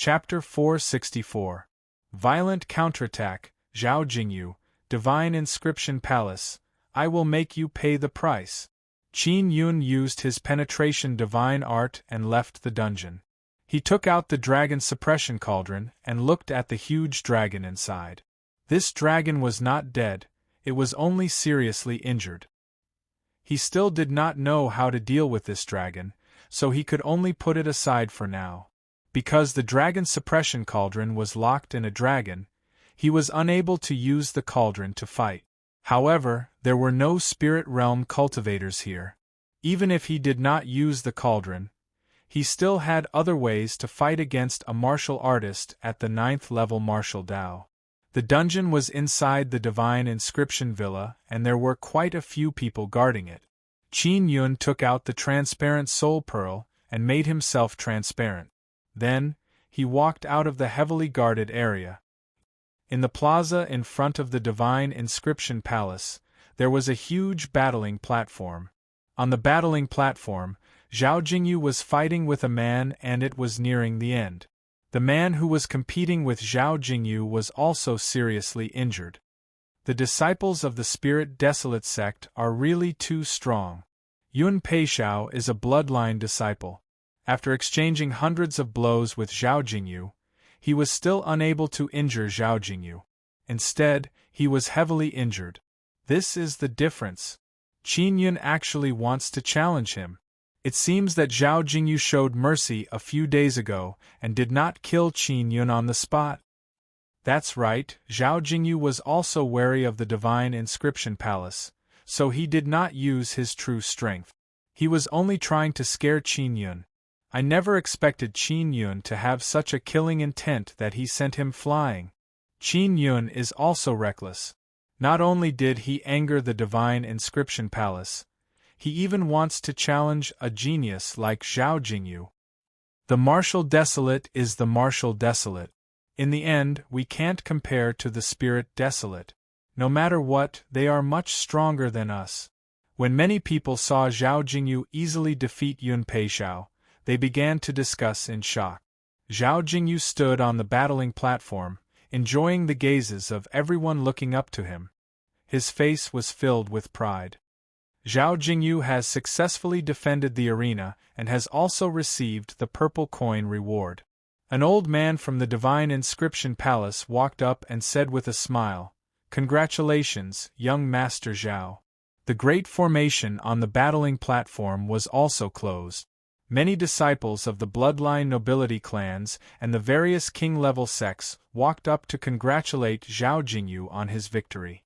Chapter 464. Violent Counterattack, Zhao Jingyu, Divine Inscription Palace, I will make you pay the price. Qin Yun used his penetration divine art and left the dungeon. He took out the dragon suppression cauldron and looked at the huge dragon inside. This dragon was not dead, it was only seriously injured. He still did not know how to deal with this dragon, so he could only put it aside for now. Because the dragon suppression cauldron was locked in a dragon, he was unable to use the cauldron to fight. However, there were no spirit realm cultivators here. Even if he did not use the cauldron, he still had other ways to fight against a martial artist at the 9th level martial Dao. The dungeon was inside the Divine Inscription Villa, and there were quite a few people guarding it. Qin Yun took out the transparent soul pearl and made himself transparent. Then, he walked out of the heavily guarded area. In the plaza in front of the Divine Inscription Palace, there was a huge battling platform. On the battling platform, Zhao Jingyu was fighting with a man and it was nearing the end. The man who was competing with Zhao Jingyu was also seriously injured. The disciples of the Spirit Desolate sect are really too strong. Yun Peixiao is a bloodline disciple. After exchanging hundreds of blows with Zhao Jingyu, he was still unable to injure Zhao Jingyu. Instead, he was heavily injured. This is the difference. Qin Yun actually wants to challenge him. It seems that Zhao Jingyu showed mercy a few days ago and did not kill Qin Yun on the spot. That's right, Zhao Jingyu was also wary of the Divine Inscription Palace, so he did not use his true strength. He was only trying to scare Qin Yun. I never expected Qin Yun to have such a killing intent that he sent him flying. Qin Yun is also reckless. Not only did he anger the Divine Inscription Palace, he even wants to challenge a genius like Zhao Jingyu. The martial desolate is the martial desolate. In the end, we can't compare to the Spirit Desolate. No matter what, they are much stronger than us. When many people saw Zhao Jingyu easily defeat Yun Peixiao, they began to discuss in shock. Zhao Jingyu stood on the battling platform, enjoying the gazes of everyone looking up to him. His face was filled with pride. Zhao Jingyu has successfully defended the arena and has also received the purple coin reward. An old man from the Divine Inscription Palace walked up and said with a smile, "Congratulations, young Master Zhao." The great formation on the battling platform was also closed. Many disciples of the bloodline nobility clans and the various king-level sects walked up to congratulate Zhao Jingyu on his victory.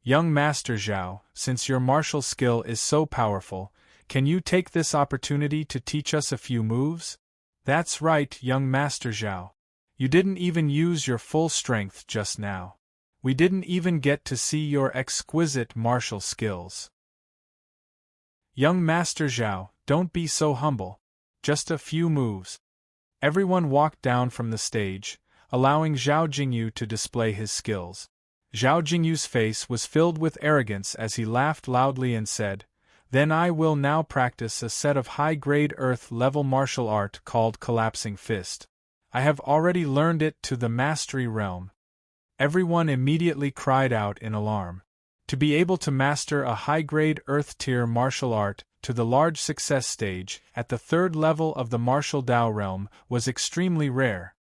Young Master Zhao, since your martial skill is so powerful, can you take this opportunity to teach us a few moves? That's right, young Master Zhao. You didn't even use your full strength just now. We didn't even get to see your exquisite martial skills. Young Master Zhao, don't be so humble. Just a few moves. Everyone walked down from the stage, allowing Zhao Jingyu to display his skills. Zhao Jingyu's face was filled with arrogance as he laughed loudly and said, "Then I will now practice a set of high-grade Earth-level martial art called Collapsing Fist. I have already learned it to the Mastery Realm." Everyone immediately cried out in alarm. To be able to master a high-grade Earth-tier martial art to the large success stage at the 3rd level of the martial Dao realm was extremely rare.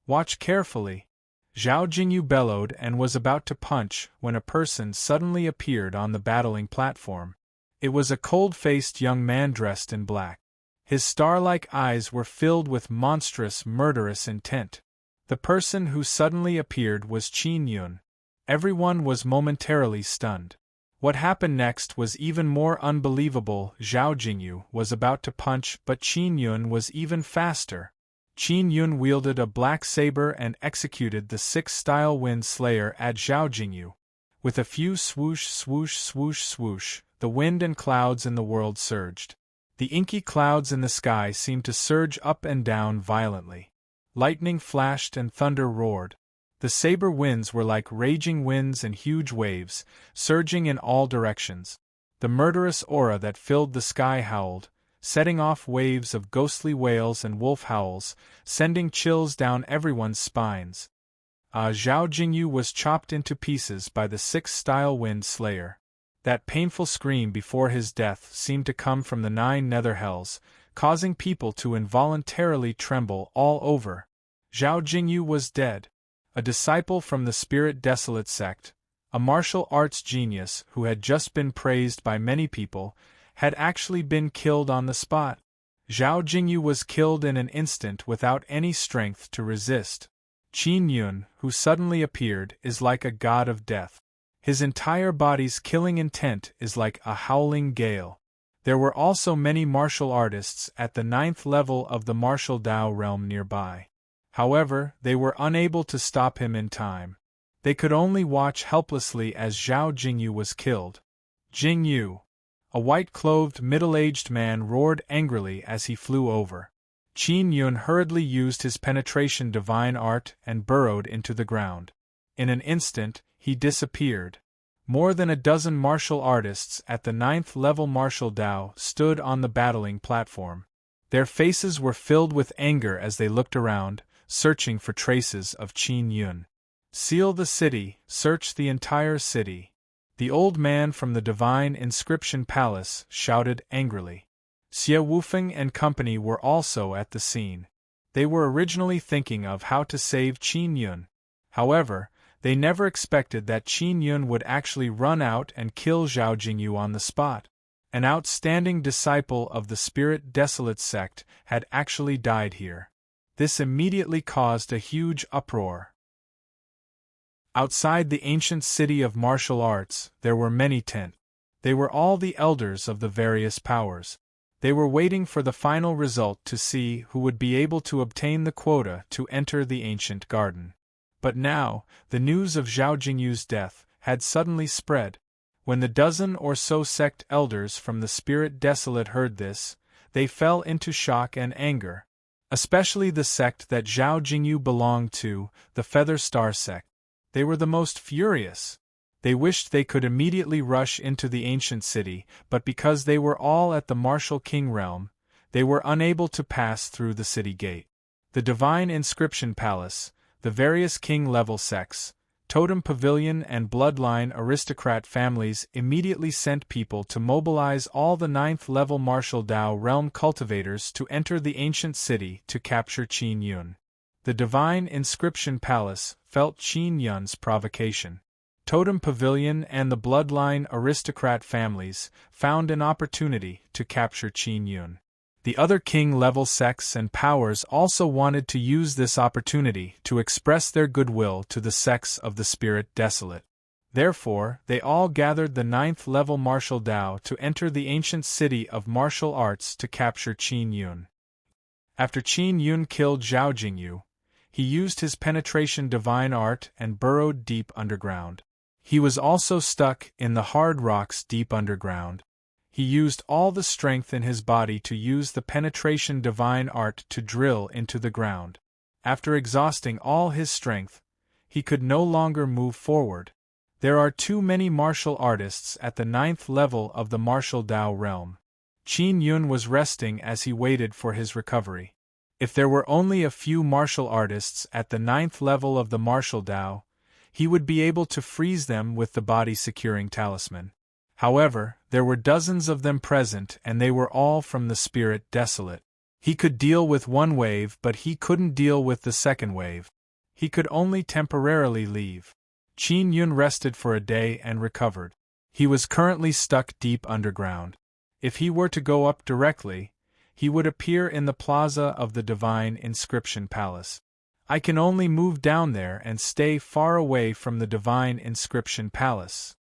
Watch carefully. Zhao Jingyu bellowed and was about to punch when a person suddenly appeared on the battling platform. It was a cold-faced young man dressed in black. His star-like eyes were filled with monstrous, murderous intent. The person who suddenly appeared was Qin Yun. Everyone was momentarily stunned. What happened next was even more unbelievable. Zhao Jingyu was about to punch, but Qin Yun was even faster. Qin Yun wielded a black saber and executed the 6-style Wind Slayer at Zhao Jingyu. With a few swoosh, swoosh, swoosh, swoosh, the wind and clouds in the world surged. The inky clouds in the sky seemed to surge up and down violently. Lightning flashed and thunder roared. The saber winds were like raging winds and huge waves, surging in all directions. The murderous aura that filled the sky howled, setting off waves of ghostly wails and wolf howls, sending chills down everyone's spines. Zhao Jingyu was chopped into pieces by the six-style wind slayer. That painful scream before his death seemed to come from the 9 nether hells, causing people to involuntarily tremble all over. Zhao Jingyu was dead. A disciple from the Spirit Desolate sect, a martial arts genius who had just been praised by many people, had actually been killed on the spot. Zhao Jingyu was killed in an instant without any strength to resist. Qin Yun, who suddenly appeared, is like a god of death. His entire body's killing intent is like a howling gale. There were also many martial artists at the 9th level of the martial Dao realm nearby. However, they were unable to stop him in time. They could only watch helplessly as Zhao Jingyu was killed. Jingyu! A white-clothed middle-aged man roared angrily as he flew over. Qin Yun hurriedly used his penetration divine art and burrowed into the ground. In an instant, he disappeared. More than a dozen martial artists at the 9th level martial Dao stood on the battling platform. Their faces were filled with anger as they looked around, searching for traces of Qin Yun. Seal the city, search the entire city. The old man from the Divine Inscription Palace shouted angrily. Xie Wufeng and company were also at the scene. They were originally thinking of how to save Qin Yun. However, they never expected that Qin Yun would actually run out and kill Zhao Jingyu on the spot. An outstanding disciple of the Spirit Desolate sect had actually died here. This immediately caused a huge uproar. Outside the ancient city of martial arts, there were many tents. They were all the elders of the various powers. They were waiting for the final result to see who would be able to obtain the quota to enter the ancient garden. But now, the news of Zhao Jingyu's death had suddenly spread. When the dozen or so sect elders from the Spirit Desolate heard this, they fell into shock and anger. Especially the sect that Zhao Jingyu belonged to, the Feather Star sect. They were the most furious. They wished they could immediately rush into the ancient city, but because they were all at the Martial King realm, they were unable to pass through the city gate. The Divine Inscription Palace, the various king-level sects, Totem Pavilion and Bloodline aristocrat families immediately sent people to mobilize all the 9th-level Martial Dao realm cultivators to enter the ancient city to capture Qin Yun. The Divine Inscription Palace felt Qin Yun's provocation. Totem Pavilion and the Bloodline aristocrat families found an opportunity to capture Qin Yun. The other king-level sects and powers also wanted to use this opportunity to express their goodwill to the sects of the Spirit Desolate. Therefore, they all gathered the 9th-level martial Dao to enter the ancient city of martial arts to capture Qin Yun. After Qin Yun killed Zhao Jingyu, he used his penetration divine art and burrowed deep underground. He was also stuck in the hard rocks deep underground. He used all the strength in his body to use the penetration divine art to drill into the ground. After exhausting all his strength, he could no longer move forward. There are too many martial artists at the 9th level of the martial Dao realm. Qin Yun was resting as he waited for his recovery. If there were only a few martial artists at the 9th level of the martial Dao, he would be able to freeze them with the body-securing talisman. However, there were dozens of them present and they were all from the Spirit Desolate. He could deal with one wave but he couldn't deal with the second wave. He could only temporarily leave. Qin Yun rested for a day and recovered. He was currently stuck deep underground. If he were to go up directly, he would appear in the plaza of the Divine Inscription Palace. I can only move down there and stay far away from the Divine Inscription Palace.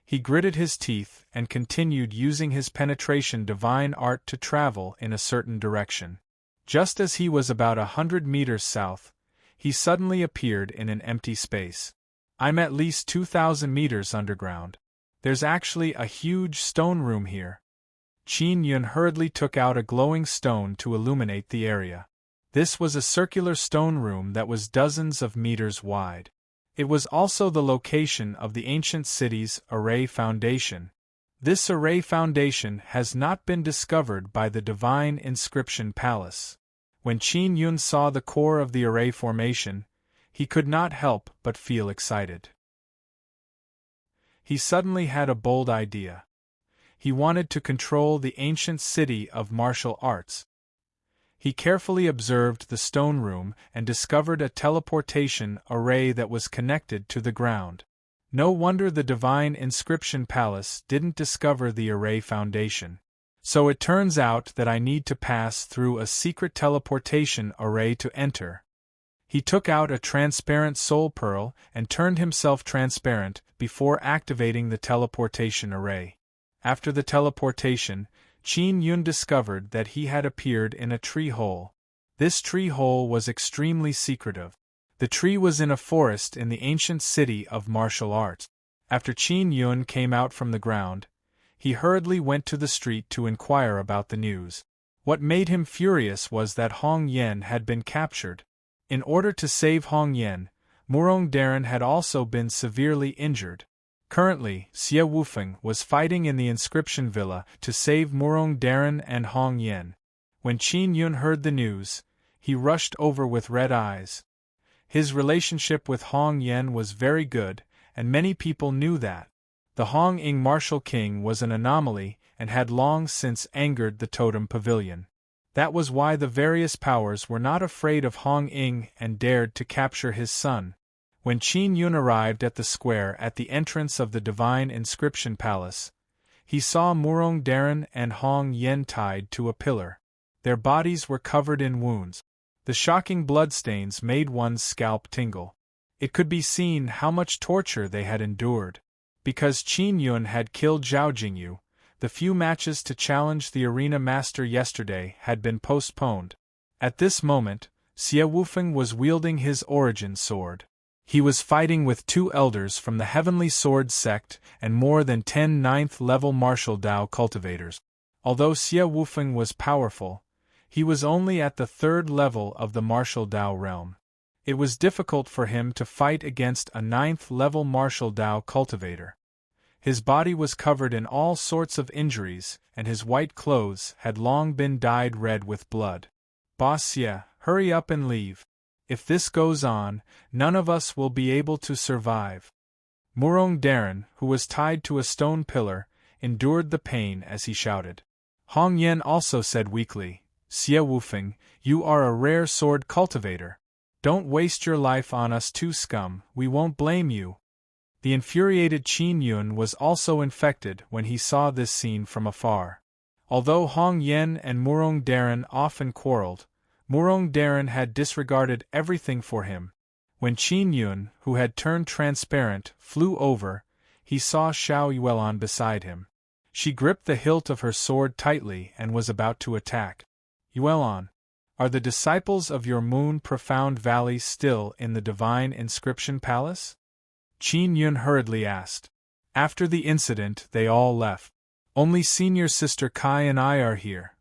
He gritted his teeth and continued using his penetration divine art to travel in a certain direction. Just as he was about 100 meters south, he suddenly appeared in an empty space. I'm at least 2,000 meters underground. There's actually a huge stone room here. Qin Yun hurriedly took out a glowing stone to illuminate the area. This was a circular stone room that was dozens of meters wide. It was also the location of the ancient city's array foundation. This array foundation has not been discovered by the Divine Inscription Palace. When Qin Yun saw the core of the array formation, he could not help but feel excited. He suddenly had a bold idea. He wanted to control the ancient city of martial arts. He carefully observed the stone room and discovered a teleportation array that was connected to the ground. No wonder the Divine Inscription Palace didn't discover the array foundation. So it turns out that I need to pass through a secret teleportation array to enter. He took out a transparent soul pearl and turned himself transparent before activating the teleportation array. After the teleportation, Qin Yun discovered that he had appeared in a tree hole. This tree hole was extremely secretive. The tree was in a forest in the ancient city of martial arts. After Qin Yun came out from the ground, he hurriedly went to the street to inquire about the news. What made him furious was that Hong Yen had been captured. In order to save Hong Yen, Murong Darren had also been severely injured. Currently, Xie Wufeng was fighting in the inscription villa to save Murong Darren and Hong Yen. When Qin Yun heard the news, he rushed over with red eyes. His relationship with Hong Yen was very good, and many people knew that. The Hong Ing martial king was an anomaly and had long since angered the totem pavilion. That was why the various powers were not afraid of Hong Ing and dared to capture his son. When Qin Yun arrived at the square at the entrance of the Divine Inscription Palace, he saw Murong Darren and Hong Yen tied to a pillar. Their bodies were covered in wounds. The shocking bloodstains made one's scalp tingle. It could be seen how much torture they had endured. Because Qin Yun had killed Zhao Jingyu, the few matches to challenge the arena master yesterday had been postponed. At this moment, Xie Wufeng was wielding his origin sword. He was fighting with 2 elders from the Heavenly Sword sect and more than 10 ninth-level martial Dao cultivators. Although Xie Wufeng was powerful, he was only at the 3rd level of the martial Dao realm. It was difficult for him to fight against a 9th-level martial Dao cultivator. His body was covered in all sorts of injuries, and his white clothes had long been dyed red with blood. "Boss Xie, hurry up and leave. If this goes on, none of us will be able to survive." Murong Darren, who was tied to a stone pillar, endured the pain as he shouted. Hong Yen also said weakly, "Xie Wufeng, you are a rare sword cultivator. Don't waste your life on us two scum, we won't blame you." The infuriated Qin Yun was also infected when he saw this scene from afar. Although Hong Yen and Murong Darren often quarreled, Murong Darren had disregarded everything for him. When Qin Yun, who had turned transparent, flew over, he saw Xiao Yuelan beside him. She gripped the hilt of her sword tightly and was about to attack. "Yuelan, are the disciples of your Moon Profound Valley still in the Divine Inscription Palace?" Qin Yun hurriedly asked. "After the incident, they all left. Only senior sister Kai and I are here.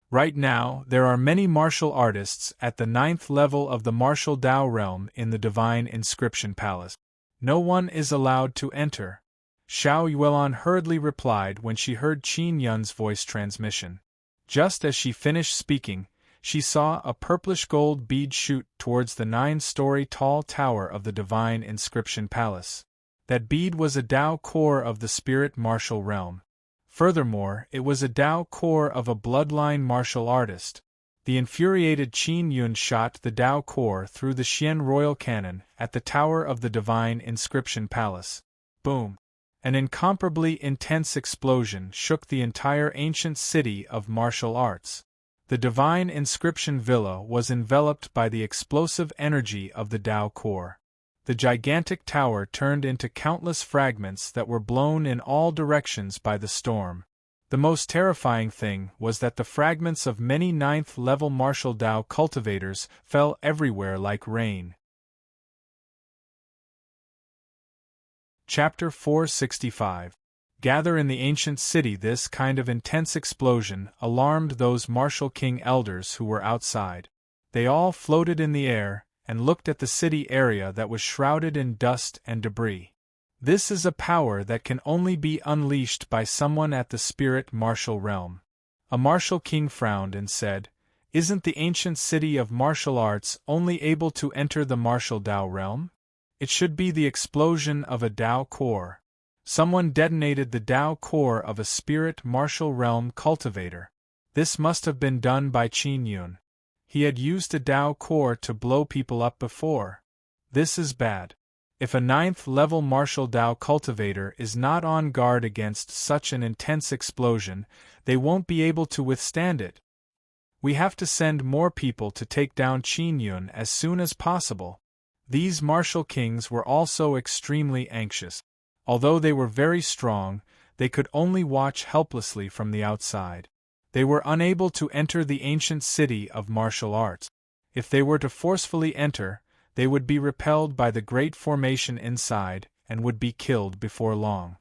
Right now, there are many martial artists at the 9th level of the martial Dao realm in the Divine Inscription Palace. No one is allowed to enter," Xiao Yuelan hurriedly replied when she heard Qin Yun's voice transmission. Just as she finished speaking, she saw a purplish-gold bead shoot towards the 9-story tall tower of the Divine Inscription Palace. That bead was a Dao core of the spirit martial realm. Furthermore, it was a Dao core of a bloodline martial artist. The infuriated Qin Yun shot the Dao core through the Xian royal cannon at the tower of the Divine Inscription Palace. Boom! An incomparably intense explosion shook the entire ancient city of martial arts. The Divine Inscription Villa was enveloped by the explosive energy of the Dao core. The gigantic tower turned into countless fragments that were blown in all directions by the storm. The most terrifying thing was that the fragments of many 9th-level martial Dao cultivators fell everywhere like rain. Chapter 465. Gather in the ancient city. This kind of intense explosion alarmed those martial king elders who were outside. They all floated in the air and looked at the city area that was shrouded in dust and debris. This is a power that can only be unleashed by someone at the spirit martial realm. A martial king frowned and said, "Isn't the ancient city of martial arts only able to enter the martial Tao realm? It should be the explosion of a Tao core." Someone detonated the Tao core of a spirit martial realm cultivator. This must have been done by Qin Yun. He had used a Tao core to blow people up before. This is bad. If a 9th-level martial Tao cultivator is not on guard against such an intense explosion, they won't be able to withstand it. We have to send more people to take down Qin Yun as soon as possible. These martial kings were also extremely anxious. Although they were very strong, they could only watch helplessly from the outside. They were unable to enter the ancient city of martial arts. If they were to forcefully enter, they would be repelled by the great formation inside and would be killed before long.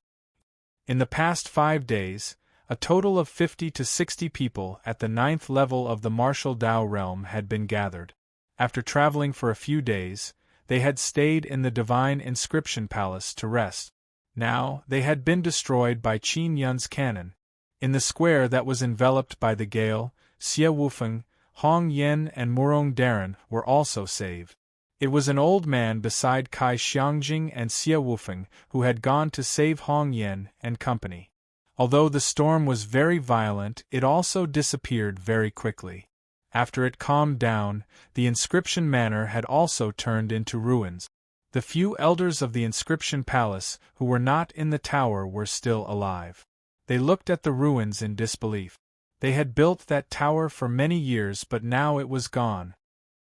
In the past 5 days, a total of 50 to 60 people at the 9th level of the martial Tao realm had been gathered. After traveling for a few days, they had stayed in the Divine Inscription Palace to rest. Now, they had been destroyed by Qin Yun's cannon. In the square that was enveloped by the gale, Xie Wufeng, Hong Yen and Murong Darren were also saved. It was an old man beside Kai Xiangjing and Xie Wufeng who had gone to save Hong Yen and company. Although the storm was very violent, it also disappeared very quickly. After it calmed down, the Inscription Manor had also turned into ruins. The few elders of the Inscription Palace who were not in the tower were still alive. They looked at the ruins in disbelief. They had built that tower for many years, but now it was gone.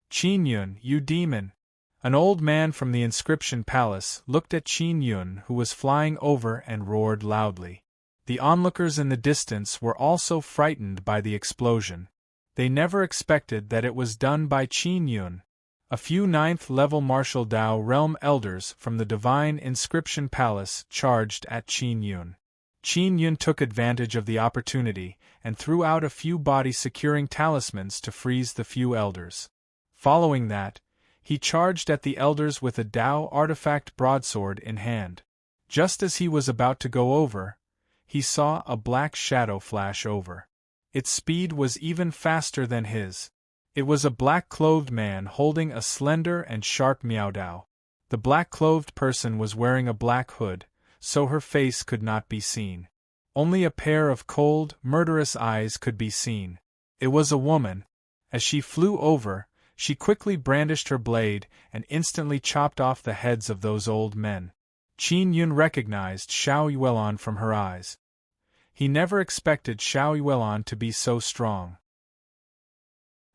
"Qin Yun, you demon!" An old man from the Inscription Palace looked at Qin Yun, who was flying over, and roared loudly. The onlookers in the distance were also frightened by the explosion. They never expected that it was done by Qin Yun. A few 9th-level martial Tao realm elders from the Divine Inscription Palace charged at Qin Yun. Qin Yun took advantage of the opportunity and threw out a few body-securing talismans to freeze the few elders. Following that, he charged at the elders with a Tao artifact broadsword in hand. Just as he was about to go over, he saw a black shadow flash over. Its speed was even faster than his. It was a black-clothed man holding a slender and sharp miaodao. The black-clothed person was wearing a black hood, so her face could not be seen. Only a pair of cold, murderous eyes could be seen. It was a woman. As she flew over, she quickly brandished her blade and instantly chopped off the heads of those old men. Qin Yun recognized Xiao Yuelon from her eyes. He never expected Xiao Yuelon to be so strong.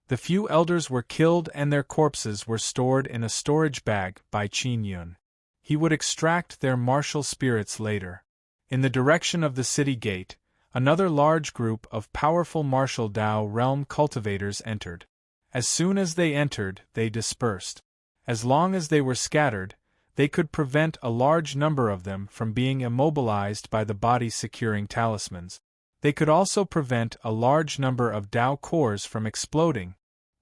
The few elders were killed and their corpses were stored in a storage bag by Qin Yun. He would extract their martial spirits later. In the direction of the city gate, another large group of powerful martial Tao realm cultivators entered. As soon as they entered, they dispersed. As long as they were scattered, they could prevent a large number of them from being immobilized by the body-securing talismans. They could also prevent a large number of Tao cores from exploding.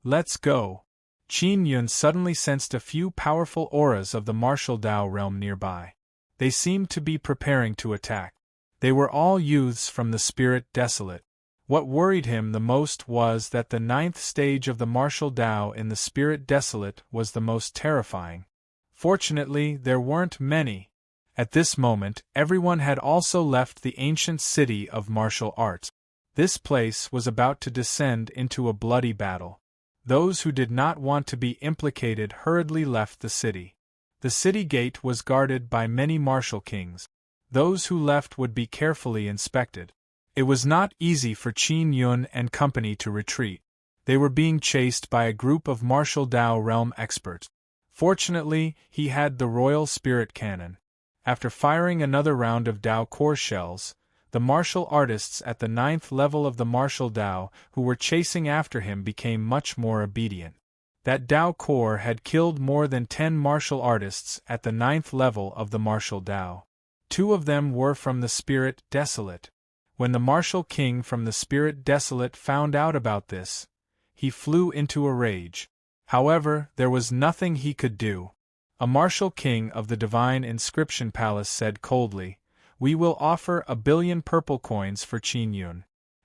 "Let's go!" Qin Yun suddenly sensed a few powerful auras of the martial Tao realm nearby. They seemed to be preparing to attack. They were all youths from the Spirit Desolate. What worried him the most was that the 9th stage of the martial Tao in the Spirit Desolate was the most terrifying. Fortunately, there weren't many. At this moment, everyone had also left the ancient city of martial arts. This place was about to descend into a bloody battle. Those who did not want to be implicated hurriedly left the city. The city gate was guarded by many martial kings. Those who left would be carefully inspected. It was not easy for Qin Yun and company to retreat. They were being chased by a group of martial Tao realm experts. Fortunately, he had the royal spirit cannon. After firing another round of Tao core shells, the martial artists at the 9th level of the martial Tao who were chasing after him became much more obedient. That Tao core had killed more than 10 martial artists at the 9th level of the martial Tao. 2 of them were from the Spirit Desolate. When the martial king from the Spirit Desolate found out about this, he flew into a rage. However, there was nothing he could do. A martial king of the divine inscription palace said coldly, "We will offer 1,000,000,000 purple coins for Qin Yun.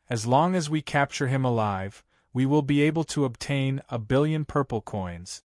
As long as we capture him alive, we will be able to obtain 1,000,000,000 purple coins."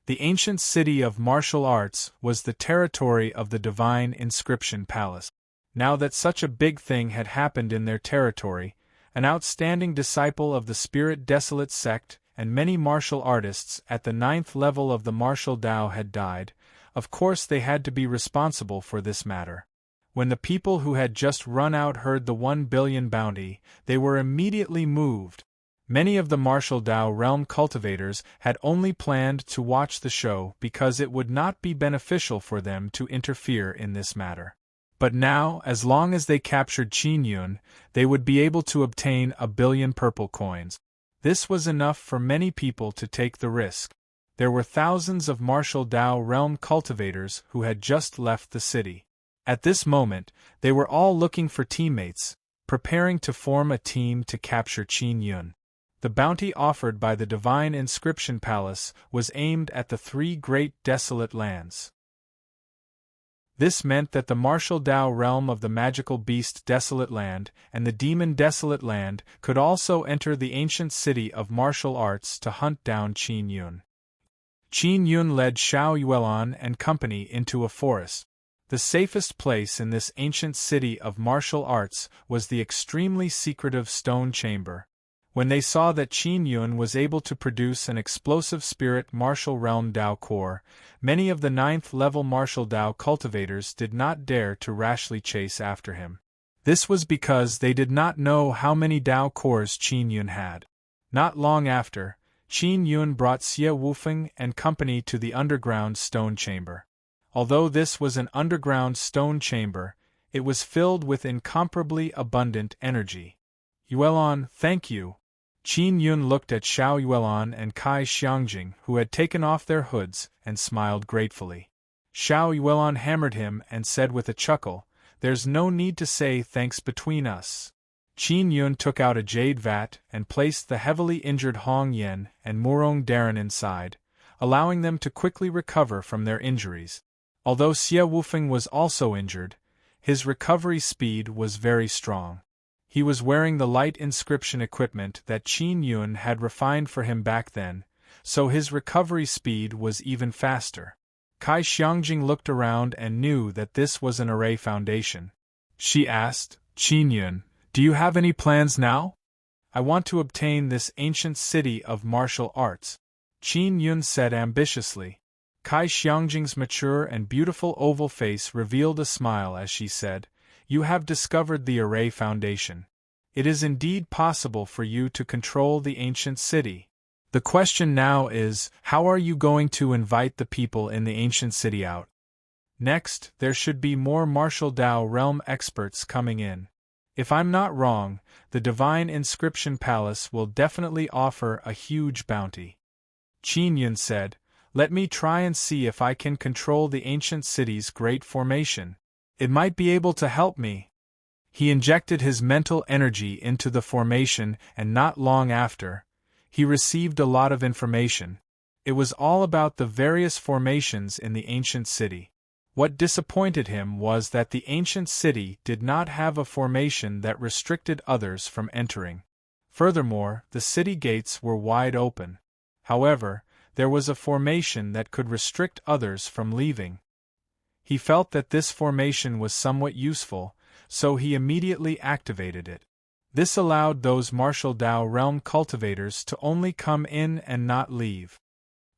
The ancient city of martial arts was the territory of the divine inscription palace. Now that such a big thing had happened in their territory, an outstanding disciple of the Spirit Desolate sect and many martial artists at the 9th level of the martial Tao had died. Of course they had to be responsible for this matter. When the people who had just run out heard the 1,000,000,000 bounty, they were immediately moved. Many of the martial Tao realm cultivators had only planned to watch the show because it would not be beneficial for them to interfere in this matter. But now, as long as they captured Qin Yun, they would be able to obtain 1,000,000,000 purple coins. This was enough for many people to take the risk. There were thousands of martial Tao realm cultivators who had just left the city. At this moment, they were all looking for teammates, preparing to form a team to capture Qin Yun. The bounty offered by the Divine Inscription Palace was aimed at the 3 great desolate lands. This meant that the martial Tao realm of the magical beast Desolate Land and the demon Desolate Land could also enter the ancient city of martial arts to hunt down Qin Yun. Qin Yun led Xiao Yuelan and company into a forest. The safest place in this ancient city of martial arts was the extremely secretive stone chamber. When they saw that Qin Yun was able to produce an explosive spirit martial realm Tao core, many of the 9th level martial Tao cultivators did not dare to rashly chase after him. This was because they did not know how many Tao cores Qin Yun had. Not long after, Qin Yun brought Xie Wufeng and company to the underground stone chamber. Although this was an underground stone chamber, it was filled with incomparably abundant energy. "Yuelan, thank you." Qin Yun looked at Xiao Yuelan and Kai Xiangjing, who had taken off their hoods, and smiled gratefully. Xiao Yuelan hammered him and said with a chuckle, "There's no need to say thanks between us." Qin Yun took out a jade vat and placed the heavily injured Hong Yen and Murong Daren inside, allowing them to quickly recover from their injuries. Although Xie Wufeng was also injured, his recovery speed was very strong. He was wearing the light inscription equipment that Qin Yun had refined for him back then, so his recovery speed was even faster. Kai Xiangjing looked around and knew that this was an array foundation. She asked, "Qin Yun, do you have any plans now?" "I want to obtain this ancient city of martial arts," Qin Yun said ambitiously. Kai Xiangjing's mature and beautiful oval face revealed a smile as she said, "You have discovered the array foundation. It is indeed possible for you to control the ancient city. The question now is, how are you going to invite the people in the ancient city out? Next, there should be more martial Tao realm experts coming in. If I'm not wrong, the Divine Inscription Palace will definitely offer a huge bounty." Qin Yun said, "Let me try and see if I can control the ancient city's great formation. It might be able to help me." He injected his mental energy into the formation, and not long after, he received a lot of information. It was all about the various formations in the ancient city. What disappointed him was that the ancient city did not have a formation that restricted others from entering. Furthermore, the city gates were wide open. However, there was a formation that could restrict others from leaving. He felt that this formation was somewhat useful, so he immediately activated it. This allowed those martial Tao realm cultivators to only come in and not leave.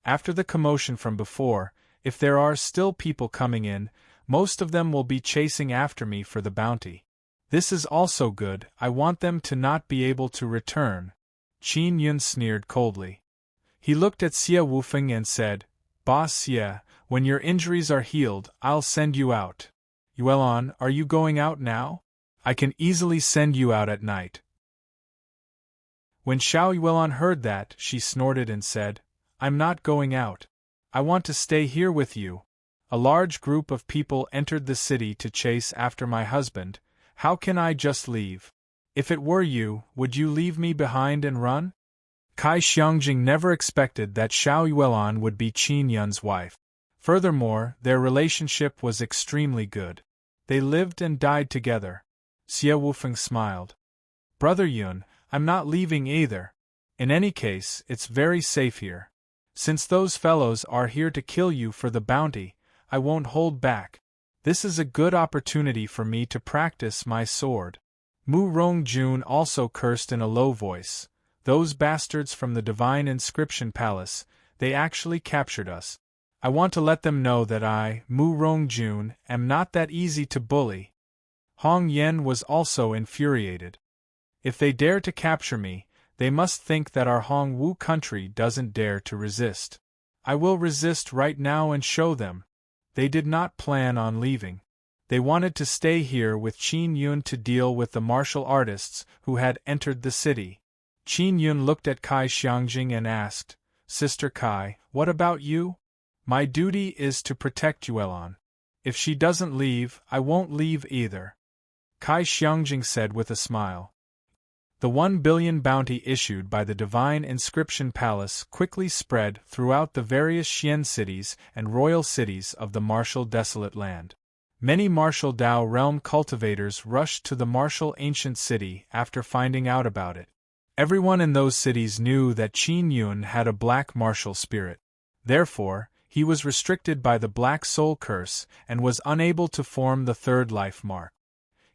After the commotion from before, if there are still people coming in, most of them will be chasing after me for the bounty. This is also good, I want them to not be able to return. Qin Yun sneered coldly. He looked at Xie Wufeng and said, "Boss Xie, when your injuries are healed, I'll send you out." "Yuelan, are you going out now? I can easily send you out at night." When Xiao Yuelan heard that, she snorted and said, "I'm not going out. I want to stay here with you. A large group of people entered the city to chase after my husband. How can I just leave? If it were you, would you leave me behind and run?" Kai Xiangjing never expected that Xiao Yuelan would be Qin Yun's wife. Furthermore, their relationship was extremely good. They lived and died together. Xie Wufeng smiled. Brother Yun, I'm not leaving either. In any case, it's very safe here. Since those fellows are here to kill you for the bounty, I won't hold back. This is a good opportunity for me to practice my sword. Mu Rongjun also cursed in a low voice. Those bastards from the Divine Inscription Palace, they actually captured us. I want to let them know that I, Mu Rongjun, am not that easy to bully. Hong Yen was also infuriated. If they dare to capture me, they must think that our Hong Wu country doesn't dare to resist. I will resist right now and show them. They did not plan on leaving. They wanted to stay here with Qin Yun to deal with the martial artists who had entered the city. Qin Yun looked at Kai Xiangjing and asked, Sister Kai, what about you? My duty is to protect Yuelon. If she doesn't leave, I won't leave either. Kai Xiangjing said with a smile. The 1 billion bounty issued by the Divine Inscription Palace quickly spread throughout the various Xian cities and royal cities of the martial desolate land. Many martial Dao realm cultivators rushed to the martial ancient city after finding out about it. Everyone in those cities knew that Qin Yun had a black martial spirit. Therefore, he was restricted by the Black Soul Curse and was unable to form the third life mark.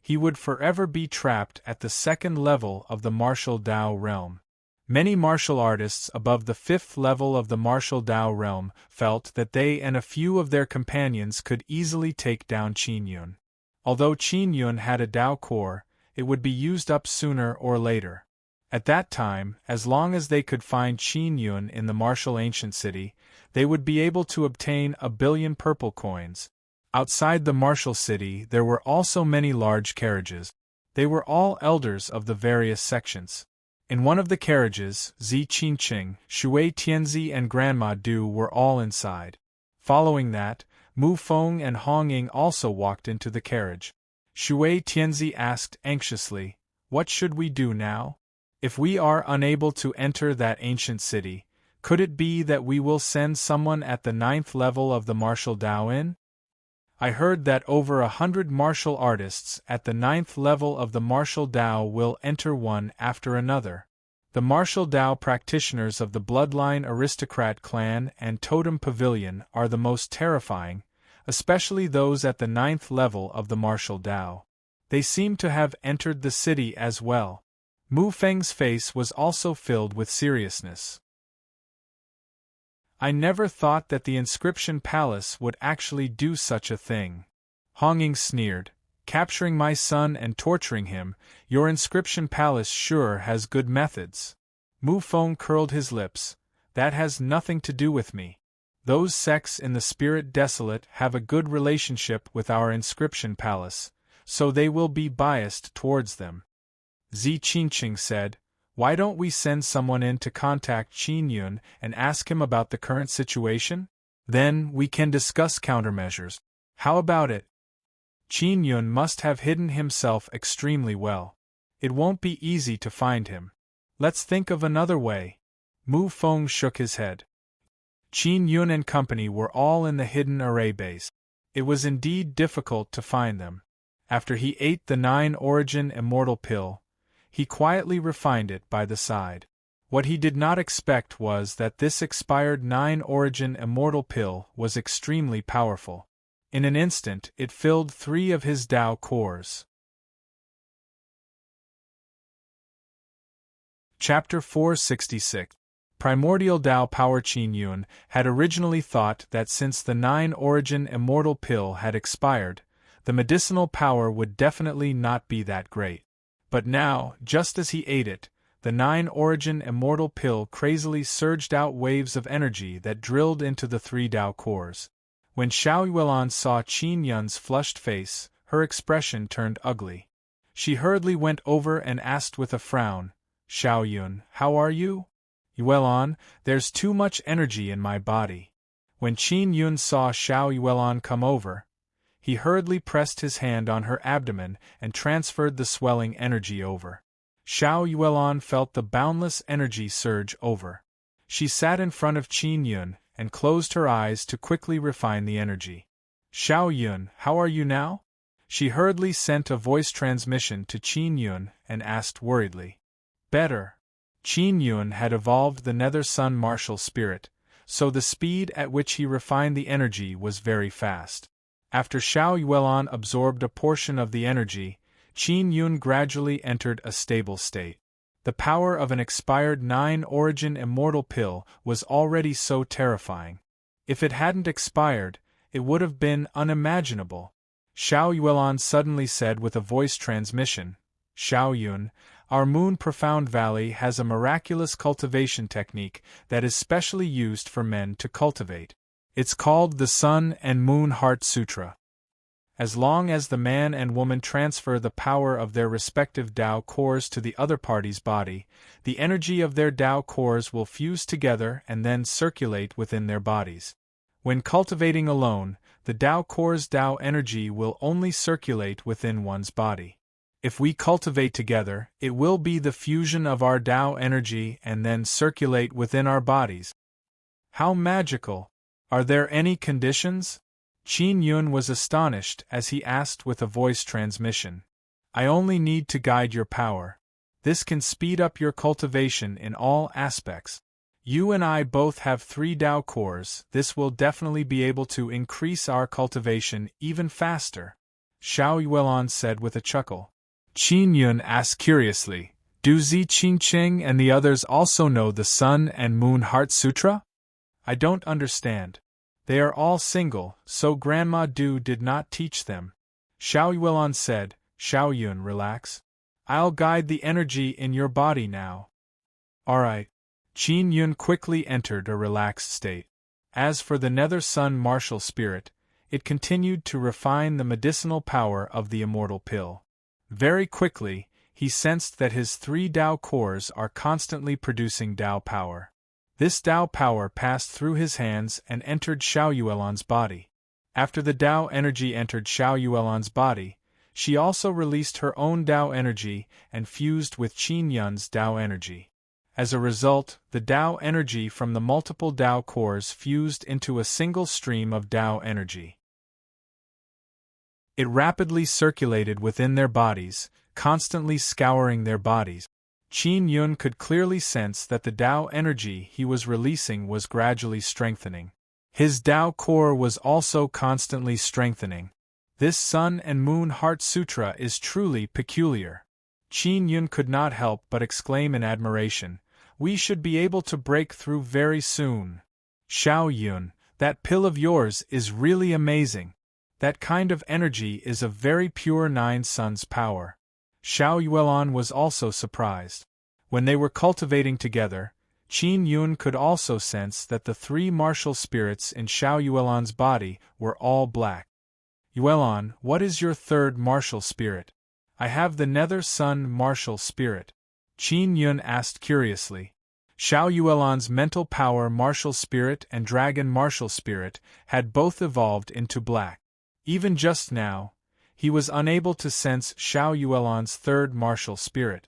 He would forever be trapped at the second level of the martial Dao realm. Many martial artists above the 5th level of the martial Dao realm felt that they and a few of their companions could easily take down Qin Yun. Although Qin Yun had a Dao core, it would be used up sooner or later. At that time, as long as they could find Qin Yun in the martial ancient city, they would be able to obtain 1 billion purple coins. Outside the martial city there were also many large carriages. They were all elders of the various sections. In one of the carriages, Zi Qingqing, Shui Tianzi and Grandma Du were all inside. Following that, Mu Feng and Hong Ying also walked into the carriage. Shui Tianzi asked anxiously, What should we do now? If we are unable to enter that ancient city, could it be that we will send someone at the 9th level of the martial Dao in? I heard that over 100 martial artists at the 9th level of the martial Dao will enter one after another. The martial Dao practitioners of the Bloodline Aristocrat Clan and Totem Pavilion are the most terrifying, especially those at the 9th level of the martial Dao. They seem to have entered the city as well. Mu Feng's face was also filled with seriousness. I never thought that the Inscription Palace would actually do such a thing. Hong Ying sneered, capturing my son and torturing him, your Inscription Palace sure has good methods. Mu Feng curled his lips, that has nothing to do with me. Those sects in the Spirit Desolate have a good relationship with our Inscription Palace, so they will be biased towards them. Zi Qingqing said, Why don't we send someone in to contact Qin Yun and ask him about the current situation? Then we can discuss countermeasures. How about it? Qin Yun must have hidden himself extremely well. It won't be easy to find him. Let's think of another way. Mu Feng shook his head. Qin Yun and company were all in the hidden array base. It was indeed difficult to find them. After he ate the 9-origin immortal pill, he quietly refined it by the side. What he did not expect was that this expired 9-origin immortal pill was extremely powerful. In an instant it filled 3 of his Dao cores. Chapter 466. Primordial Dao Power. Qin Yun had originally thought that since the 9-origin immortal pill had expired, the medicinal power would definitely not be that great. But now, just as he ate it, the 9-origin immortal pill crazily surged out waves of energy that drilled into the 3 Dao cores. When Xiao Yuelon saw Qin Yun's flushed face, her expression turned ugly. She hurriedly went over and asked with a frown, Xiao Yun, how are you? Yuelon, there's too much energy in my body. When Qin Yun saw Xiao Yuelon come over, he hurriedly pressed his hand on her abdomen and transferred the swelling energy over. Xiao Yuelon felt the boundless energy surge over. She sat in front of Qin Yun and closed her eyes to quickly refine the energy. Xiao Yun, how are you now? She hurriedly sent a voice transmission to Qin Yun and asked worriedly. Better. Qin Yun had evolved the Nether Sun martial spirit, so the speed at which he refined the energy was very fast. After Xiao Yuelan absorbed a portion of the energy, Qin Yun gradually entered a stable state. The power of an expired 9-origin immortal pill was already so terrifying. If it hadn't expired, it would have been unimaginable. Xiao Yuelan suddenly said with a voice transmission, Xiao Yun, our Moon Profound Valley has a miraculous cultivation technique that is specially used for men to cultivate. It's called the Sun and Moon Heart Sutra. As long as the man and woman transfer the power of their respective Tao cores to the other party's body, the energy of their Tao cores will fuse together and then circulate within their bodies. When cultivating alone, the Tao core's Tao energy will only circulate within one's body. If we cultivate together, it will be the fusion of our Tao energy and then circulate within our bodies. How magical! Are there any conditions? Qin Yun was astonished as he asked with a voice transmission. I only need to guide your power. This can speed up your cultivation in all aspects. You and I both have 3 Tao cores. This will definitely be able to increase our cultivation even faster. Xiao Yuelan said with a chuckle. Qin Yun asked curiously, do Zi Qingqing and the others also know the Sun and Moon Heart Sutra? I don't understand. They are all single, so Grandma Du did not teach them. Xiao Yuelan said. Xiao Yun, relax. I'll guide the energy in your body now. Alright. Qin Yun quickly entered a relaxed state. As for the Nether Sun martial spirit, it continued to refine the medicinal power of the immortal pill. Very quickly, he sensed that his 3 Tao cores are constantly producing Tao power. This Tao power passed through his hands and entered Xiao Yuelan's body. After the Tao energy entered Xiao Yuelan's body, she also released her own Tao energy and fused with Qin Yun's Tao energy. As a result, the Tao energy from the multiple Tao cores fused into a single stream of Tao energy. It rapidly circulated within their bodies, constantly scouring their bodies. Qin Yun could clearly sense that the Tao energy he was releasing was gradually strengthening. His Tao core was also constantly strengthening. This Sun and Moon Heart Sutra is truly peculiar. Qin Yun could not help but exclaim in admiration, we should be able to break through very soon. Xiao Yun, that pill of yours is really amazing. That kind of energy is of very pure 9 suns power. Xiao Yuelan was also surprised. When they were cultivating together, Qin Yun could also sense that the 3 martial spirits in Xiao Yuelan's body were all black. Yuelan, what is your 3rd martial spirit? I have the Nether Sun martial spirit. Qin Yun asked curiously. Xiao Yuelan's mental power martial spirit and dragon martial spirit had both evolved into black. Even just now, he was unable to sense Xiao Yuelan's 3rd martial spirit.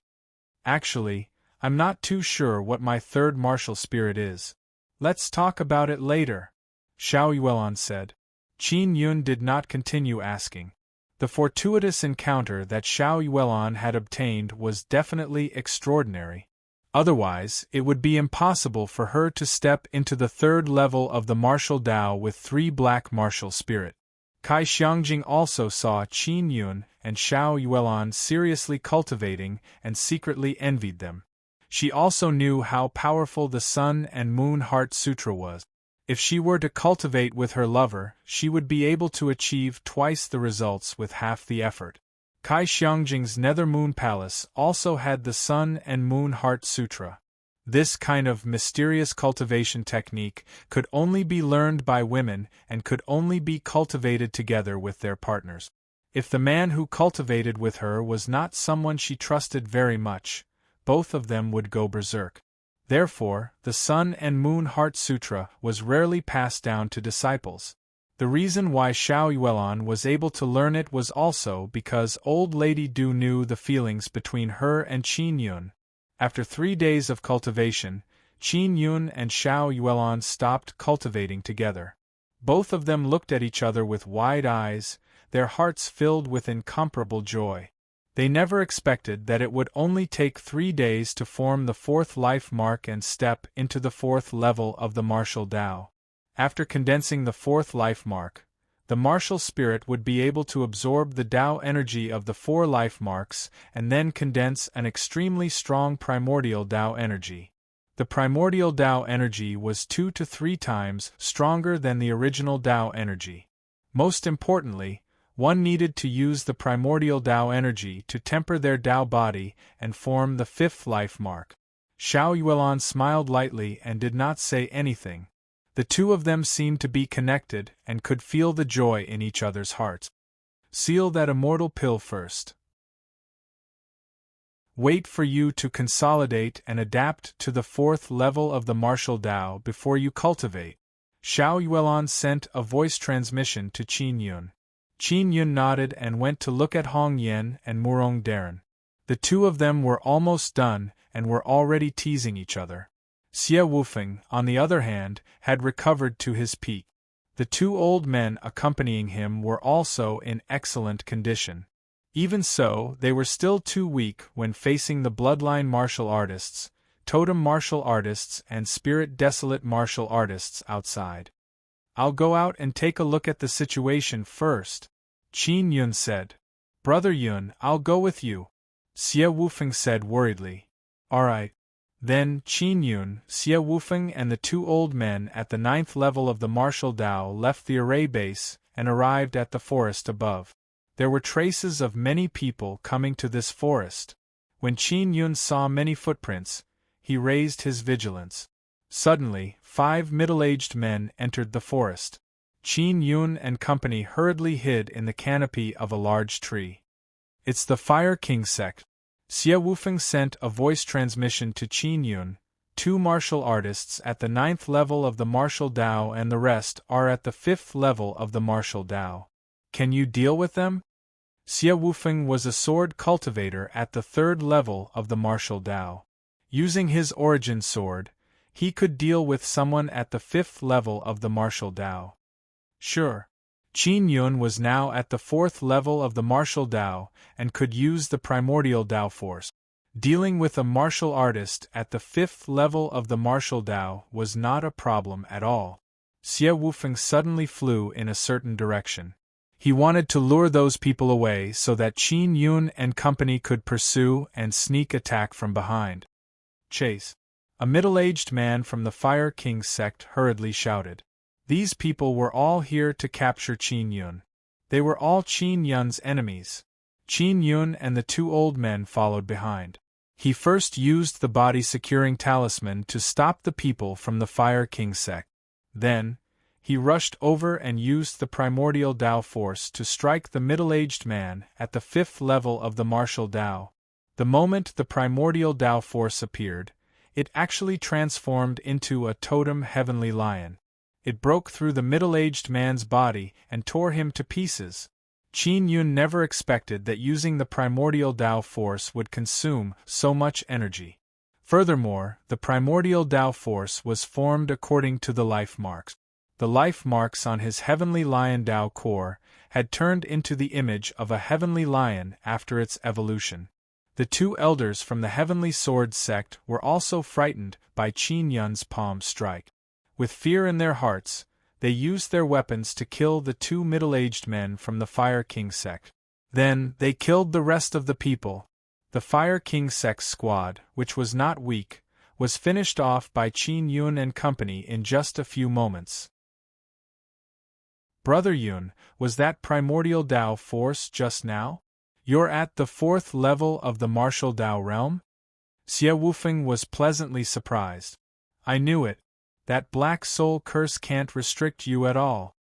Actually, I'm not too sure what my 3rd martial spirit is. Let's talk about it later, Xiao Yuelan said. Qin Yun did not continue asking. The fortuitous encounter that Xiao Yuelan had obtained was definitely extraordinary. Otherwise, it would be impossible for her to step into the 3rd level of the martial Tao with 3 black martial spirit. Kai Xiangjing also saw Qin Yun and Xiao Yuelan seriously cultivating and secretly envied them. She also knew how powerful the Sun and Moon Heart Sutra was. If she were to cultivate with her lover, she would be able to achieve twice the results with half the effort. Kai Xiangjing's Nether Moon Palace also had the Sun and Moon Heart Sutra. This kind of mysterious cultivation technique could only be learned by women and could only be cultivated together with their partners. If the man who cultivated with her was not someone she trusted very much, both of them would go berserk. Therefore, the Sun and Moon Heart Sutra was rarely passed down to disciples. The reason why Xiao Yuelan was able to learn it was also because old Lady Du knew the feelings between her and Qin Yun. After 3 days of cultivation, Qin Yun and Xiao Yuelon stopped cultivating together. Both of them looked at each other with wide eyes, their hearts filled with incomparable joy. They never expected that it would only take 3 days to form the 4th life mark and step into the 4th level of the martial Tao. After condensing the 4th life mark, the martial spirit would be able to absorb the Tao energy of the 4 life marks and then condense an extremely strong primordial Tao energy. The primordial Tao energy was 2 to 3 times stronger than the original Tao energy. Most importantly, one needed to use the primordial Tao energy to temper their Tao body and form the 5th life mark. Xiao Yuelon smiled lightly and did not say anything. The two of them seemed to be connected and could feel the joy in each other's hearts. Seal that immortal pill first. Wait for you to consolidate and adapt to the 4th level of the martial Tao before you cultivate. Xiao Yuelon sent a voice transmission to Qin Yun. Qin Yun nodded and went to look at Hong Yen and Murong Darren. The two of them were almost done and were already teasing each other. Xie Wufeng, on the other hand, had recovered to his peak. The 2 old men accompanying him were also in excellent condition. Even so, they were still too weak when facing the bloodline martial artists, totem martial artists and spirit desolate martial artists outside. "I'll go out and take a look at the situation first," Qin Yun said. "Brother Yun, I'll go with you," Xie Wufeng said worriedly. "All right." Then Qin Yun, Xie Wufeng and the 2 old men at the 9th level of the martial Tao left the array base and arrived at the forest above. There were traces of many people coming to this forest. When Qin Yun saw many footprints, he raised his vigilance. Suddenly, 5 middle-aged men entered the forest. Qin Yun and company hurriedly hid in the canopy of a large tree. "It's the Fire King sect." Xie Wufeng sent a voice transmission to Qin Yun. 2 martial artists at the 9th level of the martial Tao and the rest are at the 5th level of the martial Tao. "Can you deal with them?" Xie Wufeng was a sword cultivator at the 3rd level of the martial Tao. Using his origin sword, he could deal with someone at the 5th level of the martial Tao. "Sure." Qin Yun was now at the 4th level of the martial Tao and could use the primordial Tao force. Dealing with a martial artist at the 5th level of the martial Tao was not a problem at all. Xie Wufeng suddenly flew in a certain direction. He wanted to lure those people away so that Qin Yun and company could pursue and sneak attack from behind. "Chase!" A middle-aged man from the Fire King sect hurriedly shouted. These people were all here to capture Qin Yun. They were all Qin Yun's enemies. Qin Yun and the 2 old men followed behind. He first used the body-securing talisman to stop the people from the Fire King sect. Then, he rushed over and used the primordial Tao force to strike the middle-aged man at the 5th level of the martial Tao. The moment the primordial Tao force appeared, it actually transformed into a totem heavenly lion. It broke through the middle-aged man's body and tore him to pieces. Qin Yun never expected that using the primordial Tao force would consume so much energy. Furthermore, the primordial Tao force was formed according to the life marks. The life marks on his heavenly lion Tao core had turned into the image of a heavenly lion after its evolution. The 2 elders from the Heavenly Sword sect were also frightened by Qin Yun's palm strike. With fear in their hearts, they used their weapons to kill the 2 middle-aged men from the Fire King sect. Then, they killed the rest of the people. The Fire King sect's squad, which was not weak, was finished off by Qin Yun and company in just a few moments. "Brother Yun, was that primordial Tao force just now? You're at the 4th level of the martial Tao realm?" Xie Wufeng was pleasantly surprised. "I knew it. That black soul curse can't restrict you at all."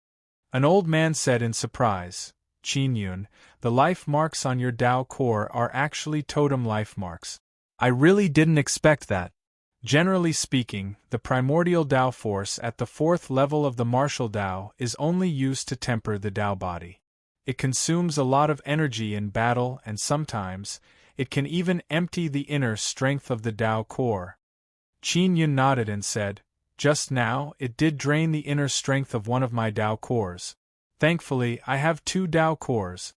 An old man said in surprise, "Qin Yun, the life marks on your Tao core are actually totem life marks. I really didn't expect that." Generally speaking, the primordial Tao force at the 4th level of the martial Tao is only used to temper the Tao body. It consumes a lot of energy in battle and sometimes, it can even empty the inner strength of the Tao core. Qin Yun nodded and said, "Just now, it did drain the inner strength of one of my Dao cores. Thankfully, I have 2 Dao cores."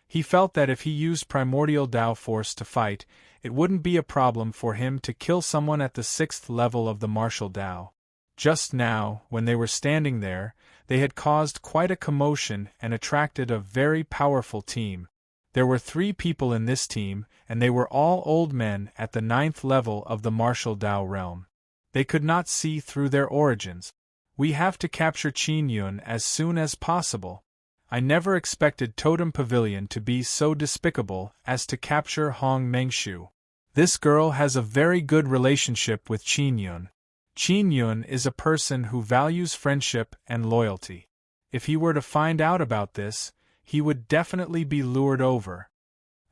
He felt that if he used primordial Dao force to fight, it wouldn't be a problem for him to kill someone at the 6th level of the martial Dao. Just now, when they were standing there, they had caused quite a commotion and attracted a very powerful team. There were 3 people in this team, and they were all old men at the 9th level of the martial Dao realm. They could not see through their origins. "We have to capture Qin Yun as soon as possible. I never expected Totem Pavilion to be so despicable as to capture Hong Mengshu. This girl has a very good relationship with Qin Yun. Qin Yun is a person who values friendship and loyalty. If he were to find out about this, he would definitely be lured over."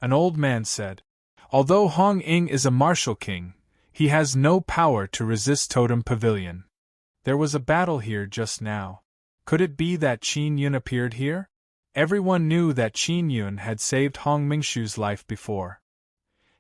An old man said, "Although Hong Ing is a martial king, he has no power to resist Totem Pavilion. There was a battle here just now. Could it be that Qin Yun appeared here?" Everyone knew that Qin Yun had saved Hong Mengshu's life before.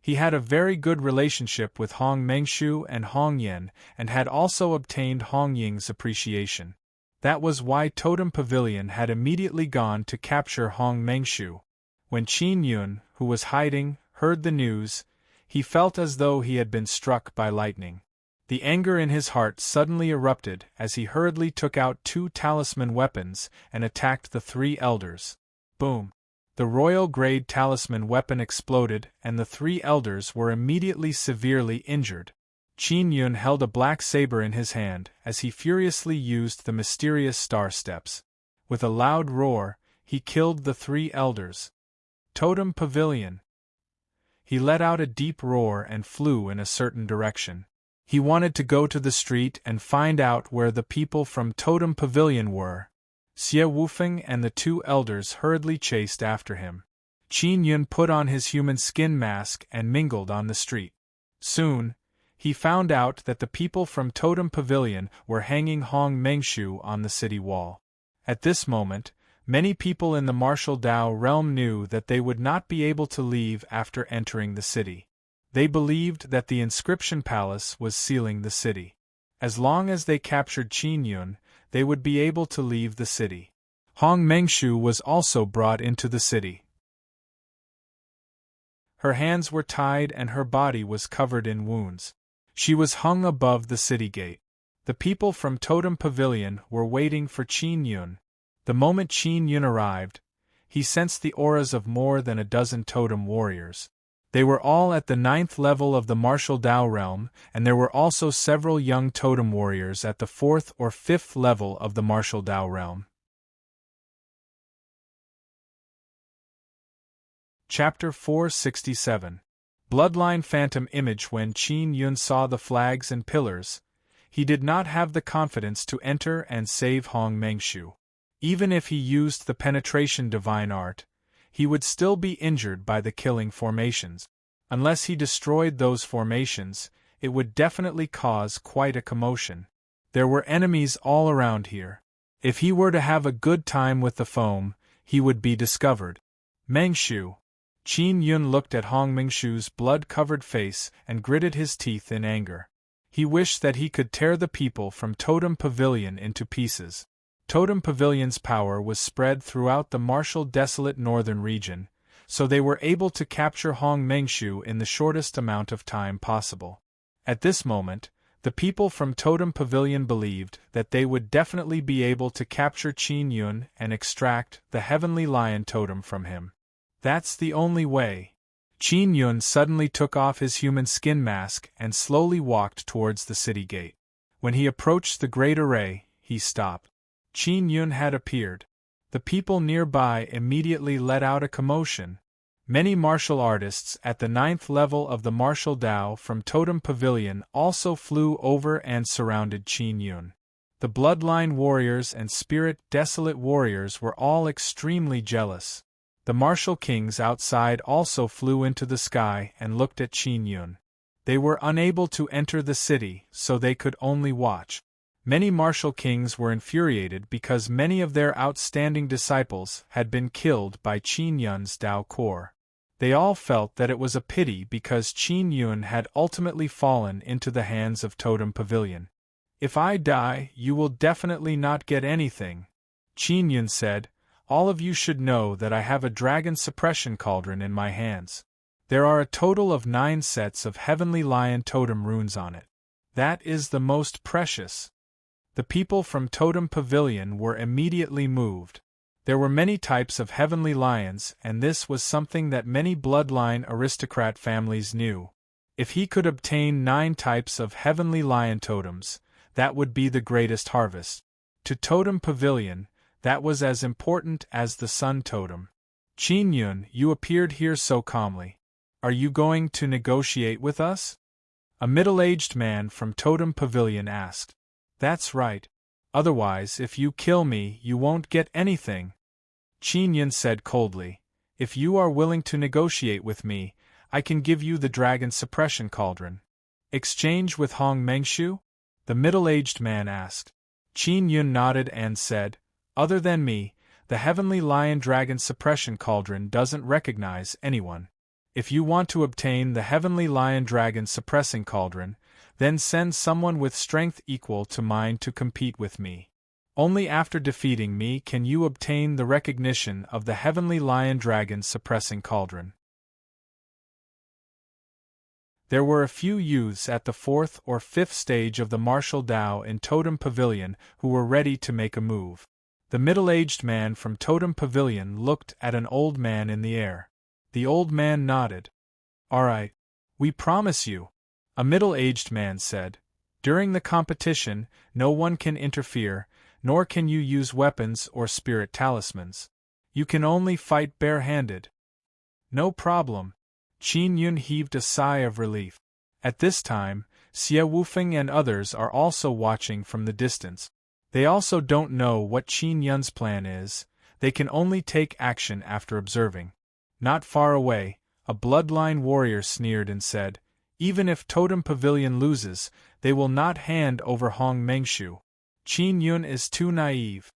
He had a very good relationship with Hong Mengshu and Hong Yen, and had also obtained Hong Ying's appreciation. That was why Totem Pavilion had immediately gone to capture Hong Mengshu. When Qin Yun, who was hiding, heard the news, he felt as though he had been struck by lightning. The anger in his heart suddenly erupted as he hurriedly took out 2 talisman weapons and attacked the 3 elders. Boom! The royal-grade talisman weapon exploded and the 3 elders were immediately severely injured. Qin Yun held a black saber in his hand as he furiously used the mysterious star steps. With a loud roar, he killed the 3 elders. Totem Pavilion! He let out a deep roar and flew in a certain direction. He wanted to go to the street and find out where the people from Totem Pavilion were. Xie Wufeng and the 2 elders hurriedly chased after him. Qin Yun put on his human skin mask and mingled on the street. Soon, he found out that the people from Totem Pavilion were hanging Hong Mengshu on the city wall. At this moment, many people in the martial Dao realm knew that they would not be able to leave after entering the city. They believed that the inscription palace was sealing the city. As long as they captured Qin Yun, they would be able to leave the city. Hong Mengshu was also brought into the city. Her hands were tied and her body was covered in wounds. She was hung above the city gate. The people from Totem Pavilion were waiting for Qin Yun. The moment Qin Yun arrived, he sensed the auras of more than a dozen totem warriors. They were all at the 9th level of the martial Dao realm, and there were also several young totem warriors at the 4th or 5th level of the martial Dao realm. Chapter 467. Bloodline Phantom Image. When Qin Yun saw the flags and pillars, he did not have the confidence to enter and save Hong Mengshu. Even if he used the penetration divine art, he would still be injured by the killing formations. Unless he destroyed those formations, it would definitely cause quite a commotion. There were enemies all around here. If he were to have a good time with the foam, he would be discovered. Mengshu! Qin Yun looked at Hong Mengshu's blood-covered face and gritted his teeth in anger. He wished that he could tear the people from Totem Pavilion into pieces. Totem Pavilion's power was spread throughout the martial desolate northern region, so they were able to capture Hong Mengshu in the shortest amount of time possible. At this moment, the people from Totem Pavilion believed that they would definitely be able to capture Qin Yun and extract the Heavenly Lion totem from him. That's the only way. Qin Yun suddenly took off his human skin mask and slowly walked towards the city gate. When he approached the great array, he stopped. Qin Yun had appeared. The people nearby immediately let out a commotion. Many martial artists at the 9th level of the martial Dao from Totem Pavilion also flew over and surrounded Qin Yun. The bloodline warriors and spirit desolate warriors were all extremely jealous. The martial kings outside also flew into the sky and looked at Qin Yun. They were unable to enter the city, so they could only watch. Many martial kings were infuriated because many of their outstanding disciples had been killed by Qin Yun's Dao core. They all felt that it was a pity because Qin Yun had ultimately fallen into the hands of Totem Pavilion. If I die, you will definitely not get anything, Qin Yun said. All of you should know that I have a dragon suppression cauldron in my hands. There are a total of 9 sets of Heavenly Lion totem runes on it. That is the most precious. The people from Totem Pavilion were immediately moved. There were many types of Heavenly Lions, and this was something that many bloodline aristocrat families knew. If he could obtain 9 types of Heavenly Lion totems, that would be the greatest harvest. To Totem Pavilion, that was as important as the Sun Totem. Qin Yun, you appeared here so calmly. Are you going to negotiate with us? A middle-aged man from Totem Pavilion asked. That's right. Otherwise, if you kill me, you won't get anything. Qin Yun said coldly. If you are willing to negotiate with me, I can give you the Dragon Suppression Cauldron. Exchange with Hong Mengshu? The middle-aged man asked. Qin Yun nodded and said, Other than me, the Heavenly Lion Dragon Suppression Cauldron doesn't recognize anyone. If you want to obtain the Heavenly Lion Dragon Suppressing Cauldron, then send someone with strength equal to mine to compete with me. Only after defeating me can you obtain the recognition of the Heavenly Lion Dragon Suppressing Cauldron. There were a few youths at the 4th or 5th stage of the martial Dao in Totem Pavilion who were ready to make a move. The middle-aged man from Totem Pavilion looked at an old man in the air. The old man nodded. All right. We promise you. A middle-aged man said. During the competition, no one can interfere, nor can you use weapons or spirit talismans. You can only fight bare-handed. No problem. Qin Yun heaved a sigh of relief. At this time, Xie Wufeng and others are also watching from the distance. They also don't know what Qin Yun's plan is, they can only take action after observing. Not far away, a bloodline warrior sneered and said, Even if Totem Pavilion loses, they will not hand over Hong Mengshu. Qin Yun is too naive.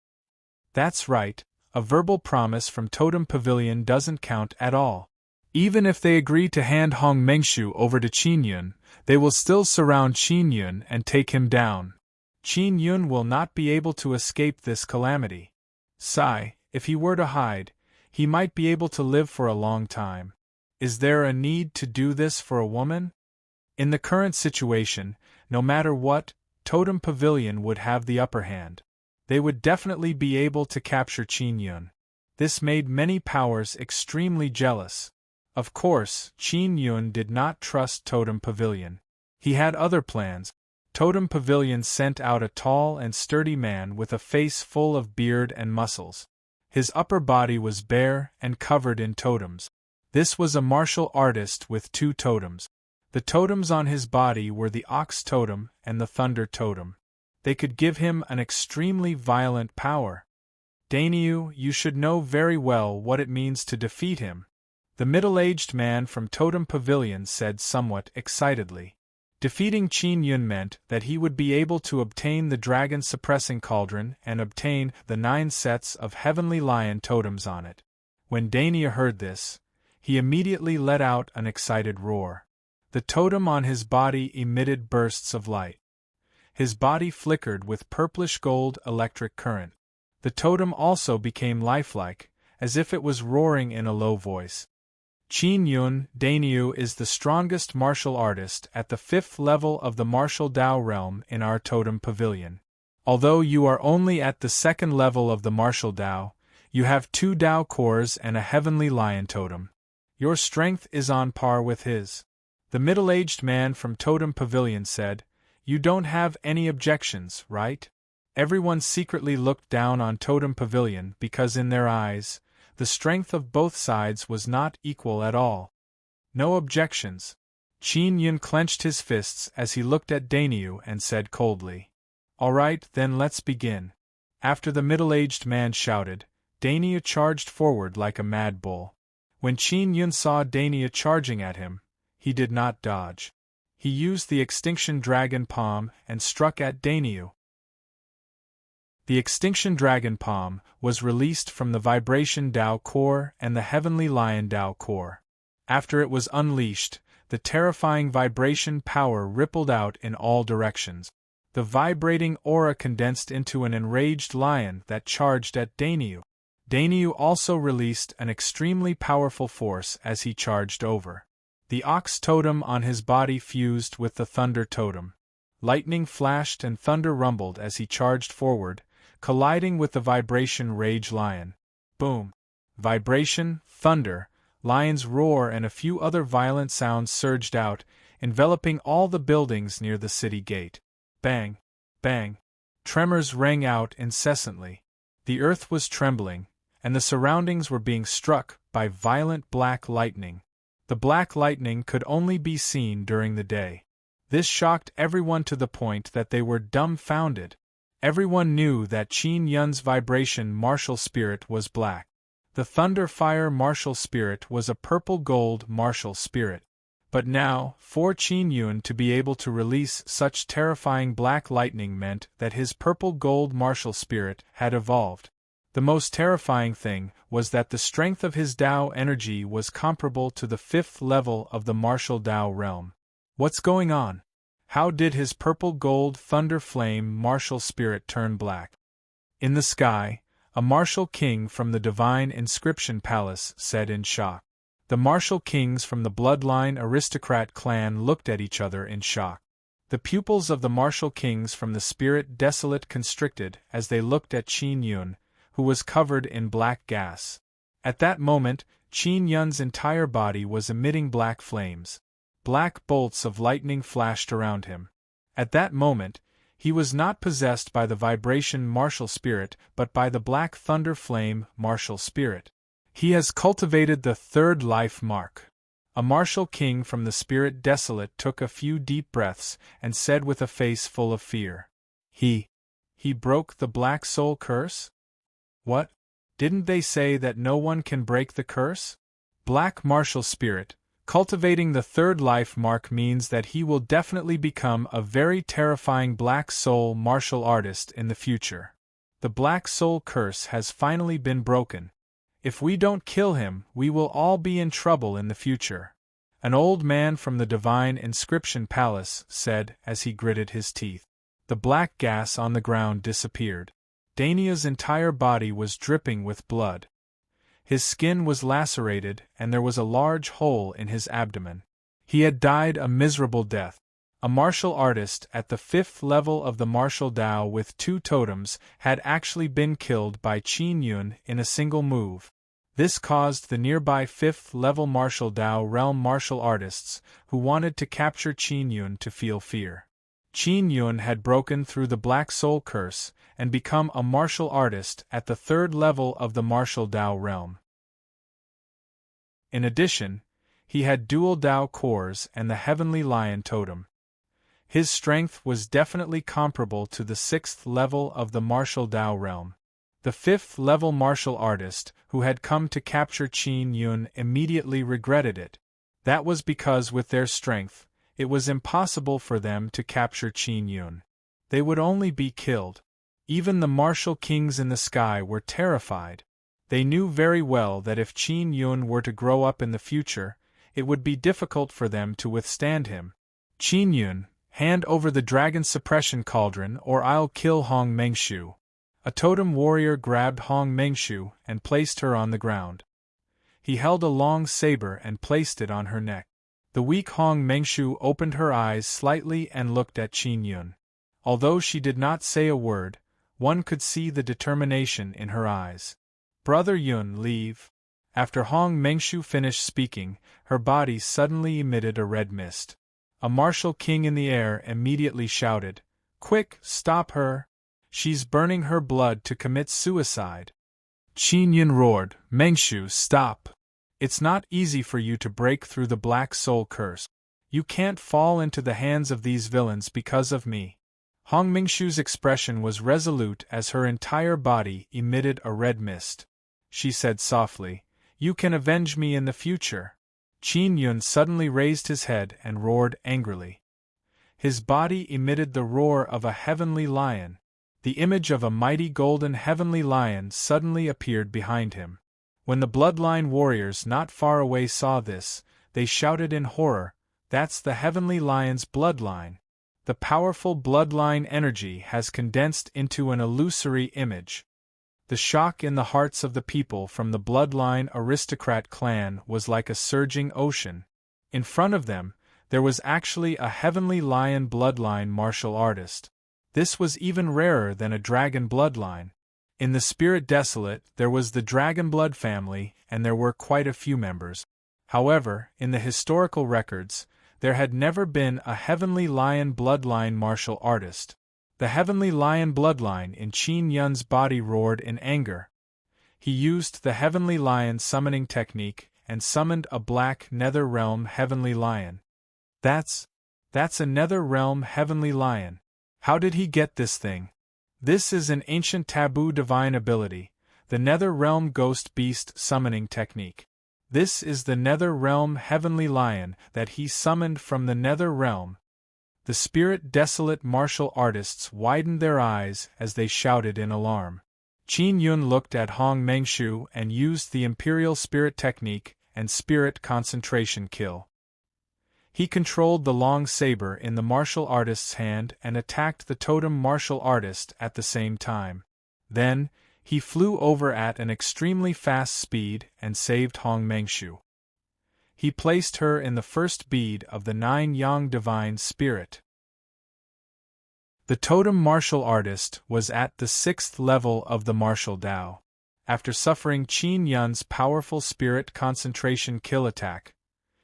That's right, a verbal promise from Totem Pavilion doesn't count at all. Even if they agree to hand Hong Mengshu over to Qin Yun, they will still surround Qin Yun and take him down. Qin Yun will not be able to escape this calamity. Sigh, if he were to hide, he might be able to live for a long time. Is there a need to do this for a woman? In the current situation, no matter what, Totem Pavilion would have the upper hand. They would definitely be able to capture Qin Yun. This made many powers extremely jealous. Of course, Qin Yun did not trust Totem Pavilion. He had other plans. Totem Pavilion sent out a tall and sturdy man with a face full of beard and muscles. His upper body was bare and covered in totems. This was a martial artist with 2 totems. The totems on his body were the Ox Totem and the Thunder Totem. They could give him an extremely violent power. Dainyu, you should know very well what it means to defeat him. The middle-aged man from Totem Pavilion said somewhat excitedly. Defeating Qin Yun meant that he would be able to obtain the Dragon Suppressing Cauldron and obtain the 9 sets of Heavenly Lion totems on it. When Dainyu heard this, he immediately let out an excited roar. The totem on his body emitted bursts of light. His body flickered with purplish-gold electric current. The totem also became lifelike, as if it was roaring in a low voice. Qin Yun, Dainyu is the strongest martial artist at the 5th level of the martial Dao realm in our Totem Pavilion. Although you are only at the 2nd level of the martial Dao, you have 2 Dao cores and a Heavenly Lion totem. Your strength is on par with his. The middle-aged man from Totem Pavilion said, You don't have any objections, right? Everyone secretly looked down on Totem Pavilion because in their eyes, the strength of both sides was not equal at all. No objections. Qin Yun clenched his fists as he looked at Dainyu and said coldly, All right, then let's begin. After the middle-aged man shouted, Dainyu charged forward like a mad bull. When Qin Yun saw Dainyu charging at him, he did not dodge. He used the Extinction Dragon Palm and struck at Dainyu. The Extinction Dragon Palm was released from the Vibration Dao Core and the Heavenly Lion Dao Core. After it was unleashed, the terrifying vibration power rippled out in all directions. The vibrating aura condensed into an enraged lion that charged at Dainyu. Dainyu also released an extremely powerful force as he charged over. The ox totem on his body fused with the thunder totem. Lightning flashed and thunder rumbled as he charged forward, colliding with the vibration rage lion. Boom! Vibration, thunder, lion's roar and a few other violent sounds surged out, enveloping all the buildings near the city gate. Bang! Bang! Tremors rang out incessantly. The earth was trembling, and the surroundings were being struck by violent black lightning. The black lightning could only be seen during the day. This shocked everyone to the point that they were dumbfounded. Everyone knew that Qin Yun's vibration martial spirit was black. The Thunder Fire martial spirit was a purple gold martial spirit. But now, for Qin Yun to be able to release such terrifying black lightning meant that his purple gold martial spirit had evolved. The most terrifying thing was that the strength of his Dao energy was comparable to the 5th level of the martial Dao realm. What's going on? How did his purple gold thunder flame martial spirit turn black? In the sky, a martial king from the divine inscription palace said in shock. The martial kings from the bloodline aristocrat clan looked at each other in shock. The pupils of the martial kings from the spirit desolate constricted as they looked at Qin Yun, who was covered in black gas. At that moment, Qin Yun's entire body was emitting black flames. Black bolts of lightning flashed around him. At that moment, he was not possessed by the vibration martial spirit but by the black thunder flame martial spirit. He has cultivated the 3rd life mark. A martial king from the spirit desolate took a few deep breaths and said with a face full of fear. He broke the black soul curse? What? Didn't they say that no one can break the curse? Black martial spirit, cultivating the 3rd life mark means that he will definitely become a very terrifying black soul martial artist in the future. The black soul curse has finally been broken. If we don't kill him, we will all be in trouble in the future. An old man from the divine inscription palace said as he gritted his teeth. The black gas on the ground disappeared. Dainya's entire body was dripping with blood. His skin was lacerated and there was a large hole in his abdomen. He had died a miserable death. A martial artist at the 5th level of the martial Dao with 2 totems had actually been killed by Qin Yun in a single move. This caused the nearby 5th level martial Dao realm martial artists who wanted to capture Qin Yun to feel fear. Qin Yun had broken through the Black Soul Curse and become a martial artist at the 3rd level of the martial Dao realm. In addition, he had dual Dao cores and the Heavenly Lion Totem. His strength was definitely comparable to the 6th level of the martial Dao realm. The 5th level martial artist who had come to capture Qin Yun immediately regretted it. That was because with their strength, it was impossible for them to capture Qin Yun. They would only be killed. Even the martial kings in the sky were terrified. They knew very well that if Qin Yun were to grow up in the future, it would be difficult for them to withstand him. Qin Yun, hand over the dragon suppression cauldron or I'll kill Hong Mengshu. A totem warrior grabbed Hong Mengshu and placed her on the ground. He held a long saber and placed it on her neck. The weak Hong Mengshu opened her eyes slightly and looked at Qin Yun. Although she did not say a word, one could see the determination in her eyes. "Brother Yun, leave." After Hong Mengshu finished speaking, her body suddenly emitted a red mist. A martial king in the air immediately shouted, "Quick, stop her! She's burning her blood to commit suicide." Qin Yun roared, "Mengshu, stop! It's not easy for you to break through the Black Soul Curse. You can't fall into the hands of these villains because of me." Hong Mengshu's expression was resolute as her entire body emitted a red mist. She said softly, "You can avenge me in the future." Qin Yun suddenly raised his head and roared angrily. His body emitted the roar of a heavenly lion. The image of a mighty golden heavenly lion suddenly appeared behind him. When the bloodline warriors not far away saw this, they shouted in horror, "That's the Heavenly Lion's bloodline! The powerful bloodline energy has condensed into an illusory image." The shock in the hearts of the people from the bloodline aristocrat clan was like a surging ocean. In front of them, there was actually a Heavenly Lion bloodline martial artist. This was even rarer than a dragon bloodline. In the Spirit Desolate, there was the Dragonblood family, and there were quite a few members. However, in the historical records, there had never been a Heavenly Lion bloodline martial artist. The Heavenly Lion bloodline in Qin Yun's body roared in anger. He used the Heavenly Lion summoning technique and summoned a black Nether Realm Heavenly Lion. That's a Nether Realm Heavenly Lion. How did he get this thing? This is an ancient taboo divine ability, the Nether Realm Ghost Beast summoning technique. This is the Nether Realm Heavenly Lion that he summoned from the Nether Realm. The Spirit Desolate martial artists widened their eyes as they shouted in alarm. Qin Yun looked at Hong Mengshu and used the Imperial Spirit Technique and Spirit Concentration Kill. He controlled the long saber in the martial artist's hand and attacked the totem martial artist at the same time. Then, he flew over at an extremely fast speed and saved Hong Mengshu. He placed her in the first bead of the 9 Yang Divine Spirit. The totem martial artist was at the 6th level of the martial Dao. After suffering Qin Yun's powerful spirit concentration kill attack,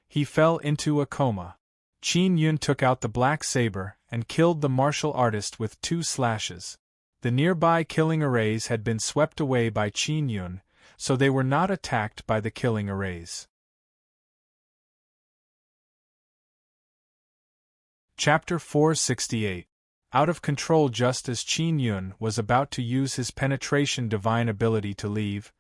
he fell into a coma. Qin Yun took out the black saber and killed the martial artist with 2 slashes. The nearby killing arrays had been swept away by Qin Yun, so they were not attacked by the killing arrays. Chapter 468. Out of control. Just as Qin Yun was about to use his penetration divine ability to leave,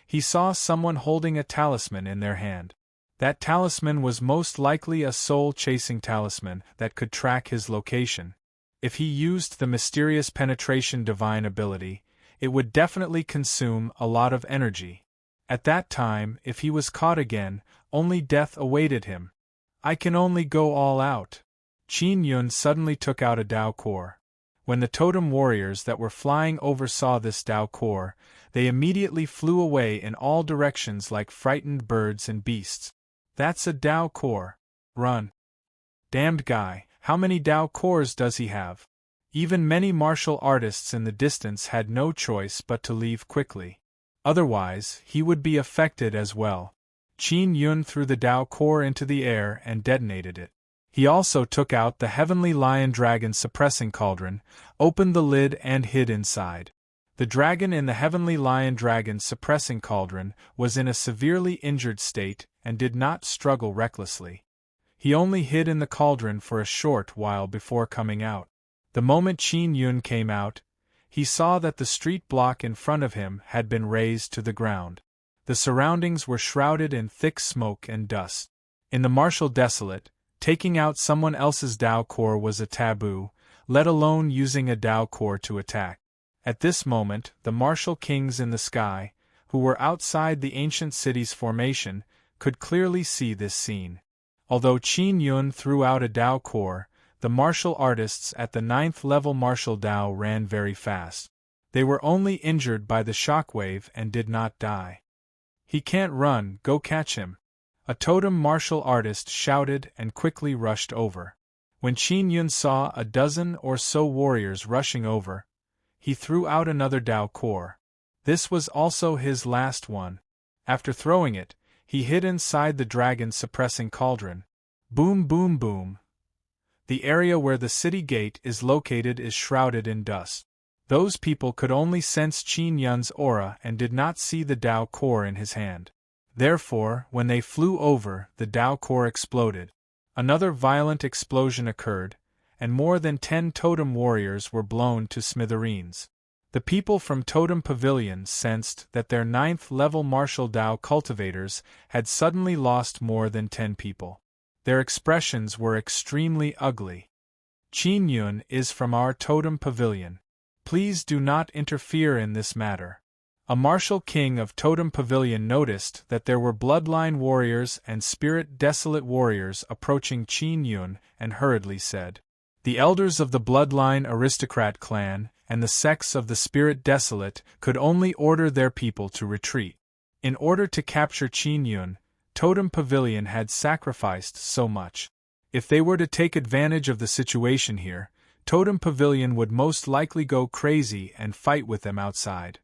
he saw someone holding a talisman in their hand. That talisman was most likely a soul-chasing talisman that could track his location. If he used the mysterious penetration divine ability, it would definitely consume a lot of energy. At that time, if he was caught again, only death awaited him. I can only go all out. Qin Yun suddenly took out a Dao Core. When the totem warriors that were flying over saw this Dao Core, they immediately flew away in all directions like frightened birds and beasts. That's a Dao Core. Run. Damned guy, how many Dao Cores does he have? Even many martial artists in the distance had no choice but to leave quickly. Otherwise, he would be affected as well. Qin Yun threw the Dao Core into the air and detonated it. He also took out the Heavenly Lion Dragon Suppressing Cauldron, opened the lid and hid inside. The dragon in the Heavenly Lion Dragon Suppressing Cauldron was in a severely injured state and did not struggle recklessly. He only hid in the cauldron for a short while before coming out. The moment Qin Yun came out, he saw that the street block in front of him had been razed to the ground. The surroundings were shrouded in thick smoke and dust. In the martial desolate, taking out someone else's Dao Core was a taboo, let alone using a Dao Core to attack. At this moment, the martial kings in the sky, who were outside the ancient city's formation, could clearly see this scene. Although Qin Yun threw out a Dao Core, the martial artists at the 9th level martial Dao ran very fast. They were only injured by the shockwave and did not die. He can't run, go catch him. A totem martial artist shouted and quickly rushed over. When Qin Yun saw a dozen or so warriors rushing over, he threw out another Dao Core. This was also his last one. After throwing it, he hid inside the dragon suppressing cauldron. Boom, boom, boom. The area where the city gate is located is shrouded in dust. Those people could only sense Qin Yun's aura and did not see the Dao Core in his hand. Therefore, when they flew over, the Dao Core exploded. Another violent explosion occurred, and more than 10 totem warriors were blown to smithereens. The people from Totem Pavilion sensed that their 9th level martial Dao cultivators had suddenly lost more than 10 people. Their expressions were extremely ugly. Qin Yun is from our Totem Pavilion. Please do not interfere in this matter. A martial king of Totem Pavilion noticed that there were bloodline warriors and spirit desolate warriors approaching Qin Yun and hurriedly said, "The elders of the bloodline aristocrat clan and the sects of the spirit desolate could only order their people to retreat. In order to capture Qin Yun, Totem Pavilion had sacrificed so much. If they were to take advantage of the situation here, Totem Pavilion would most likely go crazy and fight with them outside."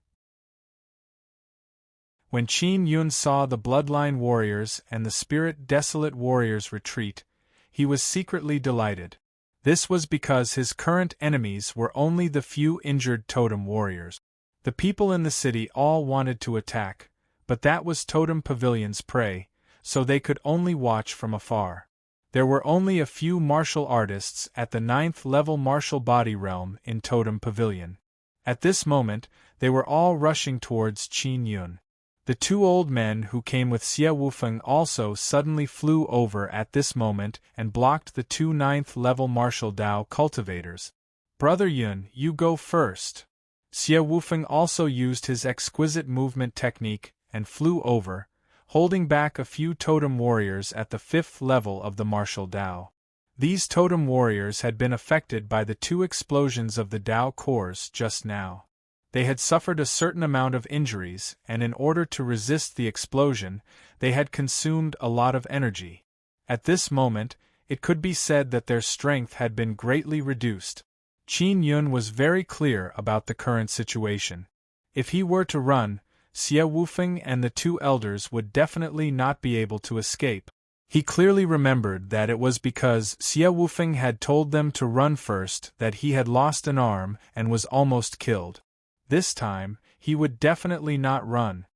When Qin Yun saw the bloodline warriors and the spirit desolate warriors retreat, he was secretly delighted. This was because his current enemies were only the few injured totem warriors. The people in the city all wanted to attack, but that was Totem Pavilion's prey, so they could only watch from afar. There were only a few martial artists at the 9th level martial body realm in Totem Pavilion. At this moment, they were all rushing towards Qin Yun. The two old men who came with Xie Wufeng also suddenly flew over at this moment and blocked the two 9th level martial Dao cultivators. "Brother Yun, you go first." Xie Wufeng also used his exquisite movement technique and flew over, holding back a few totem warriors at the 5th level of the martial Dao. These totem warriors had been affected by the two explosions of the Dao cores just now. They had suffered a certain amount of injuries, and in order to resist the explosion, they had consumed a lot of energy. At this moment, it could be said that their strength had been greatly reduced. Qin Yun was very clear about the current situation. If he were to run, Xie Wufeng and the two elders would definitely not be able to escape. He clearly remembered that it was because Xie Wufeng had told them to run first that he had lost an arm and was almost killed. This time, he would definitely not run.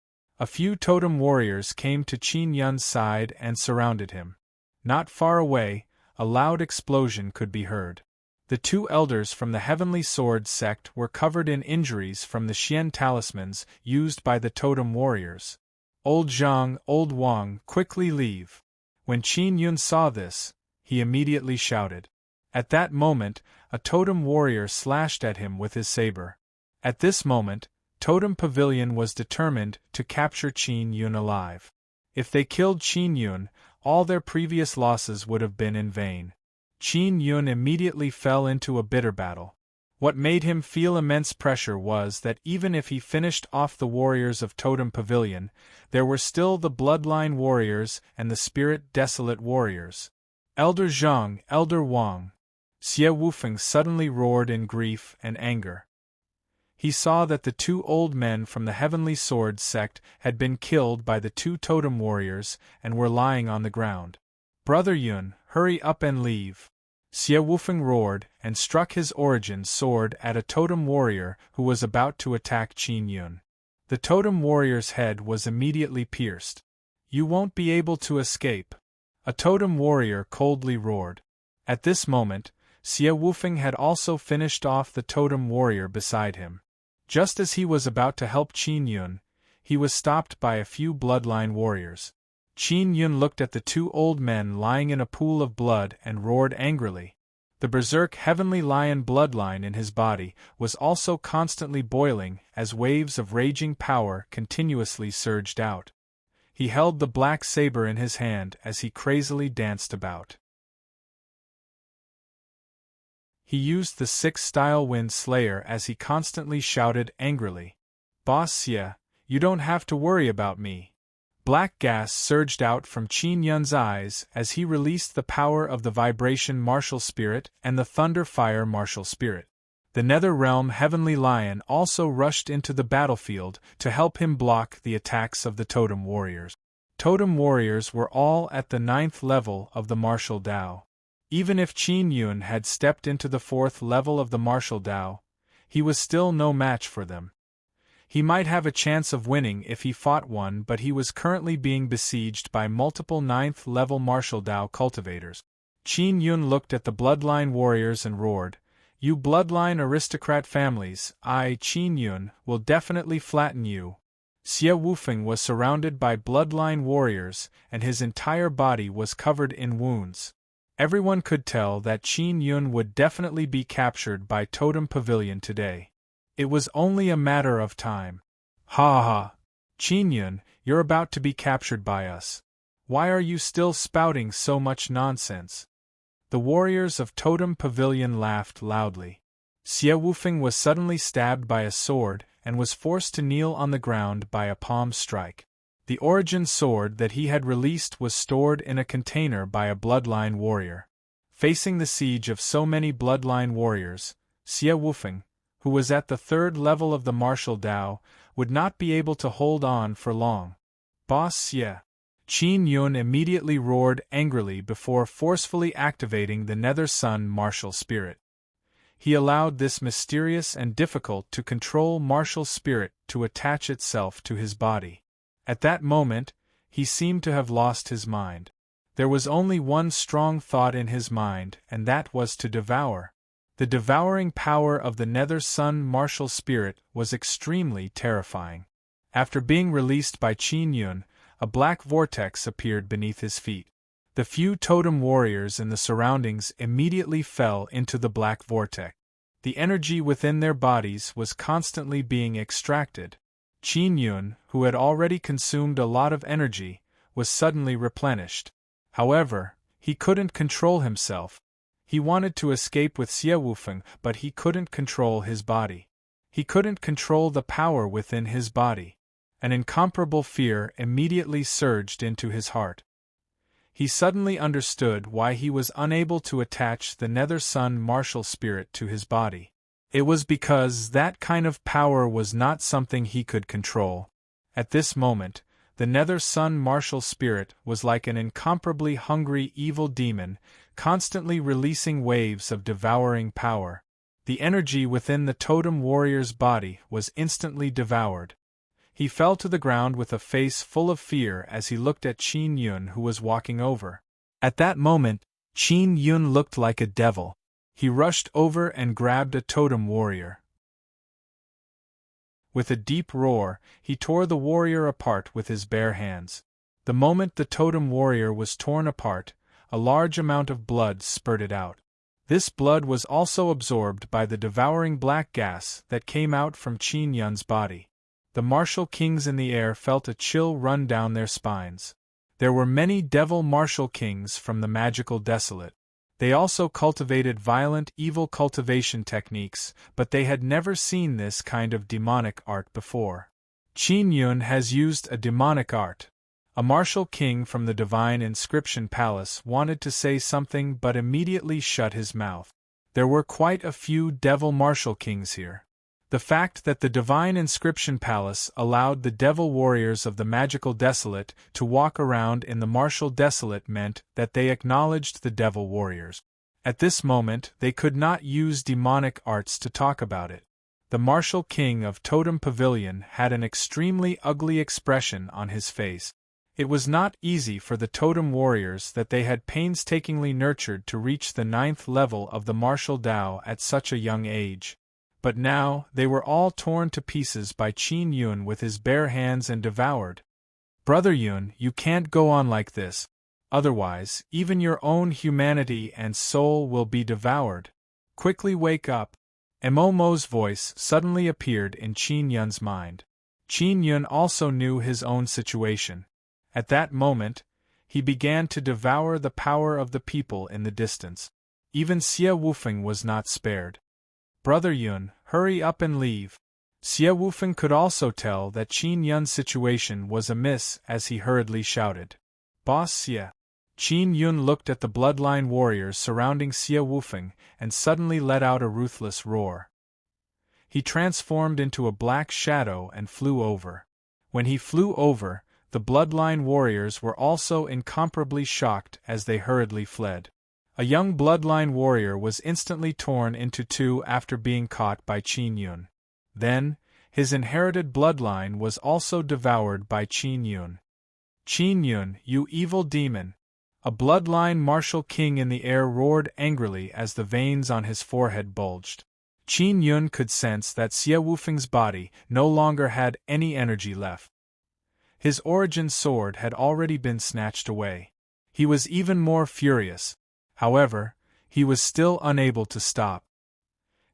A few totem warriors came to Qin Yun's side and surrounded him. Not far away, a loud explosion could be heard. The two elders from the Heavenly Sword sect were covered in injuries from the Xian talismans used by the totem warriors. "Old Zhang, old Wang, quickly leave." When Qin Yun saw this, he immediately shouted. At that moment, a totem warrior slashed at him with his saber. At this moment, Totem Pavilion was determined to capture Qin Yun alive. If they killed Qin Yun, all their previous losses would have been in vain. Qin Yun immediately fell into a bitter battle. What made him feel immense pressure was that even if he finished off the warriors of Totem Pavilion, there were still the bloodline warriors and the spirit desolate warriors. "Elder Zhang, Elder Wang!" Xie Wufeng suddenly roared in grief and anger. He saw that the two old men from the Heavenly Sword sect had been killed by the two totem warriors and were lying on the ground. "Brother Yun, hurry up and leave!" Xie Wufeng roared and struck his origin sword at a totem warrior who was about to attack Qin Yun. The totem warrior's head was immediately pierced. "You won't be able to escape!" a totem warrior coldly roared. At this moment, Xie Wufeng had also finished off the totem warrior beside him. Just as he was about to help Qin Yun, he was stopped by a few bloodline warriors. Qin Yun looked at the two old men lying in a pool of blood and roared angrily. The berserk heavenly lion bloodline in his body was also constantly boiling as waves of raging power continuously surged out. He held the black saber in his hand as he crazily danced about. He used the 6-style Wind Slayer as he constantly shouted angrily, "Boss Xie, you don't have to worry about me." Black gas surged out from Qin Yun's eyes as he released the power of the Vibration Martial Spirit and the Thunder Fire Martial Spirit. The Nether Realm Heavenly Lion also rushed into the battlefield to help him block the attacks of the Totem Warriors. Totem Warriors were all at the 9th level of the Martial Dao. Even if Qin Yun had stepped into the 4th level of the Martial Dao, he was still no match for them. He might have a chance of winning if he fought one, but he was currently being besieged by multiple 9th level Martial Dao cultivators. Qin Yun looked at the bloodline warriors and roared, "You bloodline aristocrat families, I, Qin Yun, will definitely flatten you." Xie Wufeng was surrounded by bloodline warriors, and his entire body was covered in wounds. Everyone could tell that Qin Yun would definitely be captured by Totem Pavilion today. It was only a matter of time. Ha ha! Qin Yun, you're about to be captured by us. Why are you still spouting so much nonsense? The warriors of Totem Pavilion laughed loudly. Xie Wufeng was suddenly stabbed by a sword and was forced to kneel on the ground by a palm strike. The origin sword that he had released was stored in a container by a bloodline warrior. Facing the siege of so many bloodline warriors, Xie Wufeng, who was at the third level of the martial Dao, would not be able to hold on for long. Boss Xie! Qin Yun immediately roared angrily before forcefully activating the Nether Sun martial spirit. He allowed this mysterious and difficult to control martial spirit to attach itself to his body. At that moment, he seemed to have lost his mind. There was only one strong thought in his mind, and that was to devour. The devouring power of the Nether Sun martial spirit was extremely terrifying. After being released by Qin Yun, a black vortex appeared beneath his feet. The few totem warriors in the surroundings immediately fell into the black vortex. The energy within their bodies was constantly being extracted. Qin Yun, who had already consumed a lot of energy, was suddenly replenished. However, he couldn't control himself. He wanted to escape with Xie Wufeng, but he couldn't control his body. He couldn't control the power within his body. An incomparable fear immediately surged into his heart. He suddenly understood why he was unable to attach the Nether Sun martial spirit to his body. It was because that kind of power was not something he could control. At this moment, the Nether Sun martial spirit was like an incomparably hungry evil demon, constantly releasing waves of devouring power. The energy within the totem warrior's body was instantly devoured. He fell to the ground with a face full of fear as he looked at Qin Yun, who was walking over. At that moment, Qin Yun looked like a devil. He rushed over and grabbed a totem warrior. With a deep roar, he tore the warrior apart with his bare hands. The moment the totem warrior was torn apart, a large amount of blood spurted out. This blood was also absorbed by the devouring black gas that came out from Qin Yun's body. The martial kings in the air felt a chill run down their spines. There were many devil martial kings from the magical desolate. They also cultivated violent evil cultivation techniques, but they had never seen this kind of demonic art before. Qin Yun has used a demonic art. A martial king from the Divine Inscription Palace wanted to say something but immediately shut his mouth. There were quite a few devil martial kings here. The fact that the Divine Inscription Palace allowed the devil warriors of the Magical Desolate to walk around in the Martial Desolate meant that they acknowledged the devil warriors. At this moment, they could not use demonic arts to talk about it. The Martial King of Totem Pavilion had an extremely ugly expression on his face. It was not easy for the totem warriors that they had painstakingly nurtured to reach the 9th level of the martial Dao at such a young age. But now, they were all torn to pieces by Qin Yun with his bare hands and devoured. Brother Yun, you can't go on like this. Otherwise, even your own humanity and soul will be devoured. Quickly wake up. Momo's voice suddenly appeared in Qin Yun's mind. Qin Yun also knew his own situation. At that moment, he began to devour the power of the people in the distance. Even Xie Wufeng was not spared. Brother Yun, hurry up and leave. Xie Wufeng could also tell that Qin Yun's situation was amiss as he hurriedly shouted, Boss Xie. Qin Yun looked at the bloodline warriors surrounding Xie Wufeng and suddenly let out a ruthless roar. He transformed into a black shadow and flew over. When he flew over, the bloodline warriors were also incomparably shocked as they hurriedly fled. A young bloodline warrior was instantly torn into two after being caught by Qin Yun. Then, his inherited bloodline was also devoured by Qin Yun. Qin Yun, you evil demon! A bloodline martial king in the air roared angrily as the veins on his forehead bulged. Qin Yun could sense that Xie Wufeng's body no longer had any energy left. His origin sword had already been snatched away. He was even more furious. However, he was still unable to stop.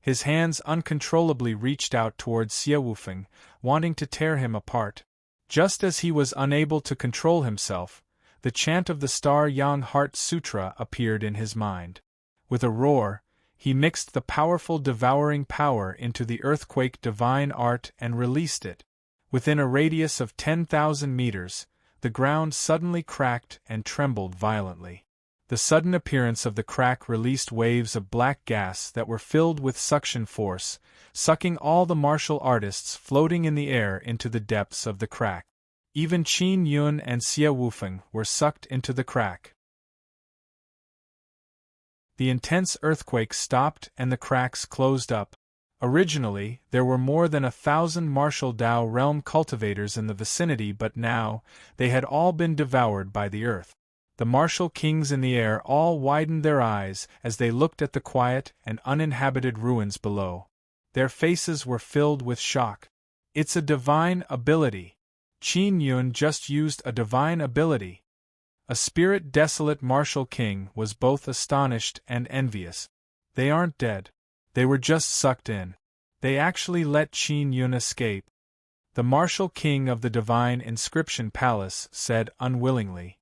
His hands uncontrollably reached out towards Xie Wufeng, wanting to tear him apart. Just as he was unable to control himself, the chant of the Star Yang Heart Sutra appeared in his mind. With a roar, he mixed the powerful devouring power into the earthquake divine art and released it. Within a radius of 10,000 meters, the ground suddenly cracked and trembled violently. The sudden appearance of the crack released waves of black gas that were filled with suction force, sucking all the martial artists floating in the air into the depths of the crack. Even Qin Yun and Xie Wufeng were sucked into the crack. The intense earthquake stopped and the cracks closed up. Originally, there were more than 1,000 martial Dao realm cultivators in the vicinity, but now, they had all been devoured by the earth. The martial kings in the air all widened their eyes as they looked at the quiet and uninhabited ruins below. Their faces were filled with shock. It's a divine ability. Qin Yun just used a divine ability. A spirit desolate martial king was both astonished and envious. They aren't dead. They were just sucked in. They actually let Qin Yun escape. The martial king of the divine inscription palace said unwillingly.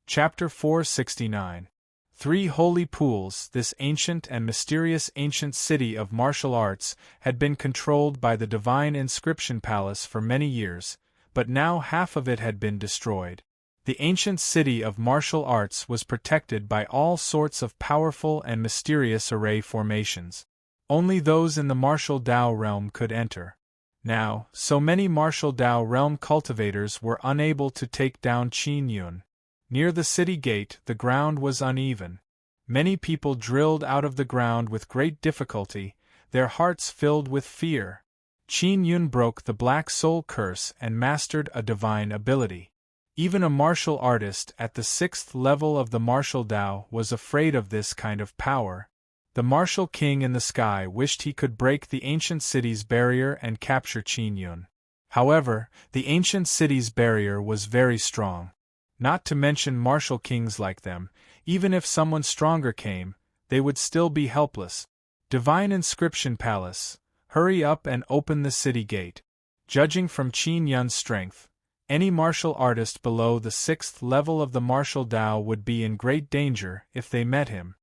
Chapter 469. 3 Holy Pools. This ancient and mysterious ancient city of martial arts had been controlled by the divine inscription palace for many years, but now half of it had been destroyed. The ancient city of martial arts was protected by all sorts of powerful and mysterious array formations. Only those in the martial Dao realm could enter. Now, so many martial Dao realm cultivators were unable to take down Qin Yun. Near the city gate, the ground was uneven. Many people drilled out of the ground with great difficulty, their hearts filled with fear. Qin Yun broke the Black Soul Curse and mastered a divine ability. Even a martial artist at the 6th level of the martial Dao was afraid of this kind of power. The martial king in the sky wished he could break the ancient city's barrier and capture Qin Yun. However, the ancient city's barrier was very strong. Not to mention martial kings like them, even if someone stronger came, they would still be helpless. Divine Inscription Palace, hurry up and open the city gate. Judging from Qin Yun's strength, any martial artist below the 6th level of the martial Dao would be in great danger if they met him.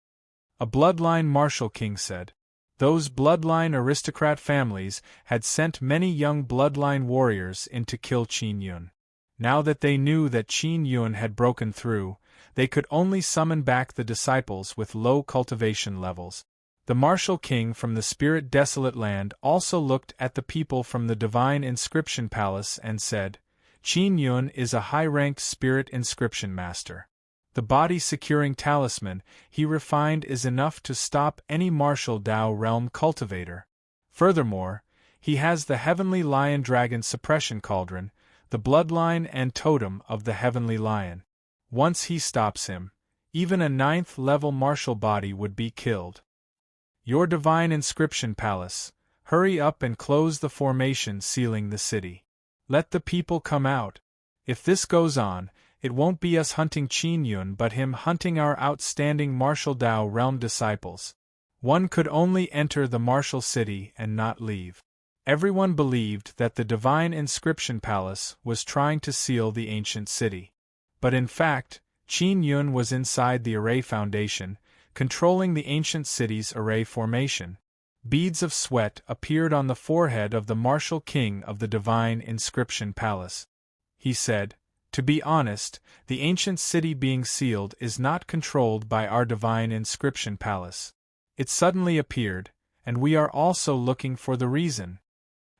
A bloodline martial king said. Those bloodline aristocrat families had sent many young bloodline warriors in to kill Qin Yun. Now that they knew that Qin Yun had broken through, they could only summon back the disciples with low cultivation levels. The martial king from the spirit desolate land also looked at the people from the divine inscription palace and said, Qin Yun is a high-ranked spirit inscription master. The body-securing talisman he refined is enough to stop any martial Dao realm cultivator. Furthermore, he has the heavenly lion dragon suppression cauldron, the bloodline and totem of the heavenly lion. Once he stops him, even a 9th level martial body would be killed. Your divine inscription palace, hurry up and close the formation sealing the city. Let the people come out. If this goes on, it won't be us hunting Qin Yun but him hunting our outstanding martial Dao realm disciples. One could only enter the martial city and not leave. Everyone believed that the divine inscription palace was trying to seal the ancient city. But in fact, Qin Yun was inside the array foundation, controlling the ancient city's array formation. Beads of sweat appeared on the forehead of the martial king of the divine inscription palace. He said, to be honest, the ancient city being sealed is not controlled by our divine inscription palace. It suddenly appeared, and we are also looking for the reason.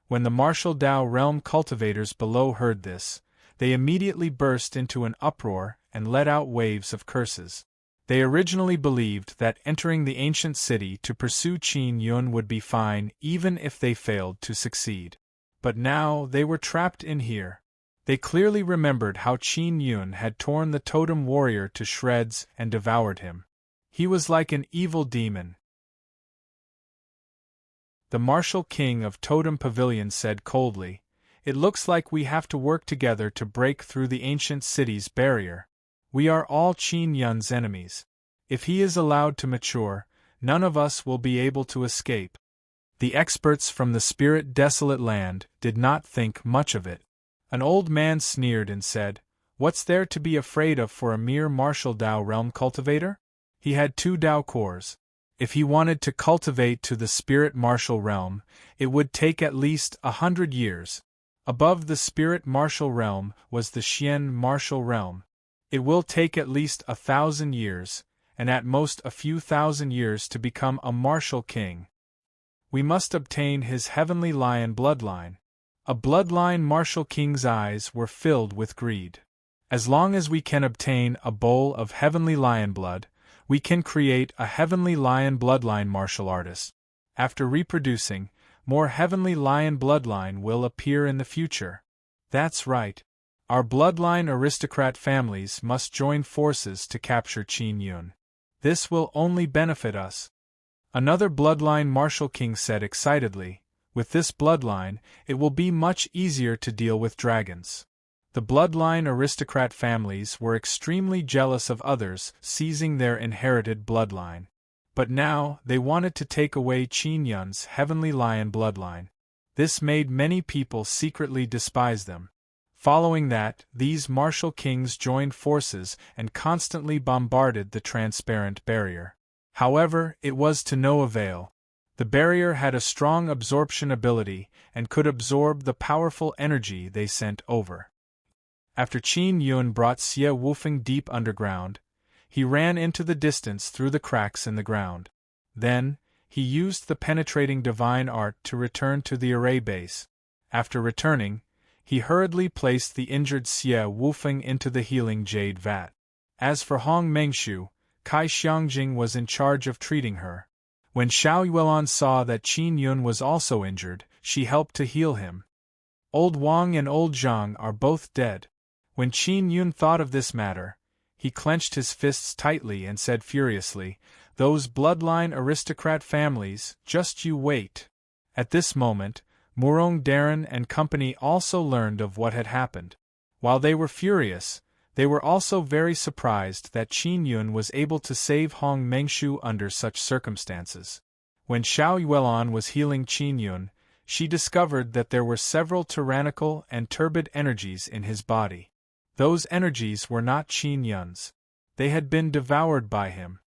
When the martial Dao realm cultivators below heard this, they immediately burst into an uproar and let out waves of curses. They originally believed that entering the ancient city to pursue Qin Yun would be fine even if they failed to succeed. But now they were trapped in here. They clearly remembered how Qin Yun had torn the totem warrior to shreds and devoured him. He was like an evil demon. The martial king of Totem Pavilion said coldly, "It looks like we have to work together to break through the ancient city's barrier. We are all Qin Yun's enemies. If he is allowed to mature, none of us will be able to escape. The experts from the spirit desolate land did not think much of it. An old man sneered and said, "What's there to be afraid of for a mere martial Tao realm cultivator?" He had 2 Tao cores. If he wanted to cultivate to the spirit martial realm, it would take at least 100 years. Above the spirit martial realm was the Xian martial realm. It will take at least 1,000 years, and at most a few thousand years to become a martial king. We must obtain his heavenly lion bloodline. A bloodline martial king's eyes were filled with greed. As long as we can obtain a bowl of heavenly lion blood, we can create a heavenly lion bloodline martial artist. After reproducing, more heavenly lion bloodline will appear in the future. That's right. Our bloodline aristocrat families must join forces to capture Qin Yun. This will only benefit us. Another bloodline martial king said excitedly, "With this bloodline, it will be much easier to deal with dragons." The bloodline aristocrat families were extremely jealous of others seizing their inherited bloodline. But now they wanted to take away Qin Yun's heavenly lion bloodline. This made many people secretly despise them. Following that, these martial kings joined forces and constantly bombarded the transparent barrier. However, it was to no avail. The barrier had a strong absorption ability and could absorb the powerful energy they sent over. After Qin Yun brought Xie Wufeng deep underground, he ran into the distance through the cracks in the ground. Then, he used the penetrating divine art to return to the array base. After returning, he hurriedly placed the injured Xie Wufeng into the healing jade vat. As for Hong Mengshu, Kai Xiangjing was in charge of treating her. When Xiao Yuelan saw that Qin Yun was also injured, she helped to heal him. Old Wang and Old Zhang are both dead. When Qin Yun thought of this matter, he clenched his fists tightly and said furiously, "Those bloodline aristocrat families, just you wait." At this moment, Murong Darren and company also learned of what had happened. While they were furious, they were also very surprised that Qin Yun was able to save Hong Mengshu under such circumstances. When Xiao Yuelan was healing Qin Yun, she discovered that there were several tyrannical and turbid energies in his body. Those energies were not Qin Yun's. They had been devoured by him.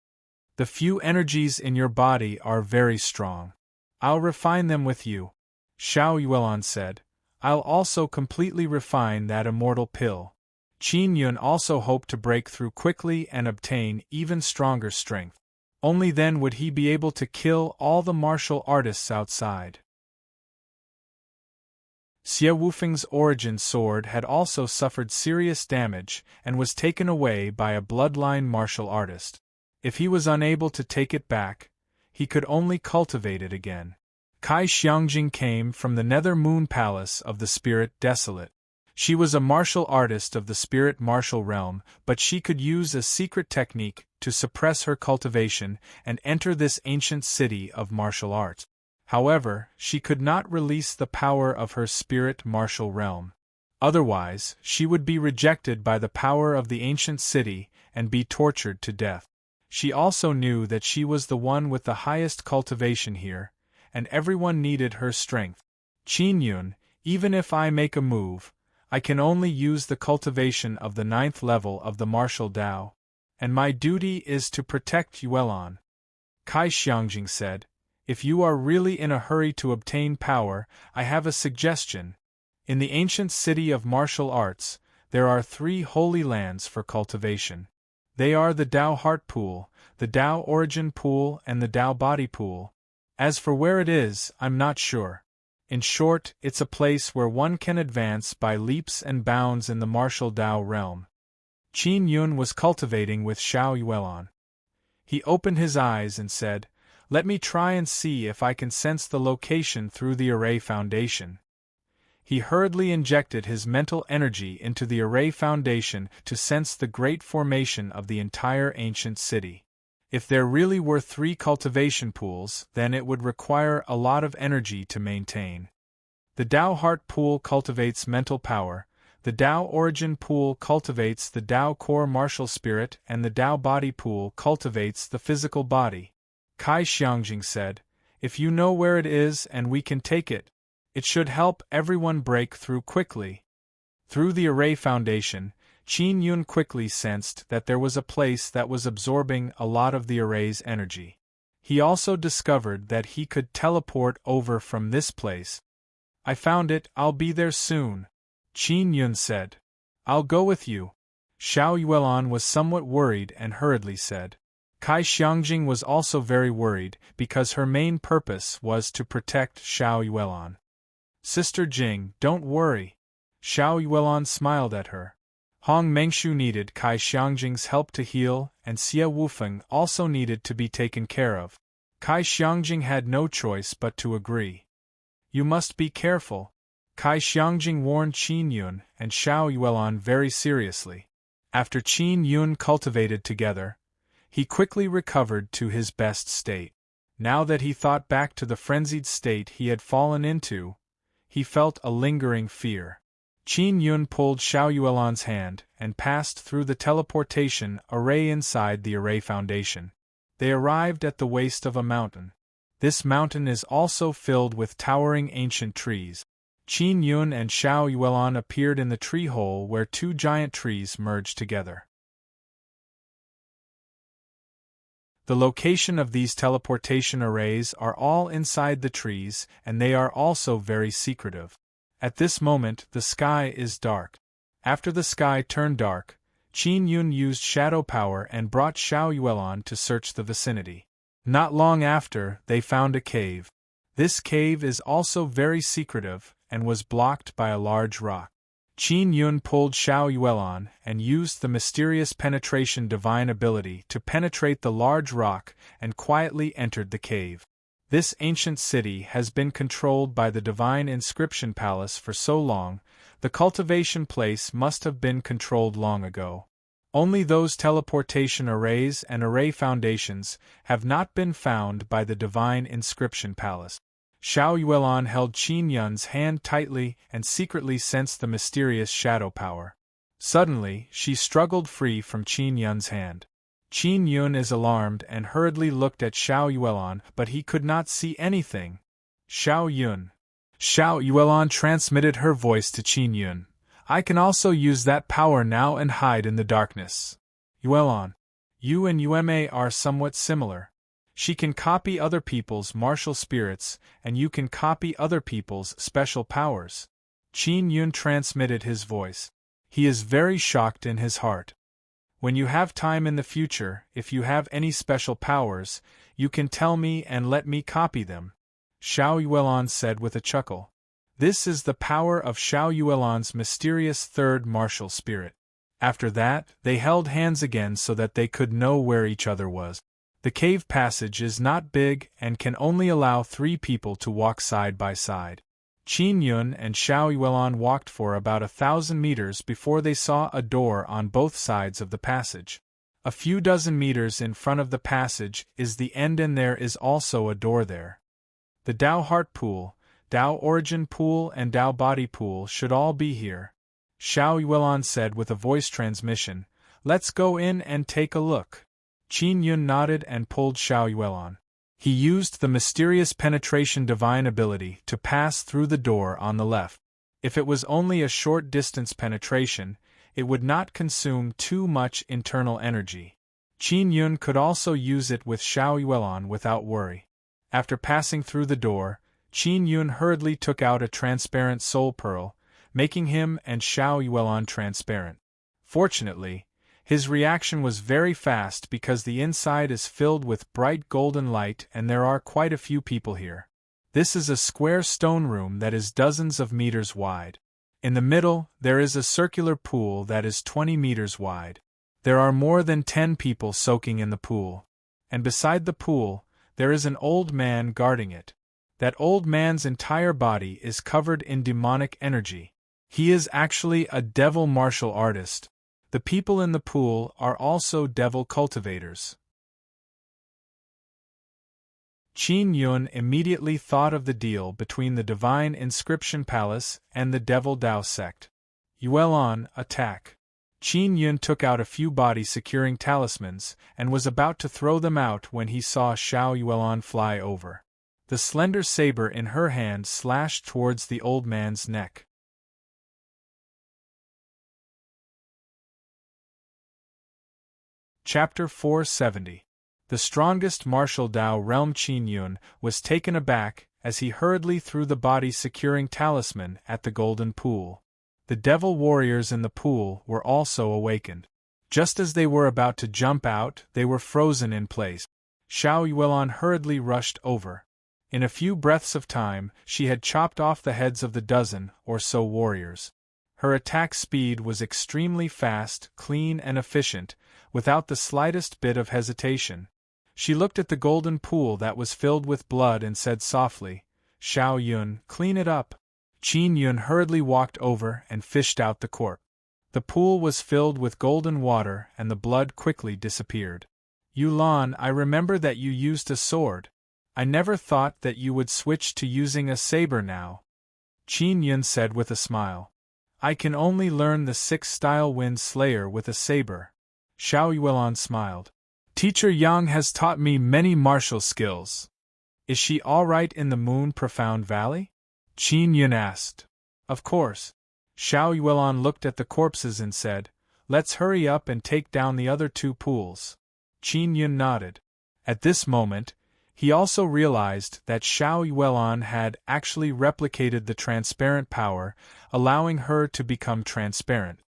"The few energies in your body are very strong. I'll refine them with you," Xiao Yuelan said. "I'll also completely refine that immortal pill." Qin Yun also hoped to break through quickly and obtain even stronger strength. Only then would he be able to kill all the martial artists outside. Xie Wufeng's origin sword had also suffered serious damage and was taken away by a bloodline martial artist. If he was unable to take it back, he could only cultivate it again. Kai Xiangjing came from the Nether Moon Palace of the Spirit Desolate. She was a martial artist of the spirit martial realm, but she could use a secret technique to suppress her cultivation and enter this ancient city of martial art. However, she could not release the power of her spirit martial realm. Otherwise, she would be rejected by the power of the ancient city and be tortured to death. She also knew that she was the one with the highest cultivation here, and everyone needed her strength. "Qin Yun, even if I make a move, I can only use the cultivation of the 9th level of the martial Tao, and my duty is to protect Yuelan," Kai Xiangjing said. "If you are really in a hurry to obtain power, I have a suggestion. In the ancient city of martial arts, there are 3 holy lands for cultivation. They are the Tao Heart Pool, the Tao Origin Pool, and the Tao Body Pool. As for where it is, I'm not sure. In short, it's a place where one can advance by leaps and bounds in the martial Tao realm." Qin Yun was cultivating with Xiao Yuelan. He opened his eyes and said, "Let me try and see if I can sense the location through the array foundation." He hurriedly injected his mental energy into the array foundation to sense the great formation of the entire ancient city. If there really were 3 cultivation pools, then it would require a lot of energy to maintain. The Tao Heart Pool cultivates mental power, the Tao Origin Pool cultivates the Tao Core Martial Spirit, and the Tao Body Pool cultivates the physical body. Kai Xiangjing said, "If you know where it is and we can take it, it should help everyone break through quickly." Through the array foundation, Qin Yun quickly sensed that there was a place that was absorbing a lot of the array's energy. He also discovered that he could teleport over from this place. "I found it, I'll be there soon," Qin Yun said. "I'll go with you." Xiao Yuelan was somewhat worried and hurriedly said. Kai Xiangjing was also very worried because her main purpose was to protect Xiao Yuelan. "Sister Jing, don't worry." Xiao Yuelan smiled at her. Hong Mengshu needed Kai Xiangjing's help to heal, and Xie Wufeng also needed to be taken care of. Kai Xiangjing had no choice but to agree. "You must be careful," Kai Xiangjing warned Qin Yun and Xiao Yuelan very seriously. After Qin Yun cultivated together, he quickly recovered to his best state. Now that he thought back to the frenzied state he had fallen into, he felt a lingering fear. Qin Yun pulled Xiao Yuelan's hand and passed through the teleportation array inside the array foundation. They arrived at the waist of a mountain. This mountain is also filled with towering ancient trees. Qin Yun and Xiao Yuelan appeared in the tree hole where two giant trees merged together. The location of these teleportation arrays are all inside the trees, and they are also very secretive. At this moment, the sky is dark. After the sky turned dark, Qin Yun used shadow power and brought Xiao Yuelan to search the vicinity. Not long after, they found a cave. This cave is also very secretive and was blocked by a large rock. Qin Yun pulled Xiao Yuelan and used the mysterious penetration divine ability to penetrate the large rock and quietly entered the cave. This ancient city has been controlled by the divine inscription palace for so long, the cultivation place must have been controlled long ago. Only those teleportation arrays and array foundations have not been found by the divine inscription palace. Xiao Yuelan held Qin Yun's hand tightly and secretly sensed the mysterious shadow power. Suddenly, she struggled free from Qin Yun's hand. Qin Yun is alarmed and hurriedly looked at Xiao Yuelan, but he could not see anything. "Xiao Yun." Xiao Yuelan transmitted her voice to Qin Yun. "I can also use that power now and hide in the darkness." "Yuelan, you and Yueme are somewhat similar. She can copy other people's martial spirits, and you can copy other people's special powers." Qin Yun transmitted his voice. He is very shocked in his heart. "When you have time in the future, if you have any special powers, you can tell me and let me copy them," Xiao Yuelan said with a chuckle. This is the power of Xiao Yuelan's mysterious third martial spirit. After that, they held hands again so that they could know where each other was. The cave passage is not big and can only allow 3 people to walk side by side. Qin Yun and Xiao Yuelan walked for about 1,000 meters before they saw a door on both sides of the passage. A few dozen meters in front of the passage is the end, and there is also a door there. The Tao Heart Pool, Tao Origin Pool and Tao Body Pool should all be here. Xiao Yuelan said with a voice transmission, "Let's go in and take a look." Qin Yun nodded and pulled Xiao Yuelan. He used the mysterious penetration divine ability to pass through the door on the left. If it was only a short distance penetration, it would not consume too much internal energy. Qin Yun could also use it with Xiao Yuelan without worry. After passing through the door, Qin Yun hurriedly took out a transparent soul pearl, making him and Xiao Yuelan transparent. Fortunately, his reaction was very fast because the inside is filled with bright golden light and there are quite a few people here. This is a square stone room that is dozens of meters wide. In the middle, there is a circular pool that is 20 meters wide. There are more than 10 people soaking in the pool. And beside the pool, there is an old man guarding it. That old man's entire body is covered in demonic energy. He is actually a devil martial artist. The people in the pool are also devil cultivators. Qin Yun immediately thought of the deal between the Divine Inscription Palace and the Devil Dao sect. "Yuelan, attack!" Qin Yun took out a few body-securing talismans, and was about to throw them out when he saw Xiao Yuelon fly over. The slender saber in her hand slashed towards the old man's neck. Chapter 470. The strongest martial Dao realm. Qin Yun was taken aback as he hurriedly threw the body-securing talisman at the golden pool. The devil warriors in the pool were also awakened. Just as they were about to jump out, they were frozen in place. Xiao Yuelon hurriedly rushed over. In a few breaths of time, she had chopped off the heads of the dozen or so warriors. Her attack speed was extremely fast, clean and efficient, without the slightest bit of hesitation. She looked at the golden pool that was filled with blood and said softly, "Xiao Yun, clean it up." Qin Yun hurriedly walked over and fished out the corpse. The pool was filled with golden water and the blood quickly disappeared. "Yulan, I remember that you used a sword. I never thought that you would switch to using a saber now," Qin Yun said with a smile. "I can only learn the 6th-style Wind Slayer with a saber." Xiao Yuelon smiled. "Teacher Yang has taught me many martial skills. Is she all right in the Moon Profound Valley?" Qin Yun asked. "Of course." Xiao Yuelon looked at the corpses and said, "Let's hurry up and take down the other 2 pools." Qin Yun nodded. At this moment, he also realized that Xiao Yuelon had actually replicated the transparent power, allowing her to become transparent.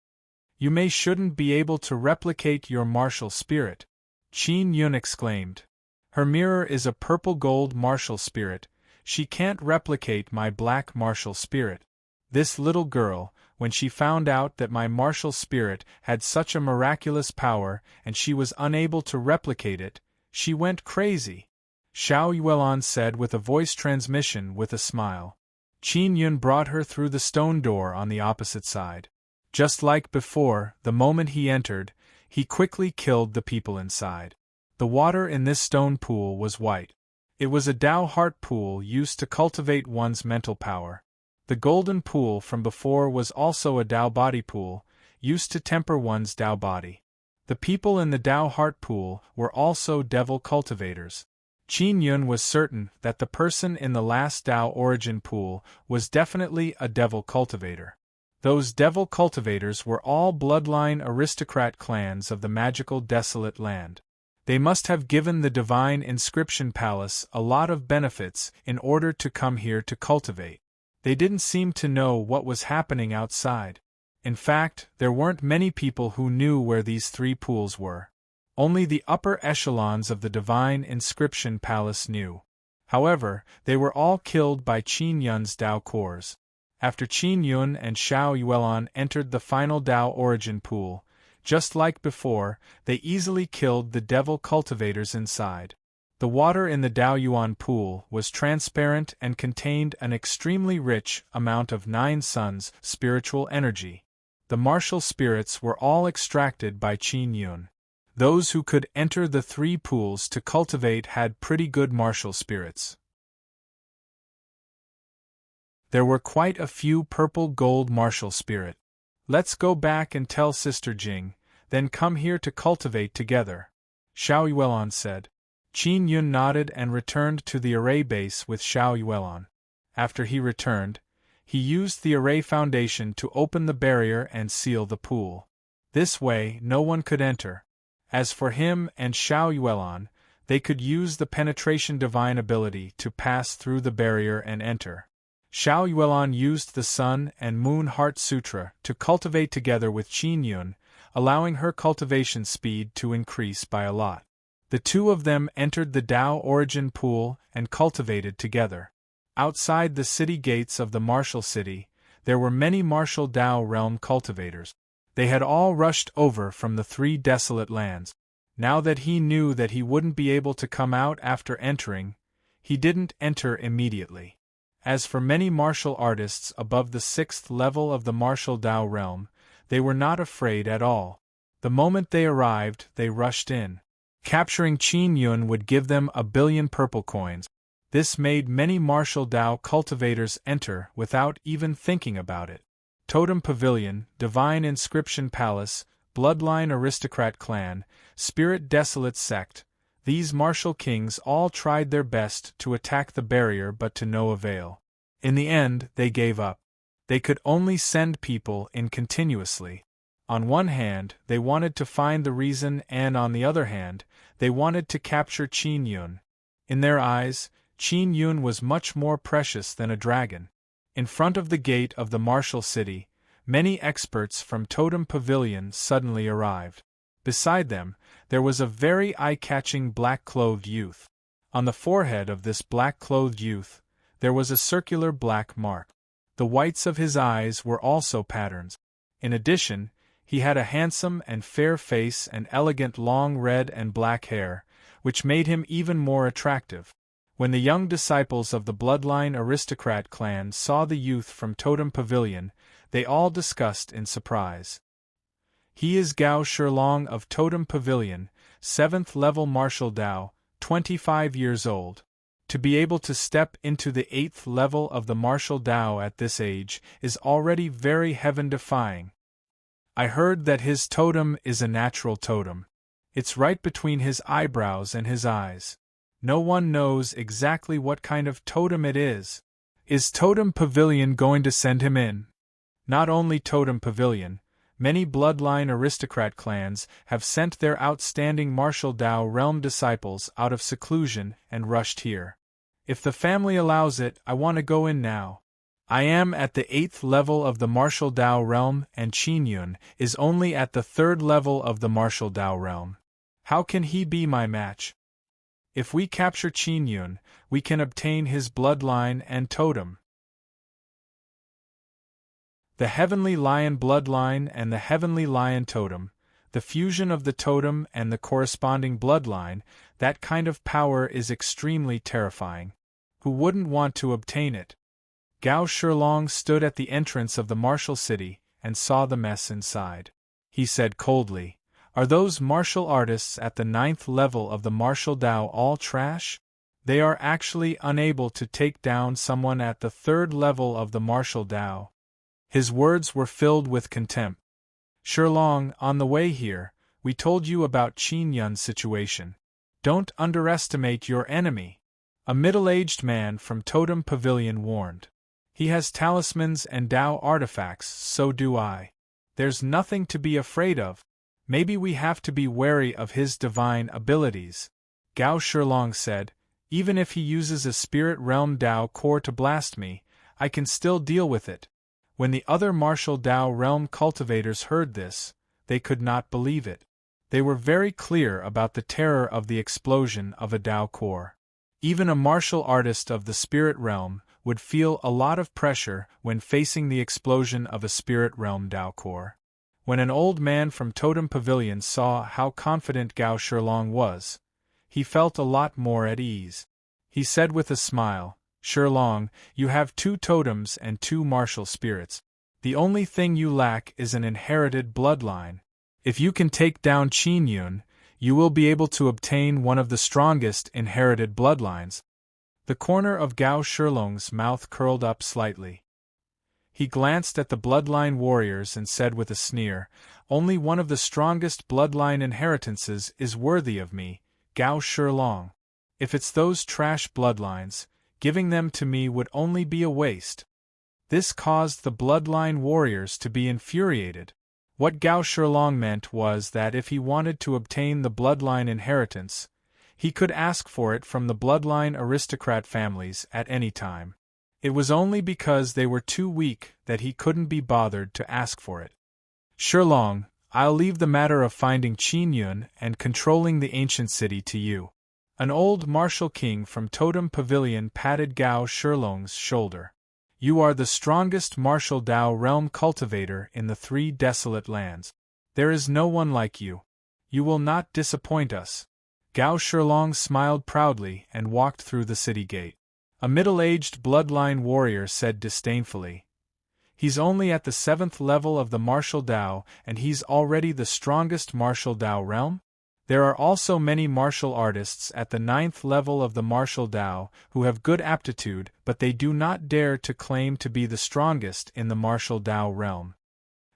"You shouldn't be able to replicate your martial spirit," Qin Yun exclaimed. "Her mirror is a purple-gold martial spirit. She can't replicate my black martial spirit." This little girl, when she found out that my martial spirit had such a miraculous power and she was unable to replicate it, she went crazy, Xiao Yuelon said with a voice transmission with a smile. Qin Yun brought her through the stone door on the opposite side. Just like before, the moment he entered, he quickly killed the people inside. The water in this stone pool was white. It was a Dao heart pool used to cultivate one's mental power. The golden pool from before was also a Dao body pool, used to temper one's Dao body. The people in the Dao heart pool were also devil cultivators. Qin Yun was certain that the person in the last Dao origin pool was definitely a devil cultivator. Those devil cultivators were all bloodline aristocrat clans of the magical desolate land. They must have given the divine inscription palace a lot of benefits in order to come here to cultivate. They didn't seem to know what was happening outside. In fact, there weren't many people who knew where these 3 pools were. Only the upper echelons of the divine inscription palace knew. However, they were all killed by Qin Yun's Dao cores. After Qin Yun and Xiao Yuelon entered the final Dao origin pool, just like before, they easily killed the devil cultivators inside. The water in the Dao Yuan pool was transparent and contained an extremely rich amount of 9 suns spiritual energy. The martial spirits were all extracted by Qin Yun. Those who could enter the 3 pools to cultivate had pretty good martial spirits. There were quite a few purple-gold martial spirit. "Let's go back and tell Sister Jing, then come here to cultivate together," Xiao Yuelon said. Qin Yun nodded and returned to the array base with Xiao Yuelon. After he returned, he used the array foundation to open the barrier and seal the pool. This way, no one could enter. As for him and Xiao Yuelon, they could use the penetration divine ability to pass through the barrier and enter. Xiao Yuelon used the Sun and Moon Heart Sutra to cultivate together with Qin Yun, allowing her cultivation speed to increase by a lot. The 2 of them entered the Dao origin pool and cultivated together. Outside the city gates of the martial city, there were many martial Dao realm cultivators. They had all rushed over from the 3 desolate lands. Now that he knew that he wouldn't be able to come out after entering, he didn't enter immediately. As for many martial artists above the 6th level of the martial Dao realm, they were not afraid at all. The moment they arrived, they rushed in. Capturing Qin Yun would give them 1 billion purple coins. This made many martial Dao cultivators enter without even thinking about it. Totem Pavilion, Divine Inscription Palace, bloodline aristocrat clan, spirit desolate sect, these martial kings all tried their best to attack the barrier but to no avail. In the end, they gave up. They could only send people in continuously. On one hand, they wanted to find the reason, and on the other hand, they wanted to capture Qin Yun. In their eyes, Qin Yun was much more precious than a dragon. In front of the gate of the martial city, many experts from Totem Pavilion suddenly arrived. Beside them, there was a very eye-catching black-clothed youth. On the forehead of this black-clothed youth, there was a circular black mark. The whites of his eyes were also patterns. In addition, he had a handsome and fair face and elegant long red and black hair, which made him even more attractive. When the young disciples of the bloodline aristocrat clan saw the youth from Totem Pavilion, they all discussed in surprise. He is Gao Shilong of Totem Pavilion, 7th level martial Dao, 25 years old. To be able to step into the 8th level of the martial Dao at this age is already very heaven-defying. I heard that his totem is a natural totem. It's right between his eyebrows and his eyes. No one knows exactly what kind of totem it is. Is Totem Pavilion going to send him in? Not only Totem Pavilion, many bloodline aristocrat clans have sent their outstanding martial Dao realm disciples out of seclusion and rushed here. If the family allows it, I want to go in now. I am at the 8th level of the martial Dao realm and Qin Yun is only at the 3rd level of the martial Dao realm. How can he be my match? If we capture Qin Yun, we can obtain his bloodline and totem. The Heavenly Lion bloodline and the Heavenly Lion totem, the fusion of the totem and the corresponding bloodline, that kind of power is extremely terrifying. Who wouldn't want to obtain it? Gao Shilong stood at the entrance of the martial city and saw the mess inside. He said coldly, "Are those martial artists at the 9th level of the martial Dao all trash? They are actually unable to take down someone at the 3rd level of the martial Dao." His words were filled with contempt. "Shilong, on the way here, we told you about Qin Yun's situation. Don't underestimate your enemy," a middle-aged man from Totem Pavilion warned. "He has talismans and Dao artifacts, so do I. There's nothing to be afraid of. Maybe we have to be wary of his divine abilities," Gao Shilong said. "Even if he uses a spirit realm Dao core to blast me, I can still deal with it." When the other martial Dao realm cultivators heard this, they could not believe it. They were very clear about the terror of the explosion of a Dao core. Even a martial artist of the spirit realm would feel a lot of pressure when facing the explosion of a spirit realm Dao core. When an old man from Totem Pavilion saw how confident Gao Shilong was, he felt a lot more at ease. He said with a smile, "Shilong, you have 2 totems and 2 martial spirits. The only thing you lack is an inherited bloodline. If you can take down Qin Yun, you will be able to obtain one of the strongest inherited bloodlines." The corner of Gao Shilong's mouth curled up slightly. He glanced at the bloodline warriors and said with a sneer, "Only one of the strongest bloodline inheritances is worthy of me, Gao Shilong. If it's those trash bloodlines, giving them to me would only be a waste." This caused the bloodline warriors to be infuriated. What Gao Shilong meant was that if he wanted to obtain the bloodline inheritance, he could ask for it from the bloodline aristocrat families at any time. It was only because they were too weak that he couldn't be bothered to ask for it. "Shilong, I'll leave the matter of finding Qin Yun and controlling the ancient city to you." An old martial king from Totem Pavilion patted Gao Shilong's shoulder. "You are the strongest martial Dao realm cultivator in the 3 desolate lands. There is no one like you. You will not disappoint us." Gao Shilong smiled proudly and walked through the city gate. A middle-aged bloodline warrior said disdainfully, "He's only at the 7th level of the martial Dao and he's already the strongest martial Dao realm? There are also many martial artists at the 9th level of the martial Dao who have good aptitude, but they do not dare to claim to be the strongest in the martial Dao realm."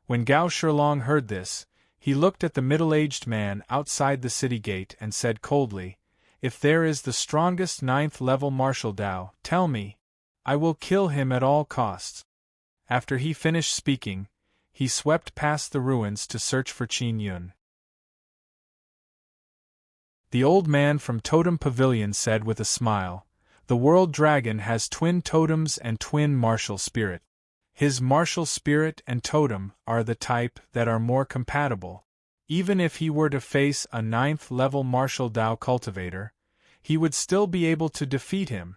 When Gao Shilong heard this, He looked at the middle-aged man outside the city gate and said coldly, "If there is the strongest 9th-level martial Dao, tell me. I will kill him at all costs." After he finished speaking, he swept past the ruins to search for Qin Yun. The old man from Totem Pavilion said with a smile, "The World Dragon has twin totems and twin martial spirit. His martial spirit and totem are the type that are more compatible. Even if he were to face a 9th-level martial Dao cultivator, he would still be able to defeat him.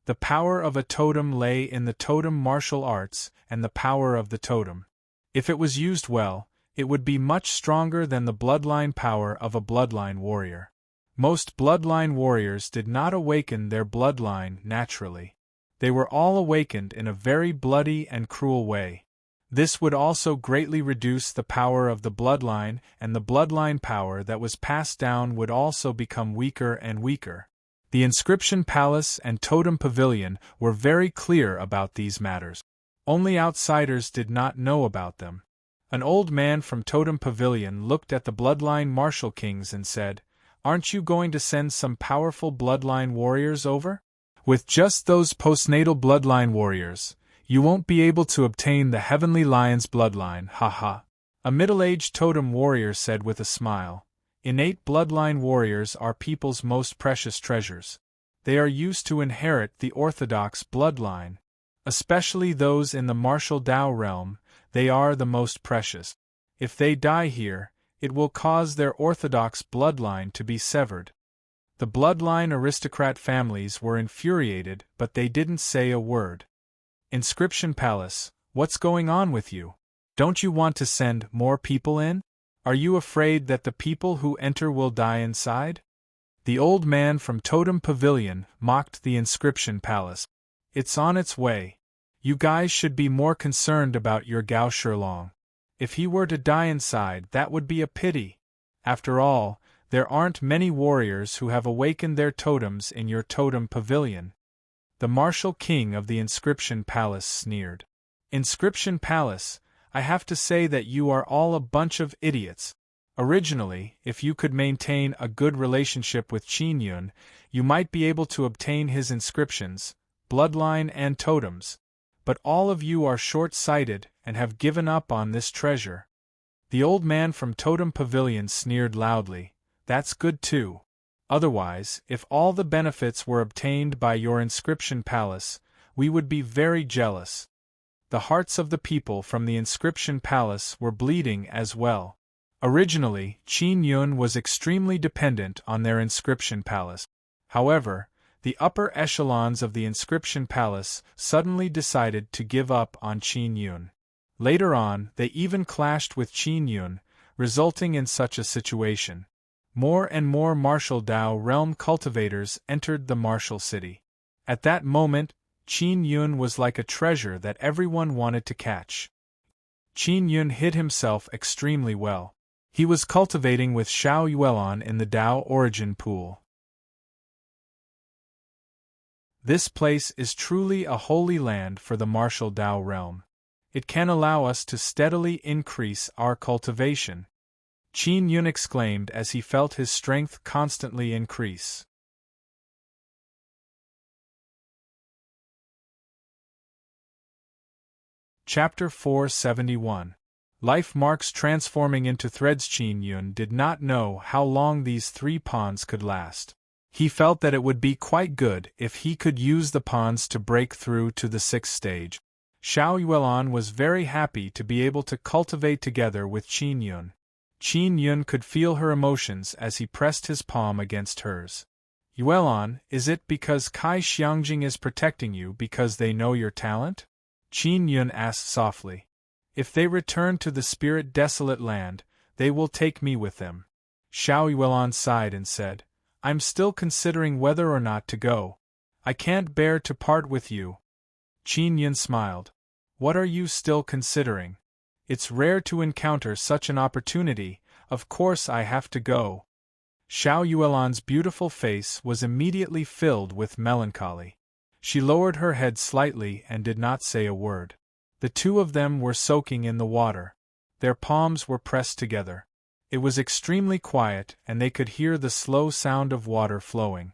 The power of a totem lay in the totem martial arts and the power of the totem. If it was used well, it would be much stronger than the bloodline power of a bloodline warrior. Most bloodline warriors did not awaken their bloodline naturally. They were all awakened in a very bloody and cruel way. This would also greatly reduce the power of the bloodline, and the bloodline power that was passed down would also become weaker and weaker. The Inscription Palace and Totem Pavilion were very clear about these matters. Only outsiders did not know about them. An old man from Totem Pavilion looked at the bloodline martial kings and said, "Aren't you going to send some powerful bloodline warriors over? With just those postnatal bloodline warriors, you won't be able to obtain the Heavenly Lion's bloodline, haha." A middle-aged totem warrior said with a smile, "Innate bloodline warriors are people's most precious treasures. They are used to inherit the orthodox bloodline. Especially those in the martial Dao realm, they are the most precious. If they die here, it will cause their orthodox bloodline to be severed." The bloodline aristocrat families were infuriated, but they didn't say a word. "Inscription Palace, what's going on with you? Don't you want to send more people in? Are you afraid that the people who enter will die inside?" The old man from Totem Pavilion mocked the Inscription Palace. "It's on its way. You guys should be more concerned about your Gao Shilong. If he were to die inside, that would be a pity. After all, there aren't many warriors who have awakened their totems in your Totem Pavilion." The martial king of the Inscription Palace sneered. "Inscription Palace, I have to say that you are all a bunch of idiots. Originally, if you could maintain a good relationship with Qin Yun, you might be able to obtain his inscriptions, bloodline and totems. But all of you are short-sighted and have given up on this treasure." The old man from Totem Pavilion sneered loudly. "That's good too. Otherwise, if all the benefits were obtained by your Inscription Palace, we would be very jealous." The hearts of the people from the Inscription Palace were bleeding as well. Originally, Qin Yun was extremely dependent on their Inscription Palace. However, the upper echelons of the Inscription Palace suddenly decided to give up on Qin Yun. Later on, they even clashed with Qin Yun, resulting in such a situation. More and more martial Dao realm cultivators entered the martial city. At that moment, Qin Yun was like a treasure that everyone wanted to catch. Qin Yun hid himself extremely well. He was cultivating with Xiao Yuelon in the Dao origin pool. This place is truly a holy land for the martial Dao realm. It can allow us to steadily increase our cultivation. Qin Yun exclaimed as he felt his strength constantly increase. Chapter 471. Life Marks Transforming into Threads. Qin Yun did not know how long these 3 pawns could last. He felt that it would be quite good if he could use the pawns to break through to the 6th stage. Xiao Yuelon was very happy to be able to cultivate together with Qin Yun. Qin Yun could feel her emotions as he pressed his palm against hers. "Yuelon, is it because Kai Xiangjing is protecting you because they know your talent?" Qin Yun asked softly. "If they return to the Spirit Desolate Land, they will take me with them." Xiao Yuelon sighed and said, "I'm still considering whether or not to go. I can't bear to part with you." Qin Yun smiled. "What are you still considering? It's rare to encounter such an opportunity, of course I have to go." Xiao Yuelon's beautiful face was immediately filled with melancholy. She lowered her head slightly and did not say a word. The 2 of them were soaking in the water. Their palms were pressed together. It was extremely quiet, and they could hear the slow sound of water flowing.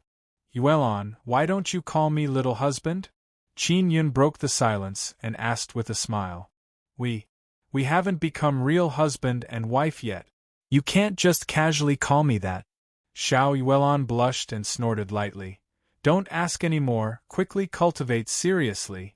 Yuelon, why don't you call me little husband? Qin Yun broke the silence and asked with a smile. We haven't become real husband and wife yet. You can't just casually call me that. Xiao Yuelon blushed and snorted lightly. Don't ask any more, quickly cultivate seriously.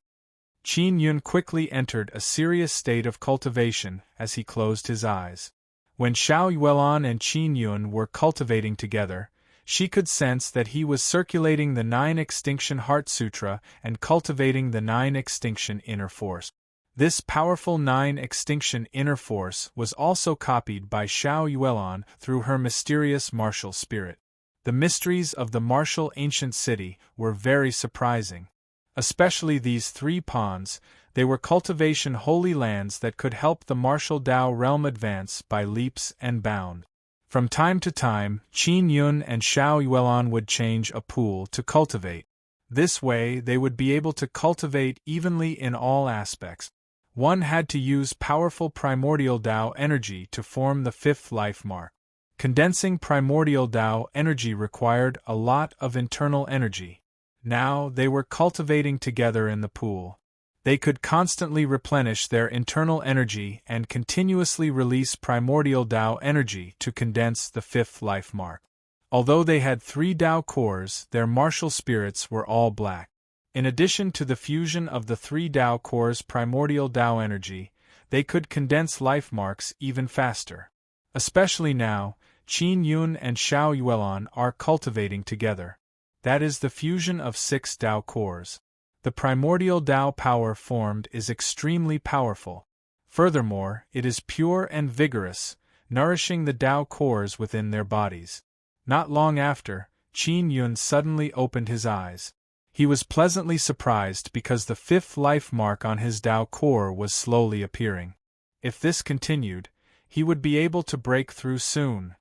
Qin Yun quickly entered a serious state of cultivation as he closed his eyes. When Xiao Yuelon and Qin Yun were cultivating together, she could sense that he was circulating the 9 Extinction Heart Sutra and cultivating the 9 Extinction Inner Force. This powerful 9 Extinction Inner Force was also copied by Xiao Yuelon through her mysterious martial spirit. The mysteries of the martial ancient city were very surprising. Especially these 3 ponds, they were cultivation holy lands that could help the martial Tao realm advance by leaps and bounds. From time to time, Qin Yun and Xiao Yuelon would change a pool to cultivate. This way they would be able to cultivate evenly in all aspects. One had to use powerful primordial Tao energy to form the 5th life mark. Condensing primordial Tao energy required a lot of internal energy. Now they were cultivating together in the pool. They could constantly replenish their internal energy and continuously release primordial Tao energy to condense the 5th life mark. Although they had 3 Tao cores, their martial spirits were all black. In addition to the fusion of the 3 Tao cores' primordial Tao energy, they could condense life marks even faster. Especially now, Qin Yun and Xiao Yuelon are cultivating together. That is the fusion of 6 Tao cores. The primordial Tao power formed is extremely powerful. Furthermore, it is pure and vigorous, nourishing the Tao cores within their bodies. Not long after, Qin Yun suddenly opened his eyes. He was pleasantly surprised because the 5th life mark on his Tao core was slowly appearing. If this continued, he would be able to break through soon.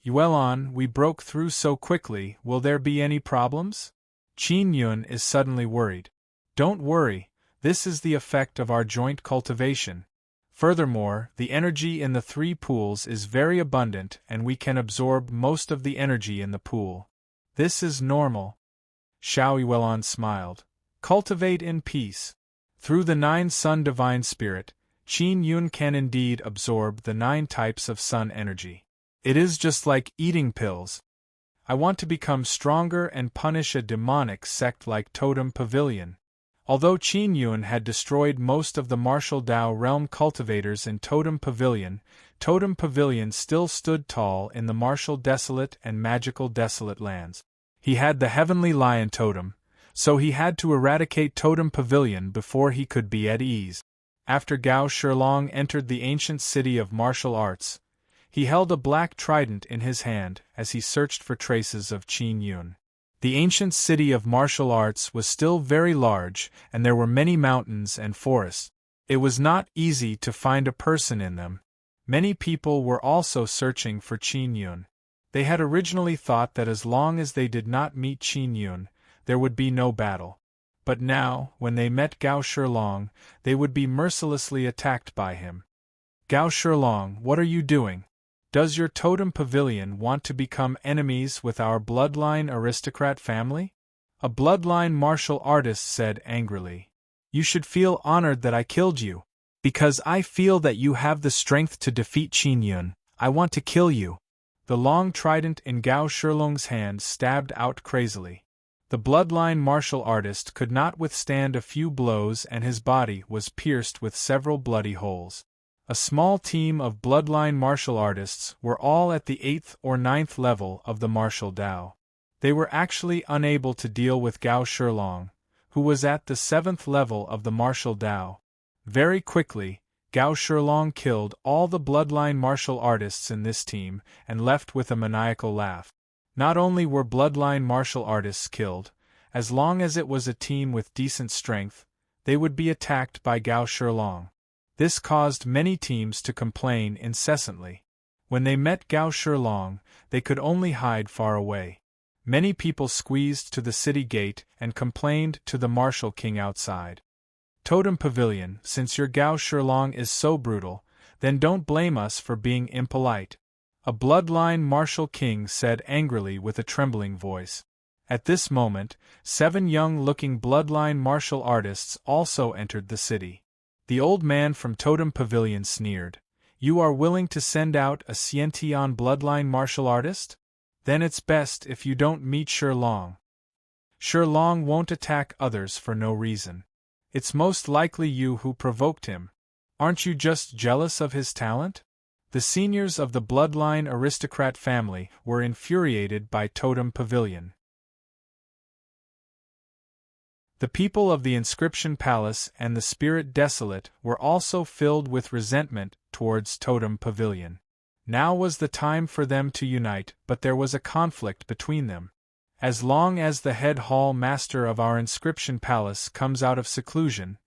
Yuelon, we broke through so quickly, will there be any problems? Qin Yun is suddenly worried. Don't worry, this is the effect of our joint cultivation. Furthermore, the energy in the 3 pools is very abundant and we can absorb most of the energy in the pool. This is normal. Xiao Yuelon smiled. Cultivate in peace. Through the 9 Sun Divine Spirit, Qin Yun can indeed absorb the 9 types of sun energy. It is just like eating pills. I want to become stronger and punish a demonic sect like Totem Pavilion. Although Qin Yun had destroyed most of the martial Tao realm cultivators in Totem Pavilion still stood tall in the martial desolate and magical desolate lands. He had the heavenly lion totem, so he had to eradicate Totem Pavilion before he could be at ease. After Gao Shilong entered the ancient city of martial arts, he held a black trident in his hand as he searched for traces of Qin Yun. The ancient city of martial arts was still very large, and there were many mountains and forests. It was not easy to find a person in them. Many people were also searching for Qin Yun. They had originally thought that as long as they did not meet Qin Yun, there would be no battle. But now, when they met Gao Shilong, they would be mercilessly attacked by him. Gao Shilong, what are you doing? Does your Totem Pavilion want to become enemies with our bloodline aristocrat family? A bloodline martial artist said angrily. You should feel honored that I killed you. Because I feel that you have the strength to defeat Qin Yun, I want to kill you. The long trident in Gao Shilong's hand stabbed out crazily. The bloodline martial artist could not withstand a few blows and his body was pierced with several bloody holes. A small team of bloodline martial artists were all at the 8th or 9th level of the martial Tao. They were actually unable to deal with Gao Shilong, who was at the 7th level of the martial Tao. Very quickly, Gao Shilong killed all the bloodline martial artists in this team and left with a maniacal laugh. Not only were bloodline martial artists killed, as long as it was a team with decent strength, they would be attacked by Gao Shilong. This caused many teams to complain incessantly. When they met Gao Shilong, they could only hide far away. Many people squeezed to the city gate and complained to the martial king outside. Totem Pavilion, since your Gao Shilong is so brutal, Then don't blame us for being impolite. A bloodline martial king said angrily with a trembling voice. At this moment, 7 young-looking bloodline martial artists also entered the city. The old man from Totem Pavilion sneered. You are willing to send out a Xiantian bloodline martial artist? Then it's best if you don't meet Shilong. Shilong won't attack others for no reason. It's most likely you who provoked him. Aren't you just jealous of his talent? The seniors of the bloodline aristocrat family were infuriated by Totem Pavilion. The people of the Inscription Palace and the Spirit Desolate were also filled with resentment towards Totem Pavilion. Now was the time for them to unite, but there was a conflict between them. As long as the head hall master of our Inscription Palace comes out of seclusion,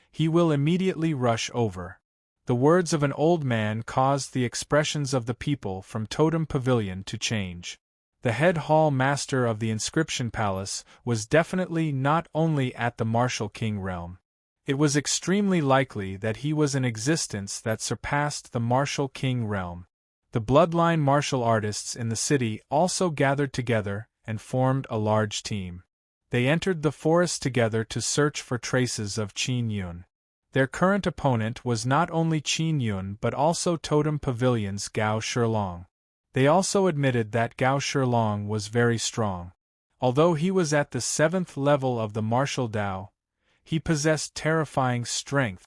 he will immediately rush over. The words of an old man caused the expressions of the people from Totem Pavilion to change. The head hall master of the Inscription Palace was definitely not only at the Martial King realm. It was extremely likely that he was in existence that surpassed the Martial King realm. The bloodline martial artists in the city also gathered together and formed a large team. They entered the forest together to search for traces of Qin Yun. Their current opponent was not only Qin Yun but also Totem Pavilion's Gao Shilong. They also admitted that Gao Shilong was very strong. Although he was at the 7th level of the martial Dao, he possessed terrifying strength.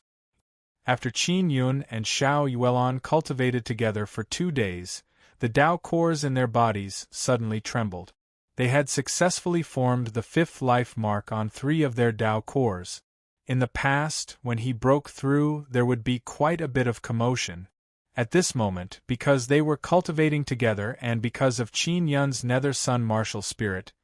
After Qin Yun and Xiao Yuelon cultivated together for 2 days, the Dao cores in their bodies suddenly trembled. They had successfully formed the 5th life mark on 3 of their Dao cores. In the past, when he broke through, there would be quite a bit of commotion. At this moment, because they were cultivating together and because of Qin Yun's Nether Sun martial spirit,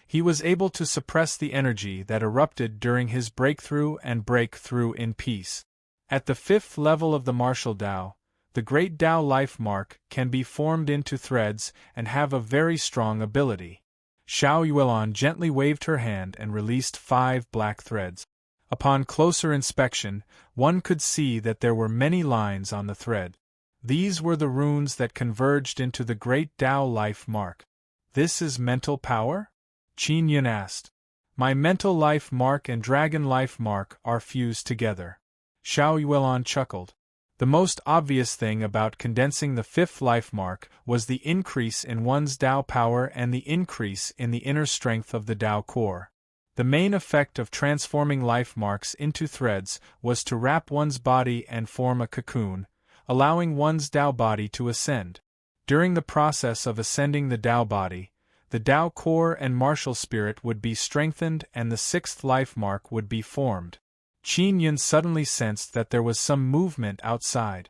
he was able to suppress the energy that erupted during his breakthrough and break through in peace. At the 5th level of the martial Dao, the great Dao life mark can be formed into threads and have a very strong ability. Xiao Yuelon gently waved her hand and released 5 black threads. Upon closer inspection, one could see that there were many lines on the thread. These were the runes that converged into the great Dao life mark. This is mental power? Qin Yun asked. My mental life mark and dragon life mark are fused together. Xiao Yuelon chuckled. The most obvious thing about condensing the 5th life mark was the increase in one's Dao power and the increase in the inner strength of the Dao core. The main effect of transforming life marks into threads was to wrap one's body and form a cocoon, allowing one's Dao body to ascend. During the process of ascending the Dao body, the Dao core and martial spirit would be strengthened and the 6th life mark would be formed. Qin Yun suddenly sensed that there was some movement outside.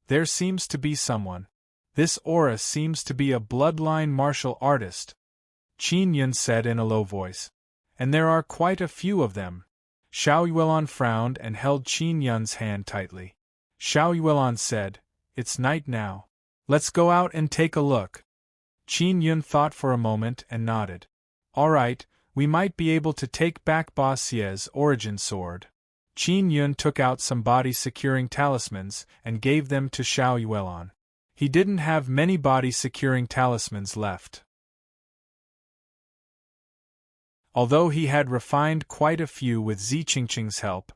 There seems to be someone. This aura seems to be a bloodline martial artist, Qin Yun said in a low voice. And there are quite a few of them. Xiao Yuelon frowned and held Qin Yun's hand tightly. Xiao Yuelon said, It's night now. Let's go out and take a look. Qin Yun thought for a moment and nodded. All right, we might be able to take back Ba Xie's origin sword. Qin Yun took out some body-securing talismans and gave them to Xiao Yuelon. He didn't have many body-securing talismans left. Although he had refined quite a few with Ziqingqing's help,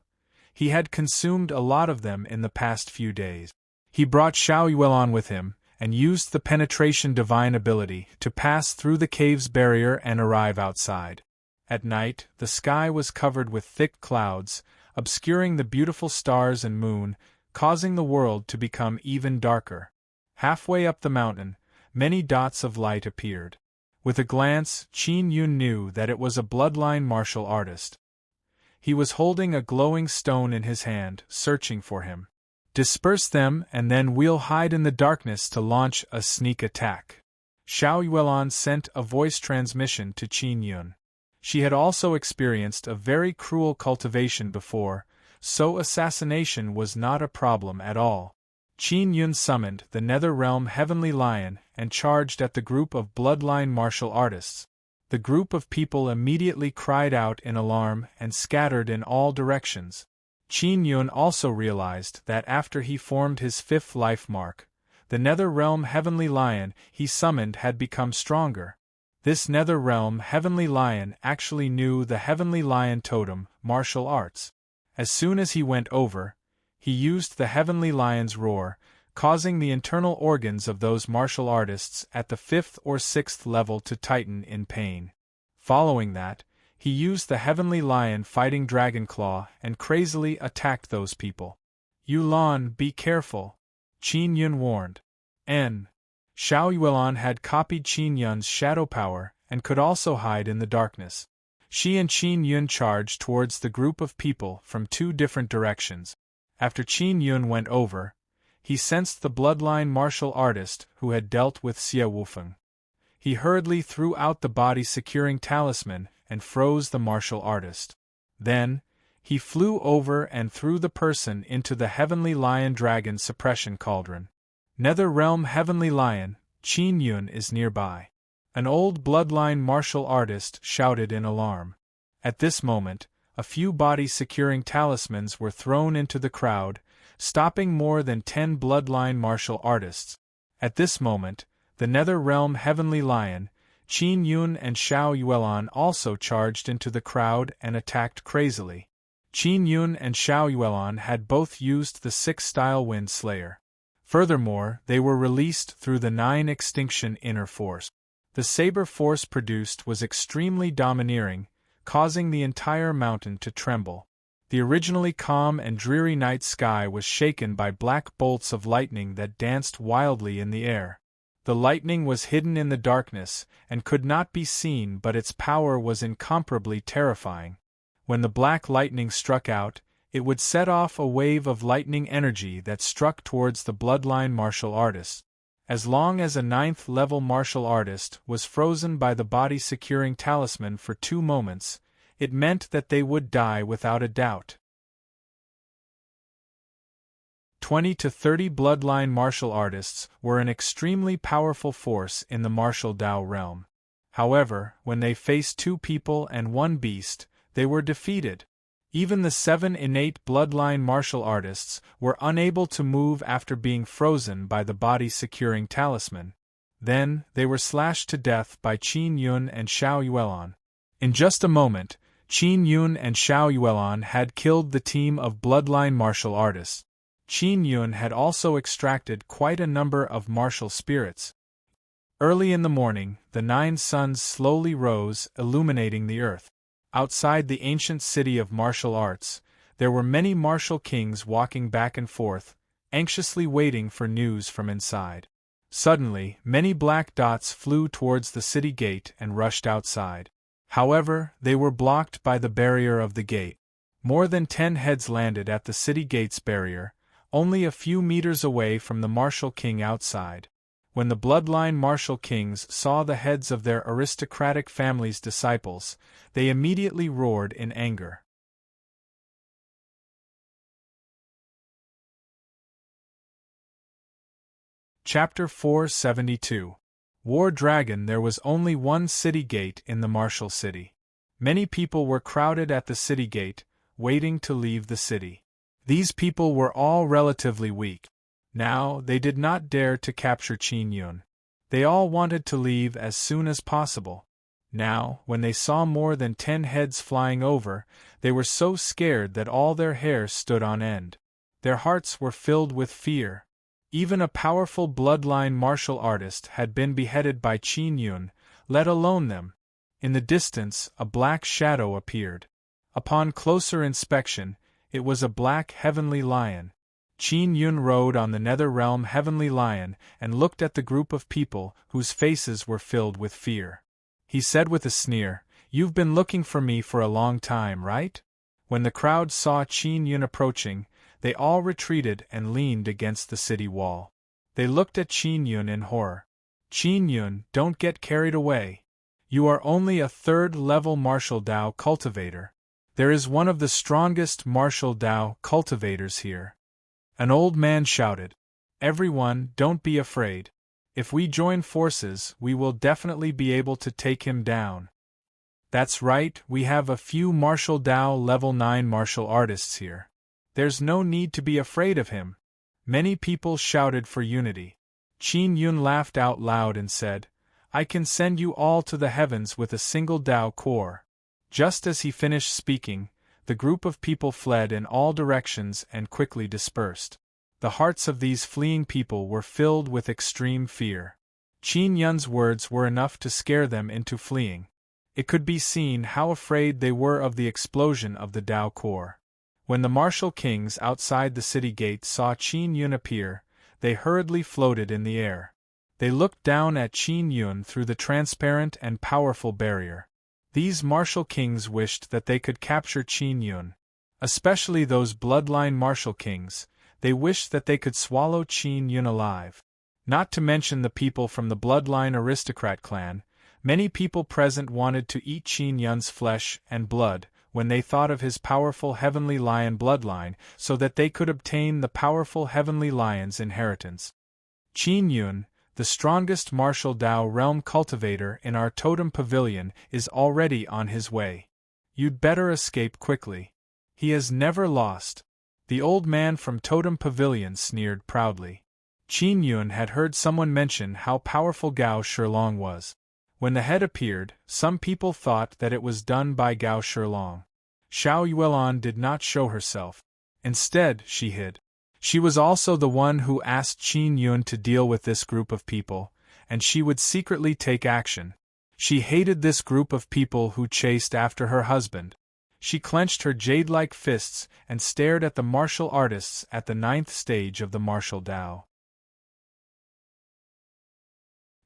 he had consumed a lot of them in the past few days. He brought Xiao Yuelon with him, and used the penetration divine ability to pass through the cave's barrier and arrive outside. At night, the sky was covered with thick clouds, obscuring the beautiful stars and moon, causing the world to become even darker. Halfway up the mountain, many dots of light appeared. With a glance, Qin Yun knew that it was a bloodline martial artist. He was holding a glowing stone in his hand, searching for him. Disperse them and then we'll hide in the darkness to launch a sneak attack. Xiao Yuelon sent a voice transmission to Qin Yun. She had also experienced a very cruel cultivation before, so assassination was not a problem at all. Qin Yun summoned the Nether Realm Heavenly Lion and charged at the group of bloodline martial artists. The group of people immediately cried out in alarm and scattered in all directions. Qin Yun also realized that after he formed his fifth life mark, the Nether Realm Heavenly Lion he summoned had become stronger. This Nether Realm Heavenly Lion actually knew the Heavenly Lion Totem, martial arts. As soon as he went over, he used the Heavenly Lion's roar, causing the internal organs of those martial artists at the 5th or 6th level to tighten in pain. Following that, he used the Heavenly Lion fighting Dragon Claw and crazily attacked those people. Yulan, be careful, Qin Yun warned. Xiao Yuan had copied Qin Yun's shadow power and could also hide in the darkness. She and Qin Yun charged towards the group of people from 2 different directions. After Qin Yun went over, he sensed the bloodline martial artist who had dealt with Xie Wufeng. He hurriedly threw out the body-securing talisman and froze the martial artist. Then, he flew over and threw the person into the Heavenly Lion Dragon Suppression Cauldron. Nether Realm Heavenly Lion, Qin Yun is nearby. An old bloodline martial artist shouted in alarm. At this moment, a few body-securing talismans were thrown into the crowd, stopping more than 10 bloodline martial artists. At this moment, the Nether Realm Heavenly Lion, Qin Yun and Xiao Yuan also charged into the crowd and attacked crazily. Qin Yun and Xiao Yuan had both used the 6-style Wind Slayer. Furthermore, they were released through the 9 Extinction Inner Force. The saber force produced was extremely domineering, causing the entire mountain to tremble. The originally calm and dreary night sky was shaken by black bolts of lightning that danced wildly in the air. The lightning was hidden in the darkness and could not be seen, but its power was incomparably terrifying. When the black lightning struck out, it would set off a wave of lightning energy that struck towards the bloodline martial artists. As long as a 9th-level martial artist was frozen by the body-securing talisman for 2 moments, it meant that they would die without a doubt. 20 to 30 bloodline martial artists were an extremely powerful force in the martial Dao realm. However, when they faced 2 people and 1 beast, they were defeated. Even the 7 innate bloodline martial artists were unable to move after being frozen by the body-securing talisman. Then, they were slashed to death by Qin Yun and Xiao Yuan. In just a moment, Qin Yun and Xiao Yuan had killed the team of bloodline martial artists. Qin Yun had also extracted quite a number of martial spirits. Early in the morning, the 9 suns slowly rose, illuminating the earth. Outside the ancient city of martial arts, there were many martial kings walking back and forth, anxiously waiting for news from inside. Suddenly, many black dots flew towards the city gate and rushed outside. However, they were blocked by the barrier of the gate. More than 10 heads landed at the city gate's barrier, only a few meters away from the martial king outside. When the bloodline martial kings saw the heads of their aristocratic family's disciples, they immediately roared in anger. Chapter 472. War Dragon. There was only one city gate in the martial city. Many people were crowded at the city gate, waiting to leave the city. These people were all relatively weak. Now, they did not dare to capture Qin Yun. They all wanted to leave as soon as possible. Now, when they saw more than 10 heads flying over, they were so scared that all their hair stood on end. Their hearts were filled with fear. Even a powerful bloodline martial artist had been beheaded by Qin Yun, let alone them. In the distance, a black shadow appeared. Upon closer inspection, it was a black heavenly lion. Qin Yun rode on the Nether Realm Heavenly Lion and looked at the group of people whose faces were filled with fear. He said with a sneer, "You've been looking for me for a long time, right?" When the crowd saw Qin Yun approaching, they all retreated and leaned against the city wall. They looked at Qin Yun in horror. "Qin Yun, don't get carried away. You are only a 3rd-level martial Dao cultivator. There is one of the strongest martial Dao cultivators here." An old man shouted, "Everyone, don't be afraid. If we join forces, we will definitely be able to take him down." "That's right, we have a few martial Dao level 9 martial artists here. There's no need to be afraid of him. Many people shouted for unity. Qin Yun laughed out loud and said, I can send you all to the heavens with a single Tao core. Just as he finished speaking, the group of people fled in all directions and quickly dispersed. The hearts of these fleeing people were filled with extreme fear. Qin Yun's words were enough to scare them into fleeing. It could be seen how afraid they were of the explosion of the Tao core. When the martial kings outside the city gate saw Qin Yun appear, they hurriedly floated in the air. They looked down at Qin Yun through the transparent and powerful barrier. These martial kings wished that they could capture Qin Yun. Especially those bloodline martial kings, they wished that they could swallow Qin Yun alive. Not to mention the people from the bloodline aristocrat clan, many people present wanted to eat Qin Yun's flesh and blood when they thought of his powerful heavenly lion bloodline so that they could obtain the powerful heavenly lion's inheritance. Qin Yun, the strongest martial Tao realm cultivator in our totem pavilion, is already on his way. You'd better escape quickly. He has never lost. The old man from Totem Pavilion sneered proudly. Qin Yun had heard someone mention how powerful Gao Shilong was. When the head appeared, some people thought that it was done by Gao Shilong. Xiao Yuelon did not show herself. Instead, she hid. She was also the one who asked Qin Yun to deal with this group of people, and she would secretly take action. She hated this group of people who chased after her husband. She clenched her jade-like fists and stared at the martial artists at the 9th stage of the martial Tao.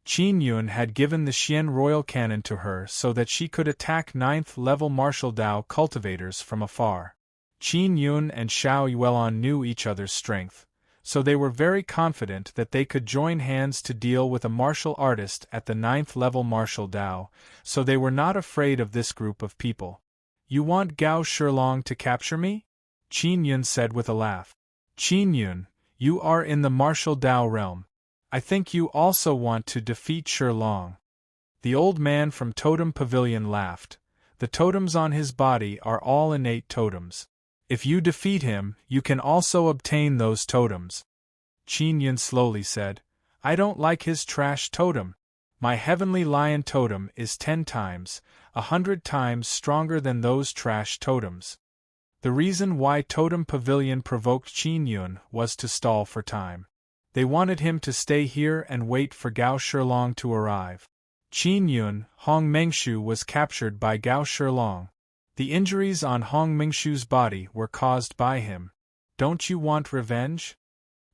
Qin Yun had given the Xian royal cannon to her so that she could attack 9th-level martial Tao cultivators from afar. Qin Yun and Xiao Yuelon knew each other's strength, so they were very confident that they could join hands to deal with a martial artist at the 9th-level martial Tao, so they were not afraid of this group of people. You want Gao Shilong to capture me? Qin Yun said with a laugh. Qin Yun, you are in the martial Tao realm. I think you also want to defeat Shilong. The old man from Totem Pavilion laughed. The totems on his body are all innate totems. If you defeat him, you can also obtain those totems. Qin Yun slowly said, I don't like his trash totem. My heavenly lion totem is 10 times, 100 times stronger than those trash totems. The reason why Totem Pavilion provoked Qin Yun was to stall for time. They wanted him to stay here and wait for Gao Shilong to arrive. Qin Yun, Hong Mengshu was captured by Gao Shilong. The injuries on Hong Mengshu's body were caused by him. Don't you want revenge?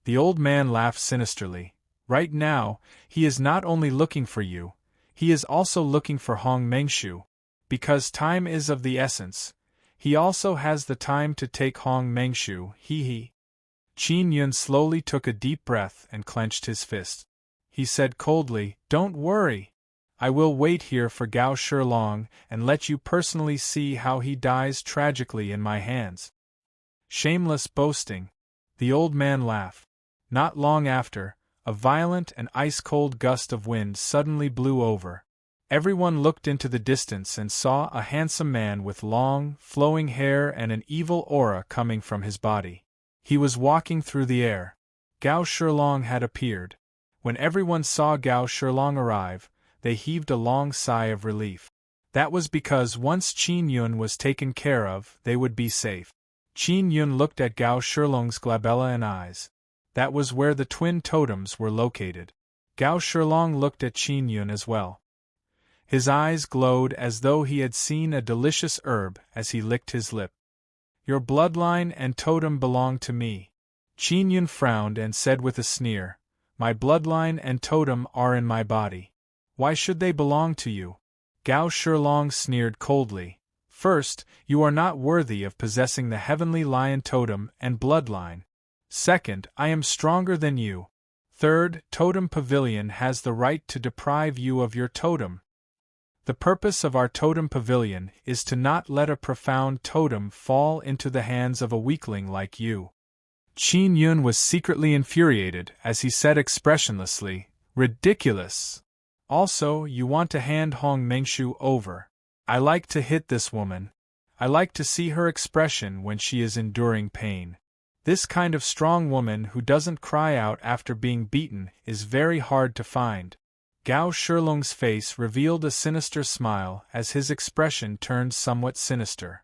The old man laughed sinisterly. Right now, he is not only looking for you, he is also looking for Hong Mengshu. Because time is of the essence, he also has the time to take Hong Mengshu, he. Qin Yun slowly took a deep breath and clenched his fist. He said coldly, Don't worry. I will wait here for Gao Shilong and let you personally see how he dies tragically in my hands. Shameless boasting. The old man laughed. Not long after, a violent and ice-cold gust of wind suddenly blew over. Everyone looked into the distance and saw a handsome man with long, flowing hair and an evil aura coming from his body. He was walking through the air. Gao Shilong had appeared. When everyone saw Gao Shilong arrive, they heaved a long sigh of relief. That was because once Qin Yun was taken care of, they would be safe. Qin Yun looked at Gao Shilong's glabella and eyes. That was where the twin totems were located. Gao Shilong looked at Qin Yun as well. His eyes glowed as though he had seen a delicious herb as he licked his lip. Your bloodline and totem belong to me. Qin Yun frowned and said with a sneer, My bloodline and totem are in my body. Why should they belong to you? Gao Shilong sneered coldly. First, you are not worthy of possessing the heavenly lion totem and bloodline. Second, I am stronger than you. Third, Totem Pavilion has the right to deprive you of your totem. The purpose of our Totem Pavilion is to not let a profound totem fall into the hands of a weakling like you. Qin Yun was secretly infuriated as he said expressionlessly, Ridiculous! Also, you want to hand Hong Mengshu over. I like to hit this woman. I like to see her expression when she is enduring pain. This kind of strong woman who doesn't cry out after being beaten is very hard to find. Gao Shilong's face revealed a sinister smile as his expression turned somewhat sinister.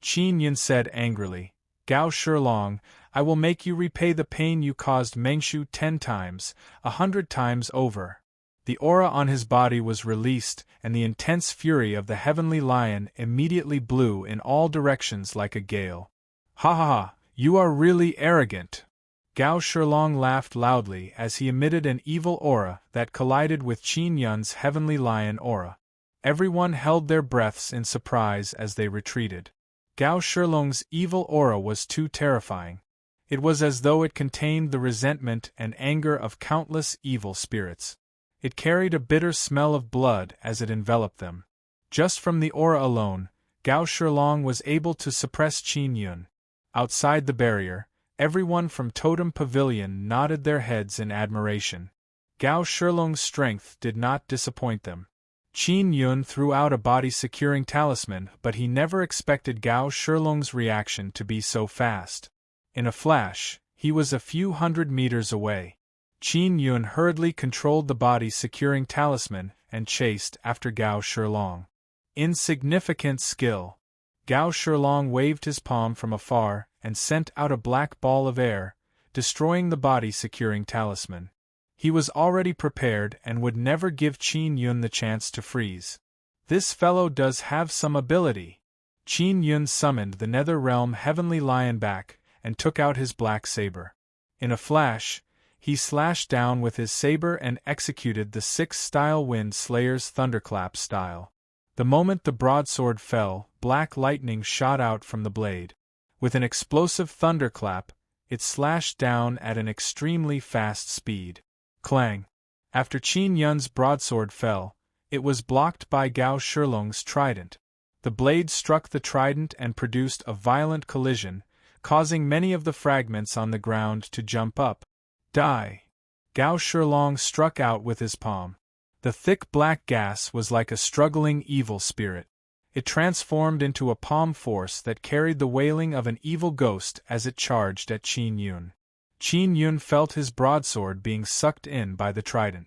Qin Yun said angrily, "Gao Shilong, I will make you repay the pain you caused Mengshu 10 times, 100 times over." The aura on his body was released, and the intense fury of the heavenly lion immediately blew in all directions like a gale. "Ha ha ha, you are really arrogant." Gao Shilong laughed loudly as he emitted an evil aura that collided with Qin Yun's heavenly lion aura. Everyone held their breaths in surprise as they retreated. Gao Shilong's evil aura was too terrifying. It was as though it contained the resentment and anger of countless evil spirits. It carried a bitter smell of blood as it enveloped them. Just from the aura alone, Gao Shilong was able to suppress Qin Yun. Outside the barrier, everyone from Totem Pavilion nodded their heads in admiration. Gao Shilong's strength did not disappoint them. Qin Yun threw out a body-securing talisman, but he never expected Gao Shilong's reaction to be so fast. In a flash, he was a few hundred meters away. Qin Yun hurriedly controlled the body-securing talisman and chased after Gao Shilong. Insignificant skill. Gao Shilong waved his palm from afar and sent out a black ball of air, destroying the body-securing talisman. He was already prepared and would never give Qin Yun the chance to freeze. This fellow does have some ability. Qin Yun summoned the Nether Realm Heavenly Lion back and took out his black saber. In a flash, he slashed down with his saber and executed the 6-style Wind Slayer's Thunderclap style. The moment the broadsword fell, black lightning shot out from the blade. With an explosive thunderclap, it slashed down at an extremely fast speed. Clang! After Qin Yun's broadsword fell, it was blocked by Gao Shilong's trident. The blade struck the trident and produced a violent collision, causing many of the fragments on the ground to jump up. Die! Gao Shilong struck out with his palm. The thick black gas was like a struggling evil spirit. It transformed into a palm force that carried the wailing of an evil ghost as it charged at Qin Yun. Qin Yun felt his broadsword being sucked in by the trident.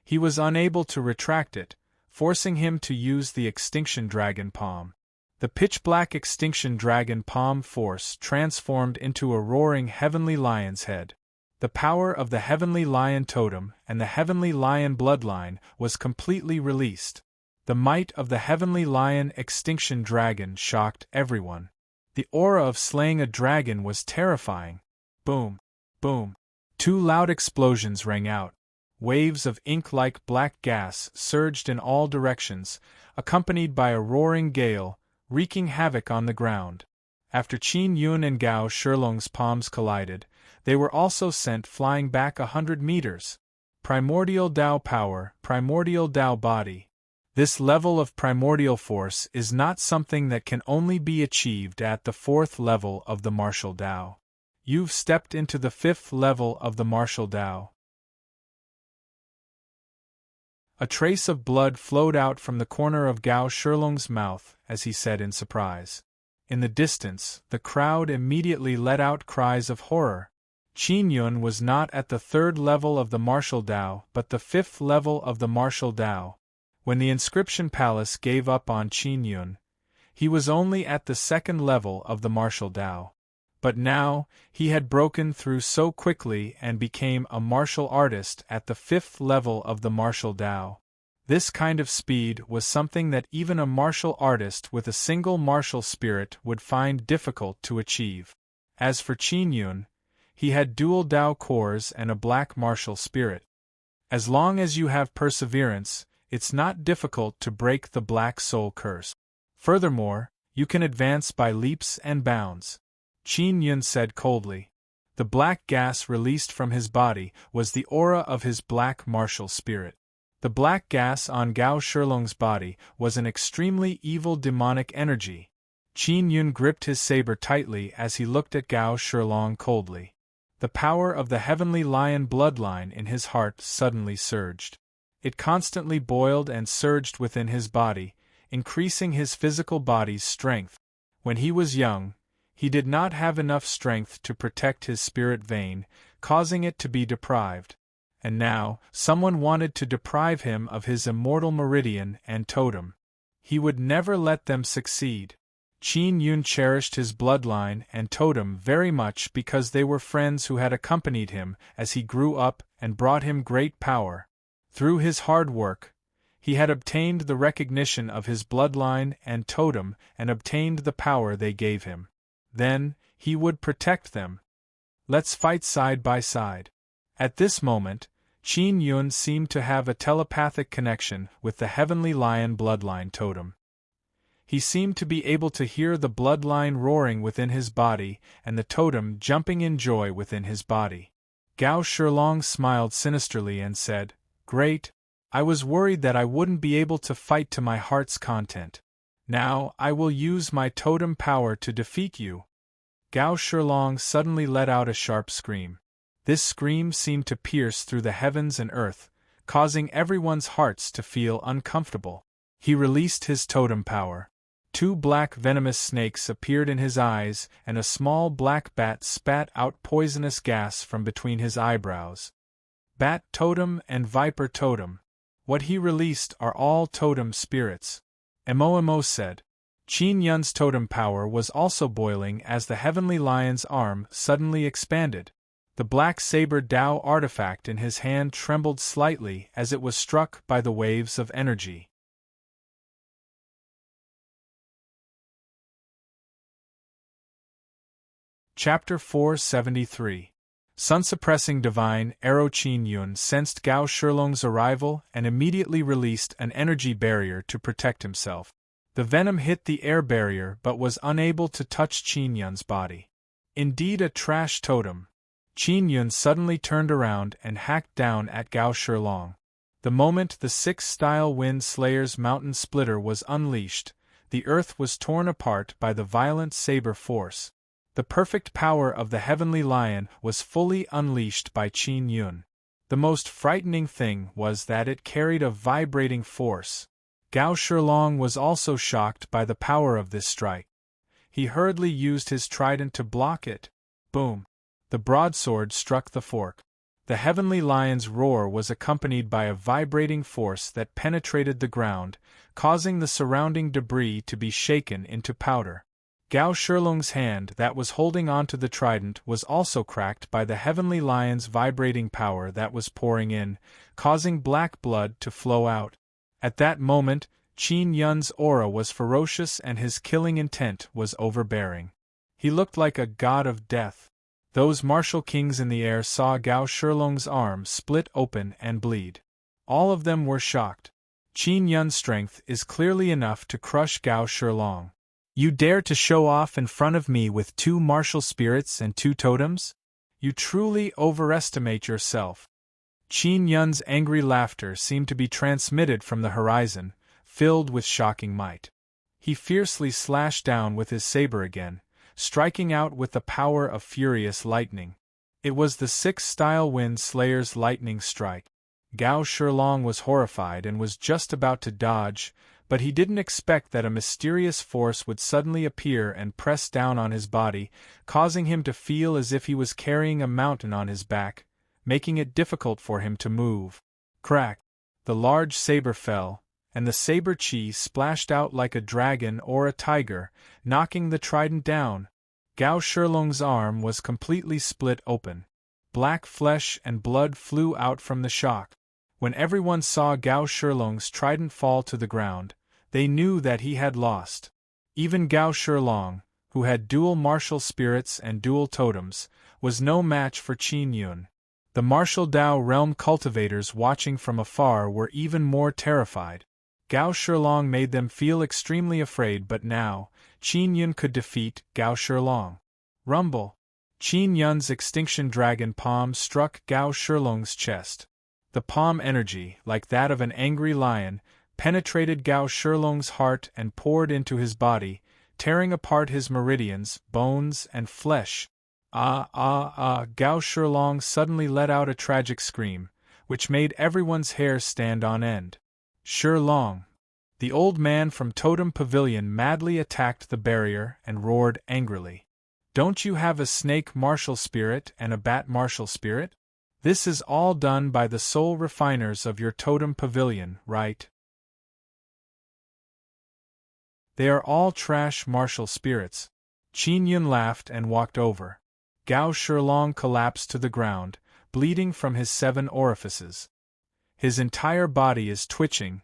He was unable to retract it, forcing him to use the Extinction Dragon Palm. The pitch-black Extinction Dragon Palm force transformed into a roaring heavenly lion's head. The power of the Heavenly Lion Totem and the Heavenly Lion bloodline was completely released. The might of the Heavenly Lion Extinction Dragon shocked everyone. The aura of slaying a dragon was terrifying. Boom! Boom! 2 loud explosions rang out. Waves of ink-like black gas surged in all directions, accompanied by a roaring gale, wreaking havoc on the ground. After Qin Yun and Gao Shilong's palms collided, they were also sent flying back 100 meters. Primordial Tao power, primordial Tao body. This level of primordial force is not something that can only be achieved at the 4th level of the martial Tao. You've stepped into the 5th level of the martial Tao. A trace of blood flowed out from the corner of Gao Shilong's mouth as he said in surprise. In the distance, the crowd immediately let out cries of horror. Qin Yun was not at the 3rd level of the martial Tao but the 5th level of the martial Tao. When the Inscription Palace gave up on Qin Yun, he was only at the 2nd level of the martial Tao. But now, he had broken through so quickly and became a martial artist at the 5th level of the martial Tao. This kind of speed was something that even a martial artist with a single martial spirit would find difficult to achieve. As for Qin Yun, he had dual Tao cores and a black martial spirit. As long as you have perseverance, it's not difficult to break the Black Soul Curse. Furthermore, you can advance by leaps and bounds. Qin Yun said coldly. The black gas released from his body was the aura of his black martial spirit. The black gas on Gao Shilong's body was an extremely evil demonic energy. Qin Yun gripped his saber tightly as he looked at Gao Shilong coldly. The power of the Heavenly Lion bloodline in his heart suddenly surged. It constantly boiled and surged within his body, increasing his physical body's strength. When he was young, he did not have enough strength to protect his spirit vein, causing it to be deprived. And now, someone wanted to deprive him of his immortal meridian and totem. He would never let them succeed. Qin Yun cherished his bloodline and totem very much because they were friends who had accompanied him as he grew up and brought him great power. Through his hard work, he had obtained the recognition of his bloodline and totem and obtained the power they gave him. Then, he would protect them. Let's fight side by side. At this moment, Qin Yun seemed to have a telepathic connection with the heavenly lion bloodline totem. He seemed to be able to hear the bloodline roaring within his body and the totem jumping in joy within his body. Gao Shilong smiled sinisterly and said, "Great. I was worried that I wouldn't be able to fight to my heart's content. Now, I will use my totem power to defeat you." Gao Shilong suddenly let out a sharp scream. This scream seemed to pierce through the heavens and earth, causing everyone's hearts to feel uncomfortable. He released his totem power. 2 black venomous snakes appeared in his eyes, and a small black bat spat out poisonous gas from between his eyebrows. Bat totem and viper totem. What he released are all totem spirits. Emo said. Qin Yun's totem power was also boiling as the heavenly lion's arm suddenly expanded. The black saber Dao artifact in his hand trembled slightly as it was struck by the waves of energy. Chapter 473. Sun-suppressing divine arrow. Qin Yun sensed Gao Shilong's arrival and immediately released an energy barrier to protect himself. The venom hit the air barrier but was unable to touch Qin Yun's body. Indeed a trash totem. Qin Yun suddenly turned around and hacked down at Gao Shilong. The moment the 6-style Wind Slayer's mountain splitter was unleashed, the earth was torn apart by the violent saber force. The perfect power of the heavenly lion was fully unleashed by Qin Yun. The most frightening thing was that it carried a vibrating force. Gao Shilong was also shocked by the power of this strike. He hurriedly used his trident to block it. Boom! The broadsword struck the fork. The heavenly lion's roar was accompanied by a vibrating force that penetrated the ground, causing the surrounding debris to be shaken into powder. Gao Shilong's hand that was holding onto the trident was also cracked by the heavenly lion's vibrating power that was pouring in, causing black blood to flow out. At that moment, Qin Yun's aura was ferocious and his killing intent was overbearing. He looked like a god of death. Those martial kings in the air saw Gao Shilong's arm split open and bleed. All of them were shocked. Qin Yun's strength is clearly enough to crush Gao Shilong. You dare to show off in front of me with 2 martial spirits and 2 totems? You truly overestimate yourself. Qin Yun's angry laughter seemed to be transmitted from the horizon, filled with shocking might. He fiercely slashed down with his saber again, striking out with the power of furious lightning. It was the 6-style Wind Slayer's lightning strike. Gao Shilong was horrified and was just about to dodge, but he didn't expect that a mysterious force would suddenly appear and press down on his body, causing him to feel as if he was carrying a mountain on his back, making it difficult for him to move. Crack! The large saber fell, and the saber chi splashed out like a dragon or a tiger, knocking the trident down. Gao Shilong's arm was completely split open. Black flesh and blood flew out from the shock. When everyone saw Gao Shilong's trident fall to the ground, they knew that he had lost. Even Gao Shilong, who had dual martial spirits and dual totems, was no match for Qin Yun. The martial Dao realm cultivators watching from afar were even more terrified. Gao Shilong made them feel extremely afraid, but now, Qin Yun could defeat Gao Shilong. Rumble! Qin Yun's extinction dragon palm struck Gao Shilong's chest. The palm energy, like that of an angry lion, penetrated Gao Shilong's heart and poured into his body, tearing apart his meridians, bones, and flesh. Gao Shilong suddenly let out a tragic scream, which made everyone's hair stand on end. Shilong! The old man from Totem Pavilion madly attacked the barrier and roared angrily. Don't you have a snake martial spirit and a bat martial spirit? This is all done by the soul refiners of your Totem Pavilion, right? They are all trash martial spirits. Qin Yun laughed and walked over. Gao Shilong collapsed to the ground, bleeding from his 7 orifices. His entire body is twitching.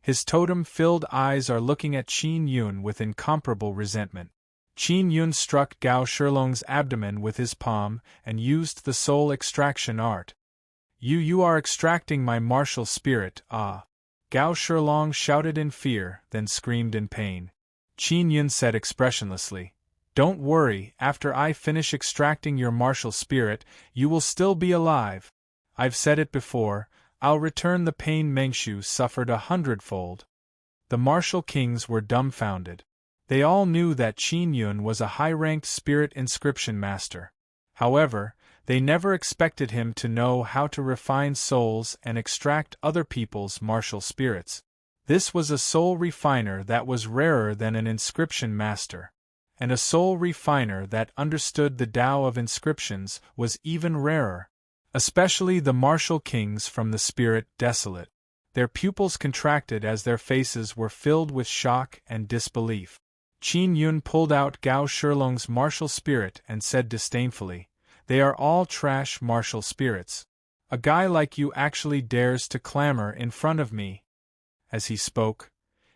His totem-filled eyes are looking at Qin Yun with incomparable resentment. Qin Yun struck Gao Shilong's abdomen with his palm and used the soul extraction art. You are extracting my martial spirit, ah! Gao Shilong shouted in fear, then screamed in pain. Qin Yun said expressionlessly, Don't worry, after I finish extracting your martial spirit, you will still be alive. I've said it before, I'll return the pain Mengshu suffered 100-fold. The martial kings were dumbfounded. They all knew that Qin Yun was a high-ranked spirit inscription master. However, they never expected him to know how to refine souls and extract other people's martial spirits. This was a soul refiner that was rarer than an inscription master. And a soul refiner that understood the Tao of inscriptions was even rarer. Especially the martial kings from the spirit desolate. Their pupils contracted as their faces were filled with shock and disbelief. Qin Yun pulled out Gao Shilong's martial spirit and said disdainfully, They are all trash martial spirits. A guy like you actually dares to clamor in front of me. As he spoke,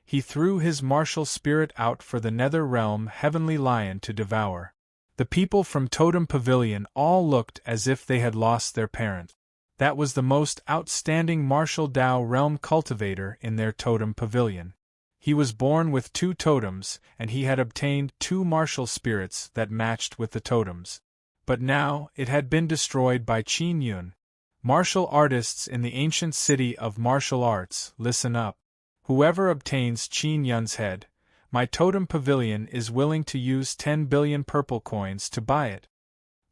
he threw his martial spirit out for the nether realm heavenly lion to devour. The people from Totem Pavilion all looked as if they had lost their parent. That was the most outstanding martial Tao realm cultivator in their Totem Pavilion. He was born with 2 totems, and he had obtained 2 martial spirits that matched with the totems. But now, it had been destroyed by Qin Yun. Martial artists in the ancient city of martial arts, listen up. Whoever obtains Qin Yun's head, my Totem Pavilion is willing to use 10 billion purple coins to buy it.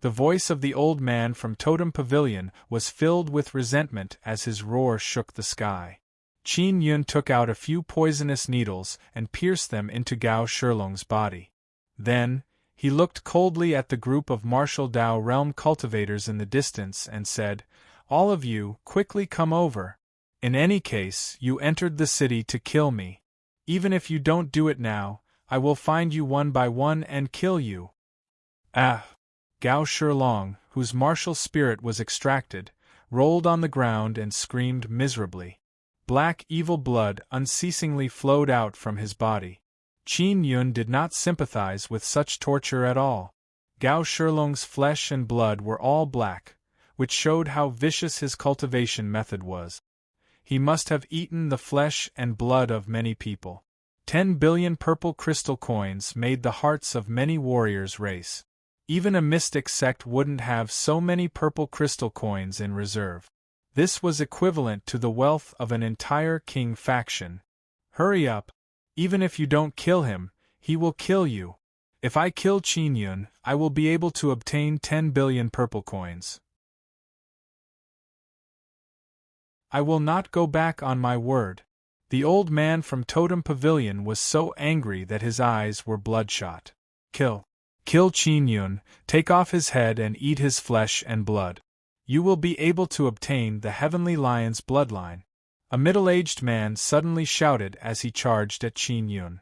The voice of the old man from Totem Pavilion was filled with resentment as his roar shook the sky. Qin Yun took out a few poisonous needles and pierced them into Gao Shilong's body. Then, he looked coldly at the group of martial Tao realm cultivators in the distance and said, All of you, quickly come over. In any case, you entered the city to kill me. Even if you don't do it now, I will find you one by one and kill you. Ah! Gao Shilong, whose martial spirit was extracted, rolled on the ground and screamed miserably. Black evil blood unceasingly flowed out from his body. Qin Yun did not sympathize with such torture at all. Gao Shilong's flesh and blood were all black, which showed how vicious his cultivation method was. He must have eaten the flesh and blood of many people. 10 billion purple crystal coins made the hearts of many warriors race. Even a mystic sect wouldn't have so many purple crystal coins in reserve. This was equivalent to the wealth of an entire king faction. Hurry up! Even if you don't kill him, he will kill you. If I kill Qin Yun, I will be able to obtain 10 billion purple coins. I will not go back on my word. The old man from Totem Pavilion was so angry that his eyes were bloodshot. Kill Qin Yun, take off his head and eat his flesh and blood. You will be able to obtain the Heavenly Lion's bloodline. A middle-aged man suddenly shouted as he charged at Qin Yun.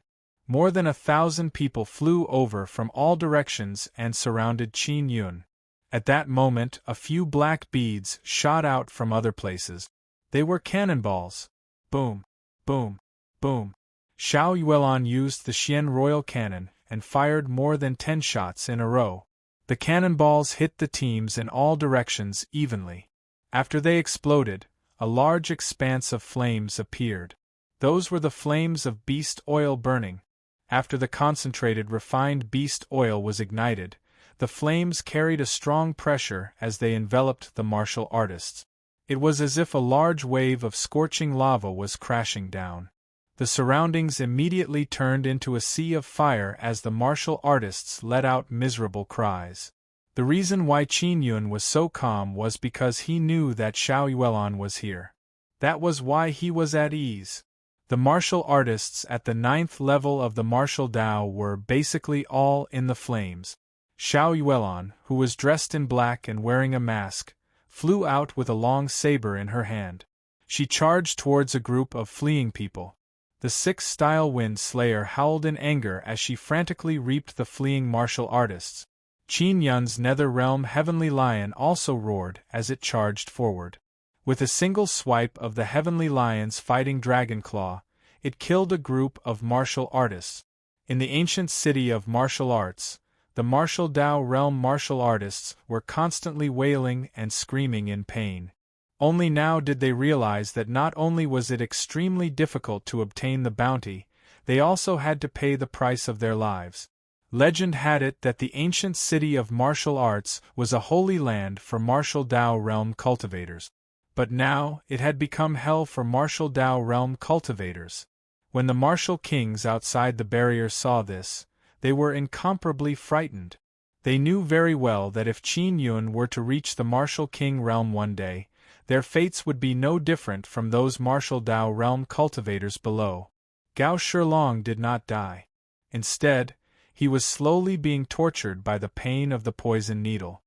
More than 1,000 people flew over from all directions and surrounded Qin Yun. At that moment, a few black beads shot out from other places. They were cannonballs. Boom, boom, boom. Xiao Yuelon used the Xian Royal Cannon and fired more than 10 shots in a row. The cannonballs hit the teams in all directions evenly. After they exploded, a large expanse of flames appeared. Those were the flames of beast oil burning. After the concentrated refined beast oil was ignited, the flames carried a strong pressure as they enveloped the martial artists. It was as if a large wave of scorching lava was crashing down. The surroundings immediately turned into a sea of fire as the martial artists let out miserable cries. The reason why Qin Yun was so calm was because he knew that Xiao Yuelon was here. That was why he was at ease. The martial artists at the 9th level of the martial Dao were basically all in the flames. Xiao Yuelon, who was dressed in black and wearing a mask, flew out with a long saber in her hand. She charged towards a group of fleeing people. The 6th-style Wind Slayer howled in anger as she frantically reaped the fleeing martial artists. Qin Yun's Nether Realm Heavenly Lion also roared as it charged forward. With a single swipe of the Heavenly Lion's fighting dragon claw, it killed a group of martial artists. In the ancient city of martial arts, the martial Dao realm martial artists were constantly wailing and screaming in pain. Only now did they realize that not only was it extremely difficult to obtain the bounty, they also had to pay the price of their lives. Legend had it that the ancient city of martial arts was a holy land for martial Dao realm cultivators. But now, it had become hell for martial Dao realm cultivators. When the martial kings outside the barrier saw this, they were incomparably frightened. They knew very well that if Qin Yun were to reach the martial king realm one day, their fates would be no different from those martial Dao realm cultivators below. Gao Shilong did not die. Instead, he was slowly being tortured by the pain of the poison needle.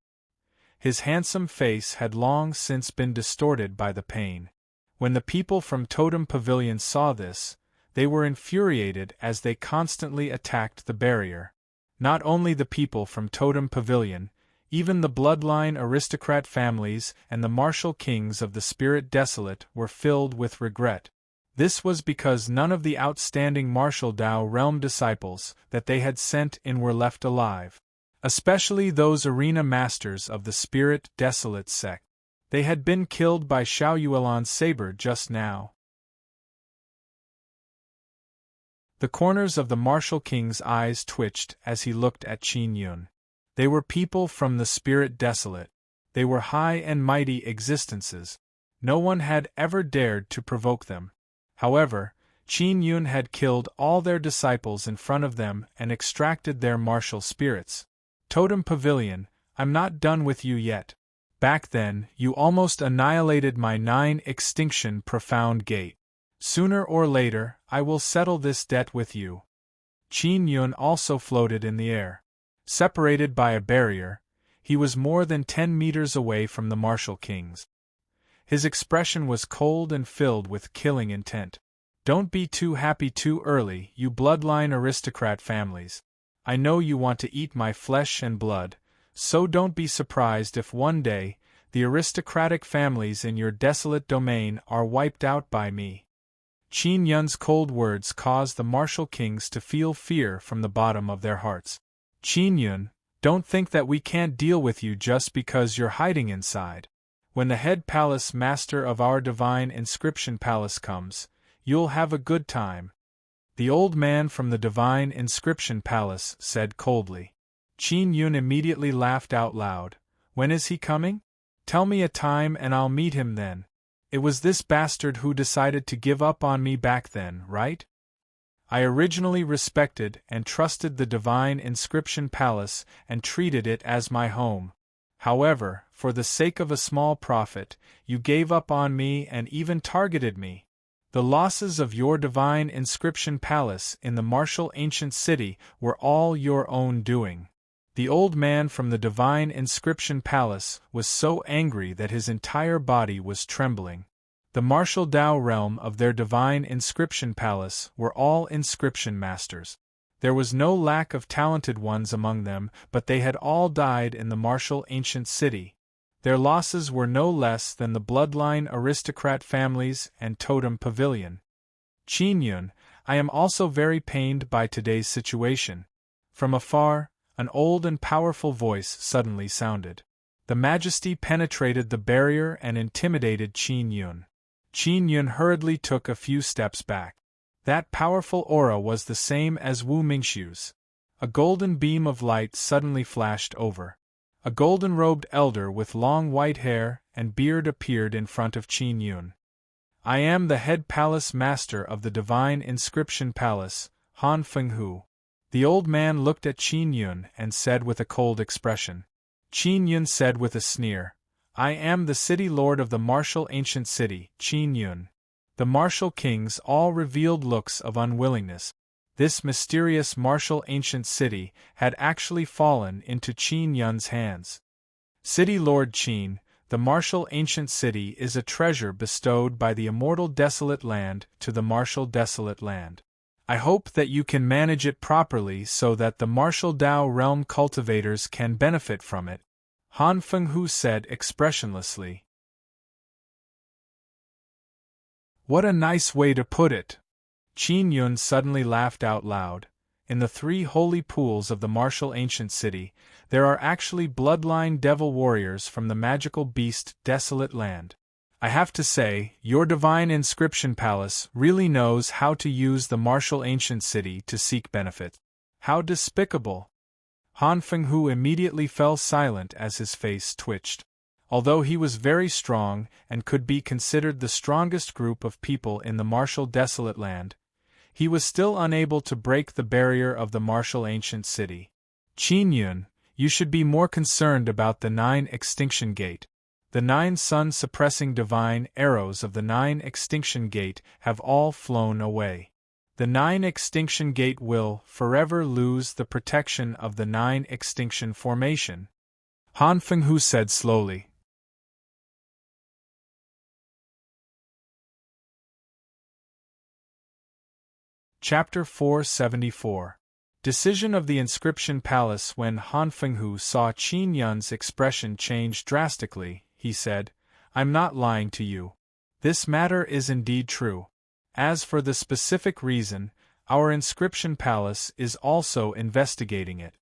His handsome face had long since been distorted by the pain. When the people from Totem Pavilion saw this, they were infuriated as they constantly attacked the barrier. Not only the people from Totem Pavilion, even the bloodline aristocrat families and the martial kings of the Spirit Desolate were filled with regret. This was because none of the outstanding martial Dao realm disciples that they had sent in were left alive. Especially those arena masters of the Spirit Desolate sect. They had been killed by Xiao Yuelon's saber just now. The corners of the martial king's eyes twitched as he looked at Qin Yun. They were people from the Spirit Desolate. They were high and mighty existences. No one had ever dared to provoke them. However, Qin Yun had killed all their disciples in front of them and extracted their martial spirits. Totem Pavilion, I'm not done with you yet. Back then, you almost annihilated my 9 extinction profound gate. Sooner or later, I will settle this debt with you. Qin Yun also floated in the air. Separated by a barrier, he was more than 10 meters away from the martial kings. His expression was cold and filled with killing intent. Don't be too happy too early, you bloodline aristocrat families. I know you want to eat my flesh and blood, so don't be surprised if one day, the aristocratic families in your desolate domain are wiped out by me. Qin Yun's cold words caused the martial kings to feel fear from the bottom of their hearts. Qin Yun, don't think that we can't deal with you just because you're hiding inside. When the head palace master of our divine inscription palace comes, you'll have a good time. The old man from the divine inscription palace said coldly. Qin Yun immediately laughed out loud. When is he coming? Tell me a time and I'll meet him then. It was this bastard who decided to give up on me back then, right? I originally respected and trusted the divine inscription palace and treated it as my home. However, for the sake of a small profit, you gave up on me and even targeted me. The losses of your divine inscription palace in the martial ancient city were all your own doing. The old man from the divine inscription palace was so angry that his entire body was trembling. The martial Dao realm of their divine inscription palace were all inscription masters. There was no lack of talented ones among them, but they had all died in the martial ancient city. Their losses were no less than the bloodline aristocrat families and Totem Pavilion. Qin Yun, I am also very pained by today's situation. From afar, an old and powerful voice suddenly sounded. The majesty penetrated the barrier and intimidated Qin Yun. Qin Yun hurriedly took a few steps back. That powerful aura was the same as Wu Mingxiu's. A golden beam of light suddenly flashed over. A golden-robed elder with long white hair and beard appeared in front of Qin Yun. I am the head palace master of the divine inscription palace, Han Fenghu. The old man looked at Qin Yun and said with a cold expression. Qin Yun said with a sneer, I am the city lord of the martial ancient city, Qin Yun. The martial kings all revealed looks of unwillingness. This mysterious martial ancient city had actually fallen into Qin Yun's hands. City Lord Qin, the martial ancient city is a treasure bestowed by the immortal desolate land to the martial desolate land. I hope that you can manage it properly so that the martial Dao realm cultivators can benefit from it, Han Fenghu said expressionlessly. What a nice way to put it! Qin Yun suddenly laughed out loud. In the 3 holy pools of the martial ancient city, there are actually bloodline devil warriors from the magical beast desolate land. I have to say, your divine inscription palace really knows how to use the martial ancient city to seek benefit. How despicable! Han Fenghu immediately fell silent as his face twitched. Although he was very strong and could be considered the strongest group of people in the martial desolate land, he was still unable to break the barrier of the martial ancient city. Qin Yun, you should be more concerned about the 9 extinction gate. The 9 sun-suppressing divine arrows of the 9 extinction gate have all flown away. The 9 extinction gate will forever lose the protection of the 9 extinction formation, Han Fenghu said slowly. Chapter 474. Decision of the Inscription Palace. When Han Fenghu saw Qin Yun's expression change drastically, he said, I'm not lying to you. This matter is indeed true. As for the specific reason, our Inscription Palace is also investigating it.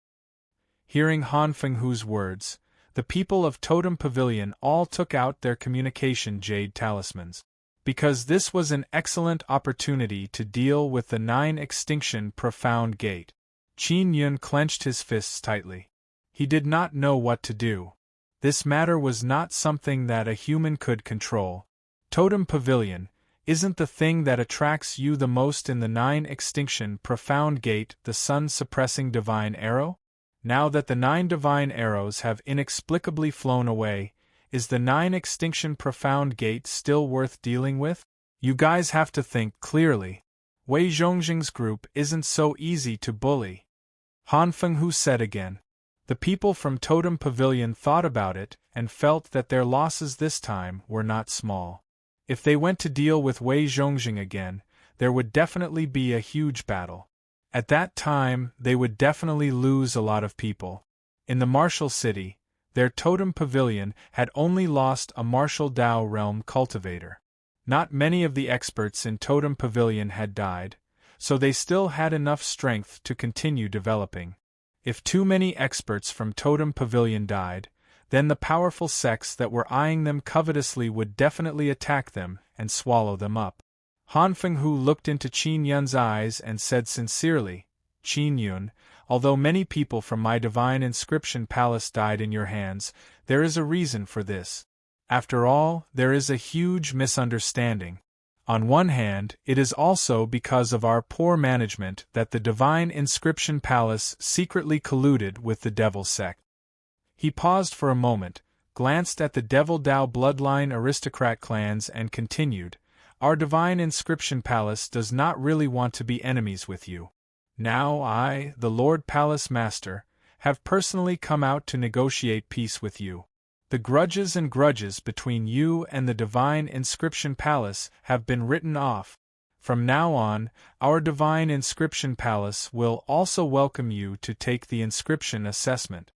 Hearing Han Fenghu's words, the people of Totem Pavilion all took out their communication jade talismans. Because this was an excellent opportunity to deal with the 9 extinction profound gate. Qin Yun clenched his fists tightly. He did not know what to do. This matter was not something that a human could control. Totem Pavilion, isn't the thing that attracts you the most in the 9 extinction profound gate the sun-suppressing divine arrow? Now that the 9 divine arrows have inexplicably flown away, is the 9 extinction profound gate still worth dealing with? You guys have to think clearly. Wei Zhongjing's group isn't so easy to bully. Han Fenghu said again. The people from Totem Pavilion thought about it and felt that their losses this time were not small. If they went to deal with Wei Zhongjing again, there would definitely be a huge battle. At that time, they would definitely lose a lot of people. In the martial city, their Totem Pavilion had only lost a martial Dao realm cultivator. Not many of the experts in Totem Pavilion had died, so they still had enough strength to continue developing. If too many experts from Totem Pavilion died, then the powerful sects that were eyeing them covetously would definitely attack them and swallow them up. Han Fenghu looked into Qin Yun's eyes and said sincerely, Qin Yun, although many people from my divine inscription palace died in your hands, there is a reason for this. After all, there is a huge misunderstanding. On one hand, it is also because of our poor management that the divine inscription palace secretly colluded with the devil sect. He paused for a moment, glanced at the devil Dao bloodline aristocrat clans and continued, Our divine inscription palace does not really want to be enemies with you. Now I, the Lord Palace Master, have personally come out to negotiate peace with you. The grudges between you and the divine inscription palace have been written off. From now on, our divine inscription palace will also welcome you to take the inscription assessment.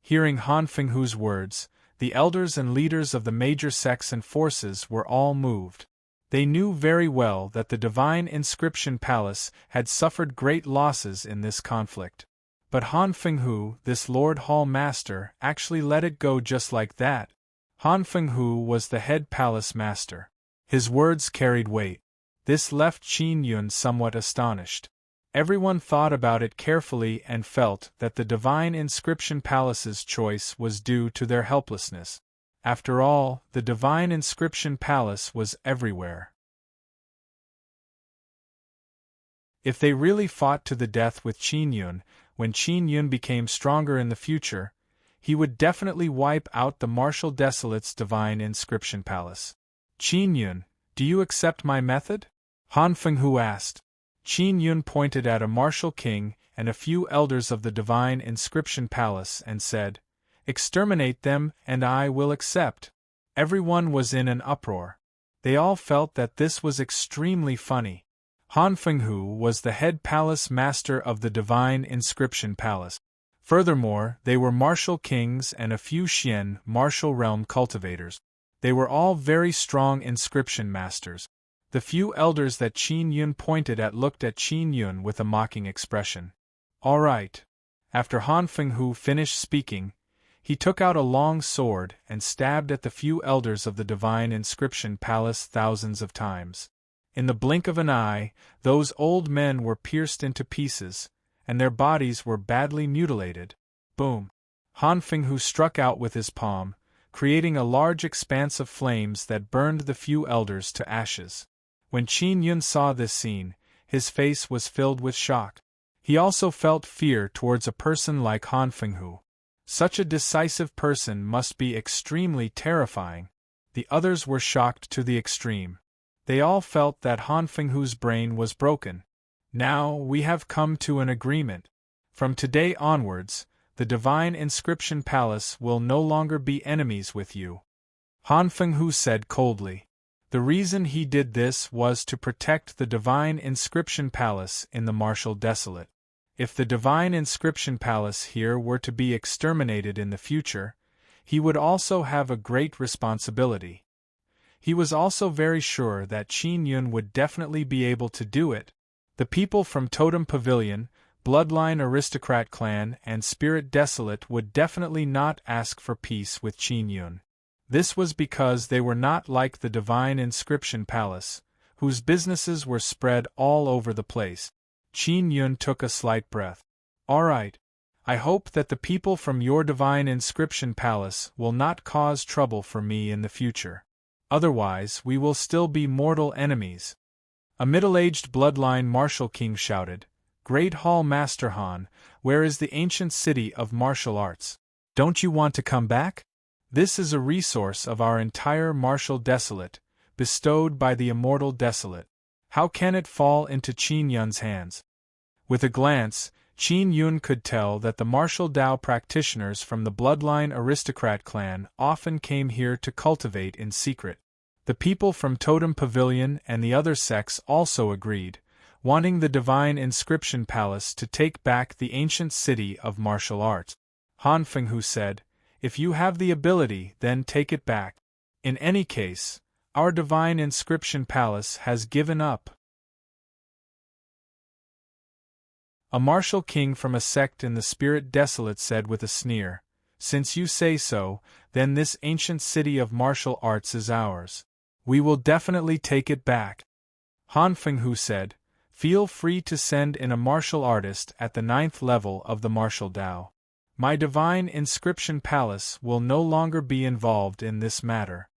Hearing Han Fenghu's words, the elders and leaders of the major sects and forces were all moved. They knew very well that the divine inscription palace had suffered great losses in this conflict. But Han Fenghu, this Lord Hall Master, actually let it go just like that. Han Fenghu was the head palace master. His words carried weight. This left Qin Yun somewhat astonished. Everyone thought about it carefully and felt that the divine inscription palace's choice was due to their helplessness. After all, the divine inscription palace was everywhere. If they really fought to the death with Qin Yun, when Qin Yun became stronger in the future, he would definitely wipe out the martial desolate's divine inscription palace. Qin Yun, Do you accept my method? Han Fenghu asked. Qin Yun pointed at a martial king and a few elders of the divine inscription palace and said, "Exterminate them and I will accept." Everyone was in an uproar. They all felt that this was extremely funny. Han Fenghu was the head palace master of the divine inscription palace. Furthermore, they were martial kings and a few Xian martial realm cultivators. They were all very strong inscription masters. The few elders that Qin Yun pointed at looked at Qin Yun with a mocking expression. All right. After Han Fenghu finished speaking, he took out a long sword and stabbed at the few elders of the divine inscription palace thousands of times. In the blink of an eye, those old men were pierced into pieces, and their bodies were badly mutilated. Boom! Han Fenghu struck out with his palm, creating a large expanse of flames that burned the few elders to ashes. When Qin Yun saw this scene, his face was filled with shock. He also felt fear towards a person like Han Fenghu. Such a decisive person must be extremely terrifying. The others were shocked to the extreme. They all felt that Han Fenghu's brain was broken. Now we have come to an agreement. From today onwards, the divine inscription palace will no longer be enemies with you. Han Fenghu said coldly. The reason he did this was to protect the divine inscription palace in the martial desolate. If the divine inscription palace here were to be exterminated in the future, he would also have a great responsibility. He was also very sure that Qin Yun would definitely be able to do it. The people from Totem Pavilion, Bloodline Aristocrat Clan and Spirit Desolate would definitely not ask for peace with Qin Yun. This was because they were not like the divine inscription palace, whose businesses were spread all over the place. Qin Yun took a slight breath. All right. I hope that the people from your divine inscription palace will not cause trouble for me in the future. Otherwise, we will still be mortal enemies. A middle-aged bloodline martial king shouted, Great Hall Master Han, where is the ancient city of martial arts? Don't you want to come back? This is a resource of our entire martial desolate, bestowed by the immortal desolate. How can it fall into Qin Yun's hands? With a glance, Qin Yun could tell that the martial Dao practitioners from the bloodline aristocrat clan often came here to cultivate in secret. The people from Totem Pavilion and the other sects also agreed, wanting the divine inscription palace to take back the ancient city of martial arts. Han Fenghu said, If you have the ability, then take it back. In any case, our divine inscription palace has given up. A martial king from a sect in the Spirit Desolate said with a sneer, Since you say so, then this ancient city of martial arts is ours. We will definitely take it back. Han Fenghu said, Feel free to send in a martial artist at the 9th level of the martial Dao. My divine inscription palace will no longer be involved in this matter.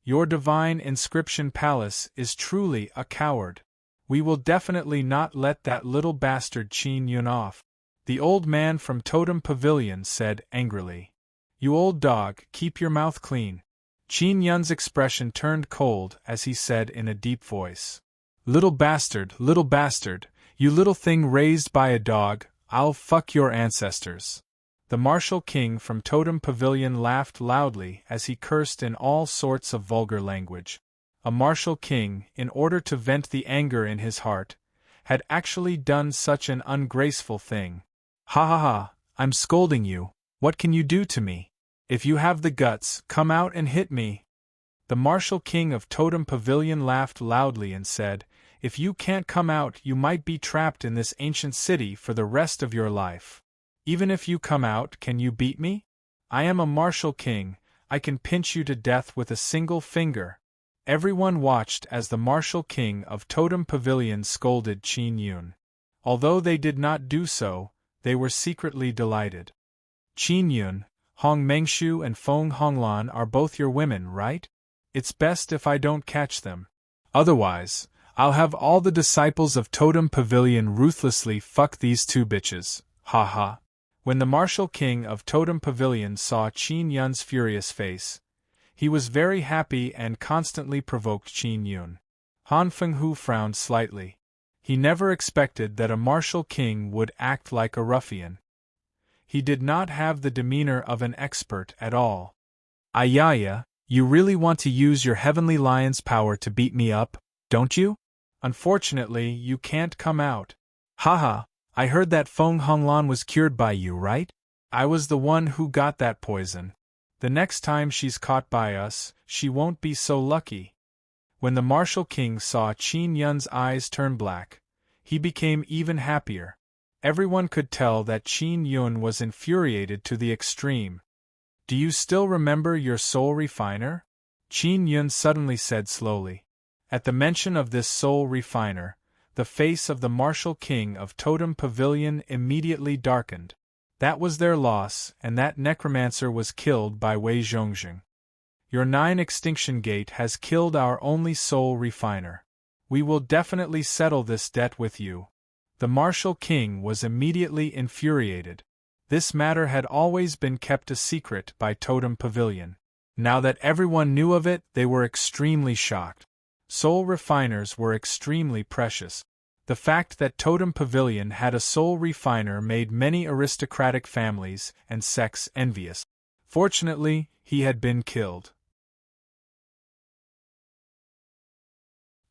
Your divine inscription palace is truly a coward. We will definitely not let that little bastard Qin Yun off. The old man from Totem Pavilion said angrily. You old dog, keep your mouth clean. Qin Yun's expression turned cold as he said in a deep voice. Little bastard, you little thing raised by a dog, I'll fuck your ancestors. The martial king from Totem Pavilion laughed loudly as he cursed in all sorts of vulgar language. A martial king, in order to vent the anger in his heart, had actually done such an ungraceful thing. Ha ha ha, I'm scolding you, what can you do to me? If you have the guts, come out and hit me. The martial king of Totem Pavilion laughed loudly and said, If you can't come out, you might be trapped in this ancient city for the rest of your life. Even if you come out, can you beat me? I am a martial king, I can pinch you to death with a single finger. Everyone watched as the martial king of Totem Pavilion scolded Qin Yun. Although they did not do so, they were secretly delighted. Qin Yun, Hong Mengshu and Feng Honglan are both your women, right? It's best if I don't catch them. Otherwise, I'll have all the disciples of Totem Pavilion ruthlessly fuck these two bitches, ha ha. When the martial king of Totem Pavilion saw Qin Yun's furious face, He was very happy and constantly provoked Qin Yun. Han Fenghu frowned slightly. He never expected that a martial king would act like a ruffian. He did not have the demeanor of an expert at all. Ayaya, you really want to use your heavenly lion's power to beat me up, don't you? Unfortunately, you can't come out. Haha, I heard that Feng Honglan was cured by you, right? I was the one who got that poison. The next time she's caught by us, she won't be so lucky. When the martial king saw Qin Yun's eyes turn black, he became even happier. Everyone could tell that Qin Yun was infuriated to the extreme. Do you still remember your soul refiner? Qin Yun suddenly said slowly. At the mention of this soul refiner, the face of the martial king of Totem Pavilion immediately darkened. That was their loss, and that necromancer was killed by Wei Zhongxing. Your 9 extinction gate has killed our only soul refiner. We will definitely settle this debt with you. The martial king was immediately infuriated. This matter had always been kept a secret by Totem Pavilion. Now that everyone knew of it, they were extremely shocked. Soul refiners were extremely precious. The fact that Totem Pavilion had a soul refiner made many aristocratic families and sects envious. Fortunately, he had been killed.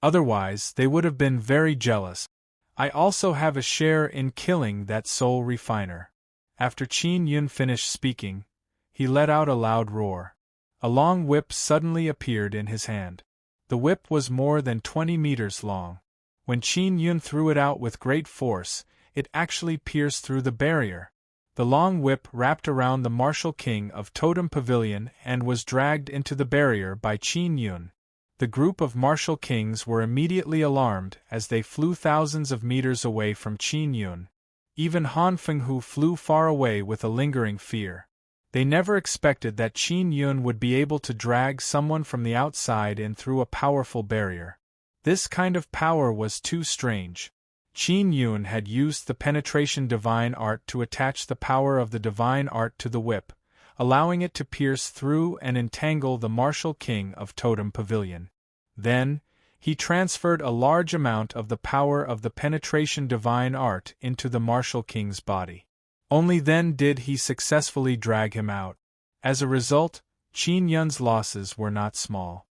Otherwise, they would have been very jealous. I also have a share in killing that soul refiner. After Qin Yun finished speaking, he let out a loud roar. A long whip suddenly appeared in his hand. The whip was more than 20 meters long. When Qin Yun threw it out with great force, it actually pierced through the barrier. The long whip wrapped around the martial king of Totem Pavilion and was dragged into the barrier by Qin Yun. The group of martial kings were immediately alarmed as they flew thousands of meters away from Qin Yun. Even Han Fenghu flew far away with a lingering fear. They never expected that Qin Yun would be able to drag someone from the outside in through a powerful barrier. This kind of power was too strange. Qin Yun had used the penetration divine art to attach the power of the divine art to the whip, allowing it to pierce through and entangle the martial king of Totem Pavilion. Then, he transferred a large amount of the power of the penetration divine art into the martial king's body. Only then did he successfully drag him out. As a result, Qin Yun's losses were not small.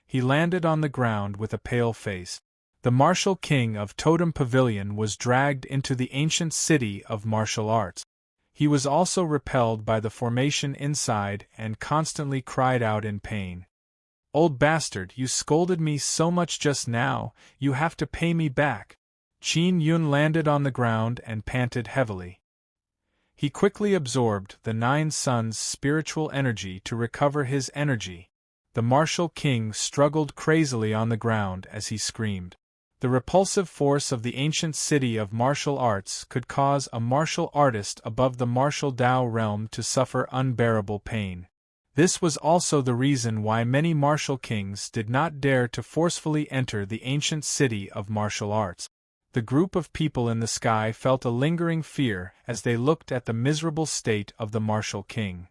He landed on the ground with a pale face. The martial king of Totem Pavilion was dragged into the ancient city of martial arts. He was also repelled by the formation inside and constantly cried out in pain. Old bastard, you scolded me so much just now, you have to pay me back. Qin Yun landed on the ground and panted heavily. He quickly absorbed the 9 suns' spiritual energy to recover his energy. The martial king struggled crazily on the ground as he screamed. The repulsive force of the ancient city of martial arts could cause a martial artist above the martial Dao realm to suffer unbearable pain. This was also the reason why many martial kings did not dare to forcefully enter the ancient city of martial arts. The group of people in the sky felt a lingering fear as they looked at the miserable state of the martial king.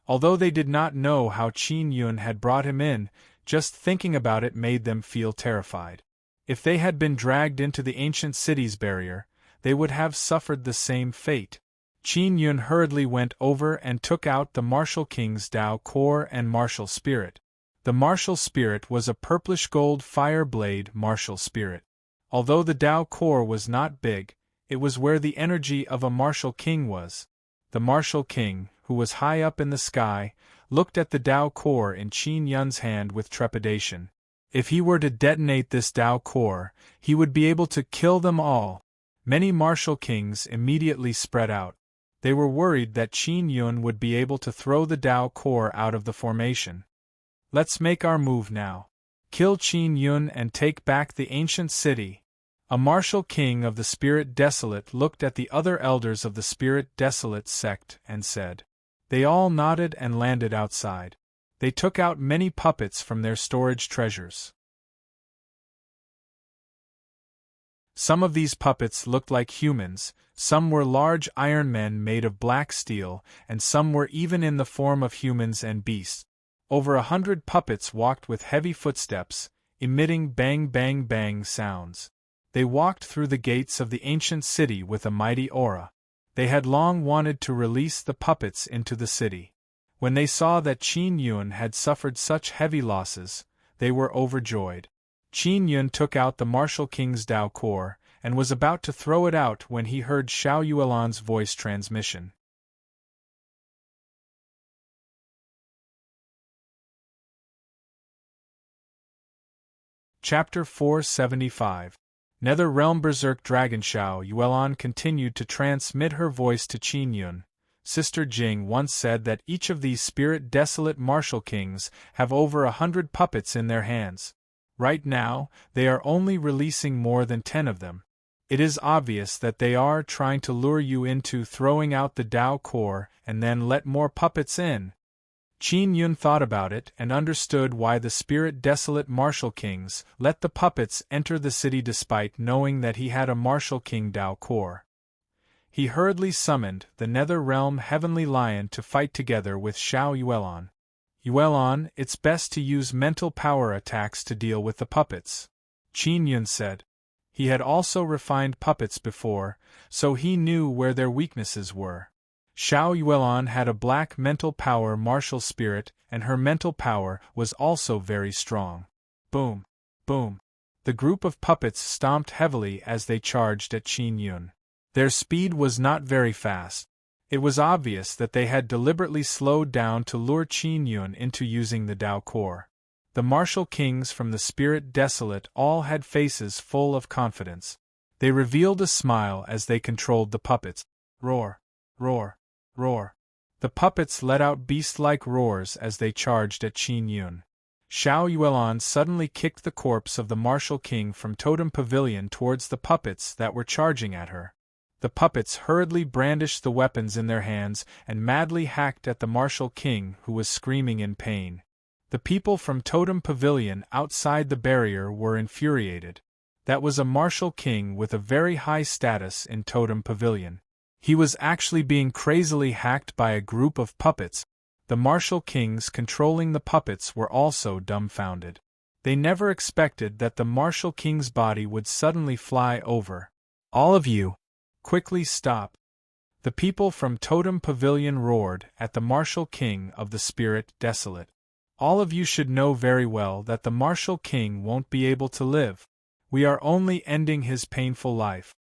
Although they did not know how Qin Yun had brought him in, just thinking about it made them feel terrified. If they had been dragged into the ancient city's barrier, they would have suffered the same fate. Qin Yun hurriedly went over and took out the martial king's Dao core and martial spirit. The martial spirit was a purplish-gold fire blade martial spirit. Although the Dao core was not big, it was where the energy of a martial king was. The martial king, who was high up in the sky, looked at the Dao core in Qin Yun's hand with trepidation. If he were to detonate this Dao core, he would be able to kill them all. Many martial kings immediately spread out. They were worried that Qin Yun would be able to throw the Dao core out of the formation. Let's make our move now. Kill Qin Yun and take back the ancient city. A martial king of the Spirit Desolate looked at the other elders of the Spirit Desolate sect and said. They all nodded and landed outside. They took out many puppets from their storage treasures. Some of these puppets looked like humans, some were large iron men made of black steel, and some were even in the form of humans and beasts. Over 100 puppets walked with heavy footsteps, emitting bang-bang-bang sounds. They walked through the gates of the ancient city with a mighty aura. They had long wanted to release the puppets into the city. When they saw that Qin Yun had suffered such heavy losses, they were overjoyed. Qin Yun took out the Martial King's Dao Core, and was about to throw it out when he heard Xiao Yuelan's voice transmission. Chapter 475. Nether Realm Berserk Dragon. Xiao Yuelan continued to transmit her voice to Qin Yun. Sister Jing once said that each of these spirit-desolate martial kings have over 100 puppets in their hands. Right now, they are only releasing more than 10 of them. It is obvious that they are trying to lure you into throwing out the Dao Core and then let more puppets in. Qin Yun thought about it and understood why the spirit-desolate martial kings let the puppets enter the city despite knowing that he had a martial king Dao Core. He hurriedly summoned the Nether Realm Heavenly Lion to fight together with Xiao Yuelan. Yuelan, it's best to use mental power attacks to deal with the puppets, Qin Yun said. He had also refined puppets before, so he knew where their weaknesses were. Xiao Yuelan had a black mental power martial spirit, and her mental power was also very strong. Boom! Boom! The group of puppets stomped heavily as they charged at Qin Yun. Their speed was not very fast. It was obvious that they had deliberately slowed down to lure Qin Yun into using the Dao Core. The martial kings from the Spirit Desolate all had faces full of confidence. They revealed a smile as they controlled the puppets. Roar! Roar! Roar! The puppets let out beast-like roars as they charged at Qin Yun. Xiao Yuelan suddenly kicked the corpse of the martial king from Totem Pavilion towards the puppets that were charging at her. The puppets hurriedly brandished the weapons in their hands and madly hacked at the martial king, who was screaming in pain. The people from Totem Pavilion outside the barrier were infuriated. That was a martial king with a very high status in Totem Pavilion. He was actually being crazily hacked by a group of puppets. The martial kings controlling the puppets were also dumbfounded. They never expected that the martial king's body would suddenly fly over. All of you, quickly stop! The people from Totem Pavilion roared at the martial king of the Spirit Desolate. All of you should know very well that the martial king won't be able to live. We are only ending his painful life.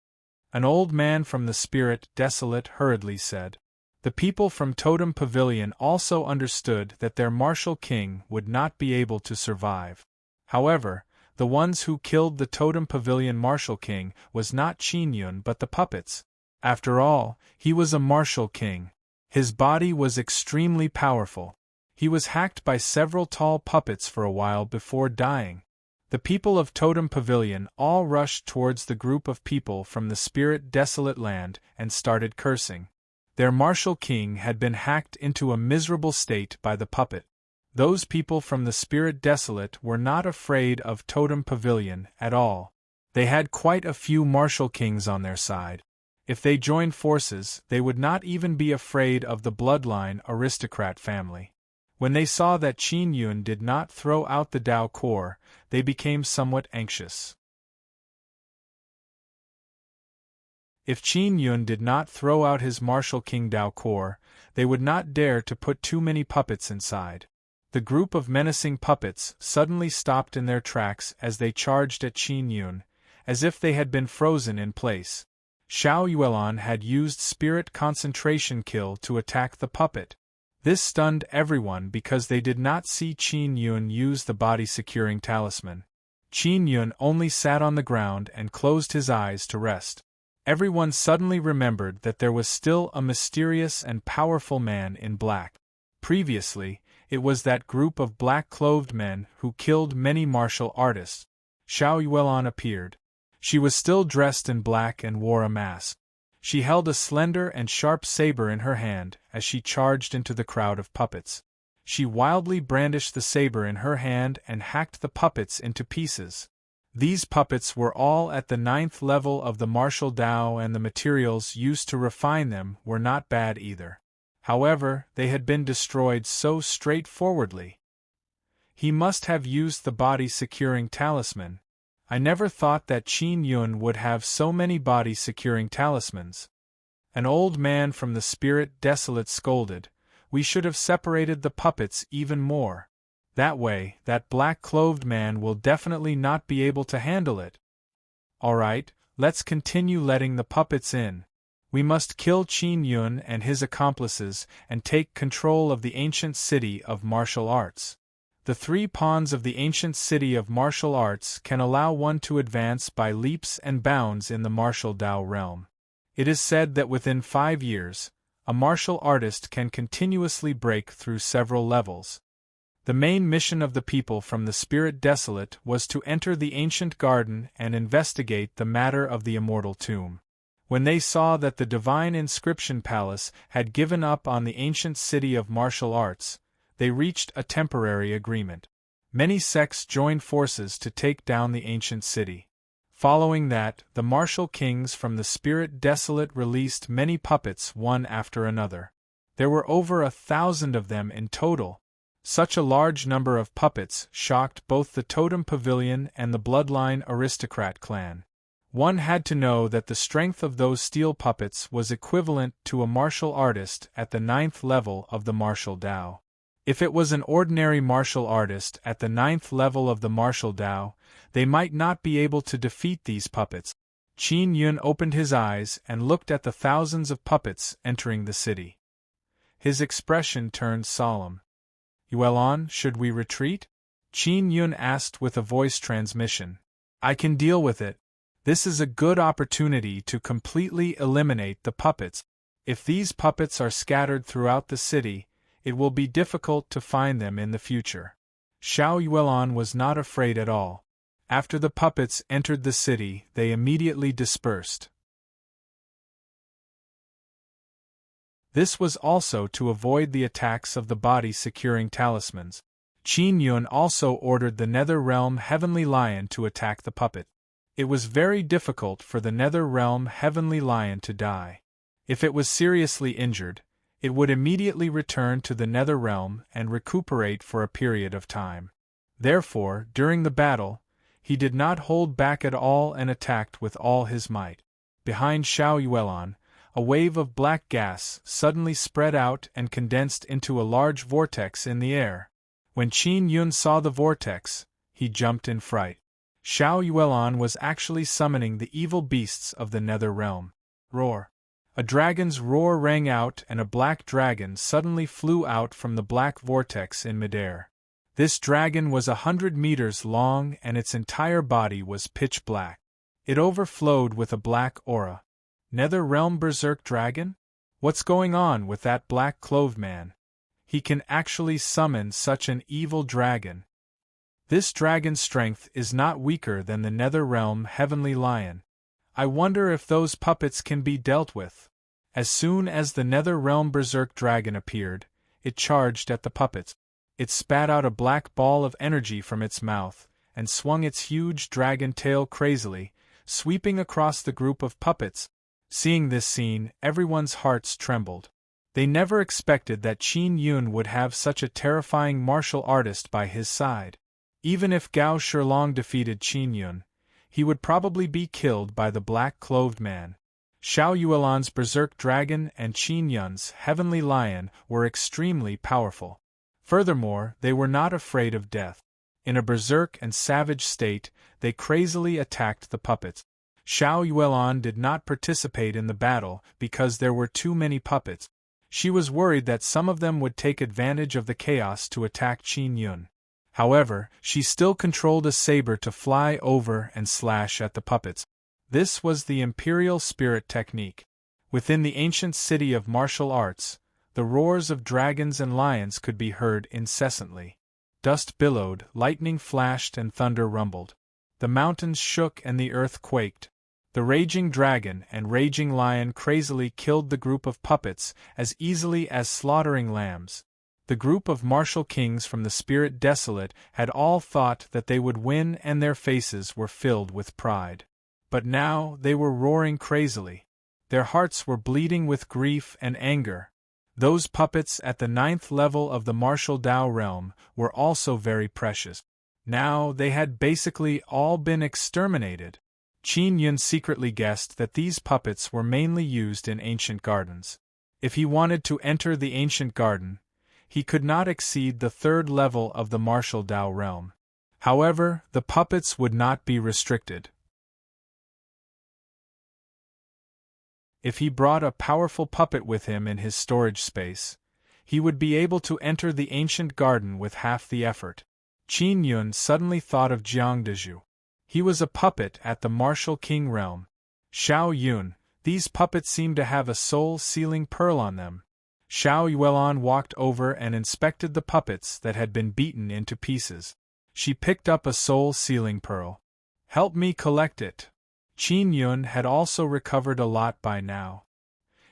An old man from the Spirit Desolate hurriedly said. The people from Totem Pavilion also understood that their martial king would not be able to survive. However, the ones who killed the Totem Pavilion martial king was not Qin Yun but the puppets. After all, he was a martial king. His body was extremely powerful. He was hacked by several tall puppets for a while before dying. The people of Totem Pavilion all rushed towards the group of people from the Spirit Desolate land and started cursing. Their martial king had been hacked into a miserable state by the puppet. Those people from the Spirit Desolate were not afraid of Totem Pavilion at all. They had quite a few martial kings on their side. If they joined forces, they would not even be afraid of the bloodline aristocrat family. When they saw that Qin Yun did not throw out the Dao Core, they became somewhat anxious. If Qin Yun did not throw out his martial king Dao Core, they would not dare to put too many puppets inside. The group of menacing puppets suddenly stopped in their tracks as they charged at Qin Yun, as if they had been frozen in place. Xiao Yuelan had used Spirit Concentration Kill to attack the puppet. This stunned everyone because they did not see Qin Yun use the body-securing talisman. Qin Yun only sat on the ground and closed his eyes to rest. Everyone suddenly remembered that there was still a mysterious and powerful man in black. Previously, it was that group of black-clothed men who killed many martial artists. Xiao Yuelan appeared. She was still dressed in black and wore a mask. She held a slender and sharp saber in her hand as she charged into the crowd of puppets. She wildly brandished the saber in her hand and hacked the puppets into pieces. These puppets were all at the 9th level of the martial Dao, and the materials used to refine them were not bad either. However, they had been destroyed so straightforwardly. He must have used the body-securing talisman. I never thought that Qin Yun would have so many body-securing talismans. An old man from the spirit desolate scolded, "We should have separated the puppets even more. That way, that black-clothed man will definitely not be able to handle it. All right, let's continue letting the puppets in. We must kill Qin Yun and his accomplices and take control of the ancient city of martial arts. The 3 pawns of the ancient city of martial arts can allow one to advance by leaps and bounds in the martial Dao realm. It is said that within 5 years, a martial artist can continuously break through several levels. The main mission of the people from the Spirit Desolate was to enter the ancient garden and investigate the matter of the immortal tomb. When they saw that the divine inscription palace had given up on the ancient city of martial arts, they reached a temporary agreement. Many sects joined forces to take down the ancient city. Following that, the martial kings from the Spirit Desolate released many puppets one after another. There were over 1,000 of them in total. Such a large number of puppets shocked both the Totem Pavilion and the Bloodline Aristocrat clan. One had to know that the strength of those steel puppets was equivalent to a martial artist at the 9th level of the martial Dao. If it was an ordinary martial artist at the 9th level of the martial Dao, they might not be able to defeat these puppets. Qin Yun opened his eyes and looked at the thousands of puppets entering the city. His expression turned solemn. "Yuelon, should we retreat?" Qin Yun asked with a voice transmission. "I can deal with it. This is a good opportunity to completely eliminate the puppets. If these puppets are scattered throughout the city, it will be difficult to find them in the future." Xiao Yuelon was not afraid at all. After the puppets entered the city, they immediately dispersed. This was also to avoid the attacks of the body-securing talismans. Qin Yun also ordered the Nether Realm Heavenly Lion to attack the puppet. It was very difficult for the Nether Realm Heavenly Lion to die. If it was seriously injured, it would immediately return to the Nether Realm and recuperate for a period of time. Therefore, during the battle, he did not hold back at all and attacked with all his might. Behind Xiao Yuelon, a wave of black gas suddenly spread out and condensed into a large vortex in the air. When Qin Yun saw the vortex, he jumped in fright. Xiao Yuelon was actually summoning the evil beasts of the Nether Realm. Roar! A dragon's roar rang out and a black dragon suddenly flew out from the black vortex in midair. This dragon was 100 meters long and its entire body was pitch black. It overflowed with a black aura. Nether Realm Berserk Dragon? What's going on with that black-clothed man? He can actually summon such an evil dragon. This dragon's strength is not weaker than the Nether Realm Heavenly Lion. I wonder if those puppets can be dealt with. As soon as the Nether Realm Berserk Dragon appeared, it charged at the puppets. It spat out a black ball of energy from its mouth, and swung its huge dragon tail crazily, sweeping across the group of puppets. Seeing this scene, everyone's hearts trembled. They never expected that Qin Yun would have such a terrifying martial artist by his side. Even if Gao Shilong defeated Qin Yun, he would probably be killed by the black-clothed man. Xiao Yuelon's Berserk Dragon and Qin Yun's Heavenly Lion were extremely powerful. Furthermore, they were not afraid of death. In a berserk and savage state, they crazily attacked the puppets. Xiao Yuelon did not participate in the battle because there were too many puppets. She was worried that some of them would take advantage of the chaos to attack Qin Yun. However, she still controlled a saber to fly over and slash at the puppets. This was the Imperial Spirit technique. Within the ancient city of martial arts, the roars of dragons and lions could be heard incessantly. Dust billowed, lightning flashed and thunder rumbled. The mountains shook and the earth quaked. The raging dragon and raging lion crazily killed the group of puppets as easily as slaughtering lambs. The group of martial kings from the Spirit Desolate had all thought that they would win and their faces were filled with pride. But now they were roaring crazily. Their hearts were bleeding with grief and anger. Those puppets at the 9th level of the martial Tao realm were also very precious. Now they had basically all been exterminated. Qin Yun secretly guessed that these puppets were mainly used in ancient gardens. If he wanted to enter the ancient garden, he could not exceed the 3rd level of the martial Tao realm. However, the puppets would not be restricted. If he brought a powerful puppet with him in his storage space, he would be able to enter the ancient garden with half the effort. Qin Yun suddenly thought of Jiang Dezhu. He was a puppet at the martial king realm. Xiao Yun, these puppets seem to have a soul-sealing pearl on them. Xiao Yuelon walked over and inspected the puppets that had been beaten into pieces. She picked up a soul-sealing pearl. Help me collect it. Qin Yun had also recovered a lot by now.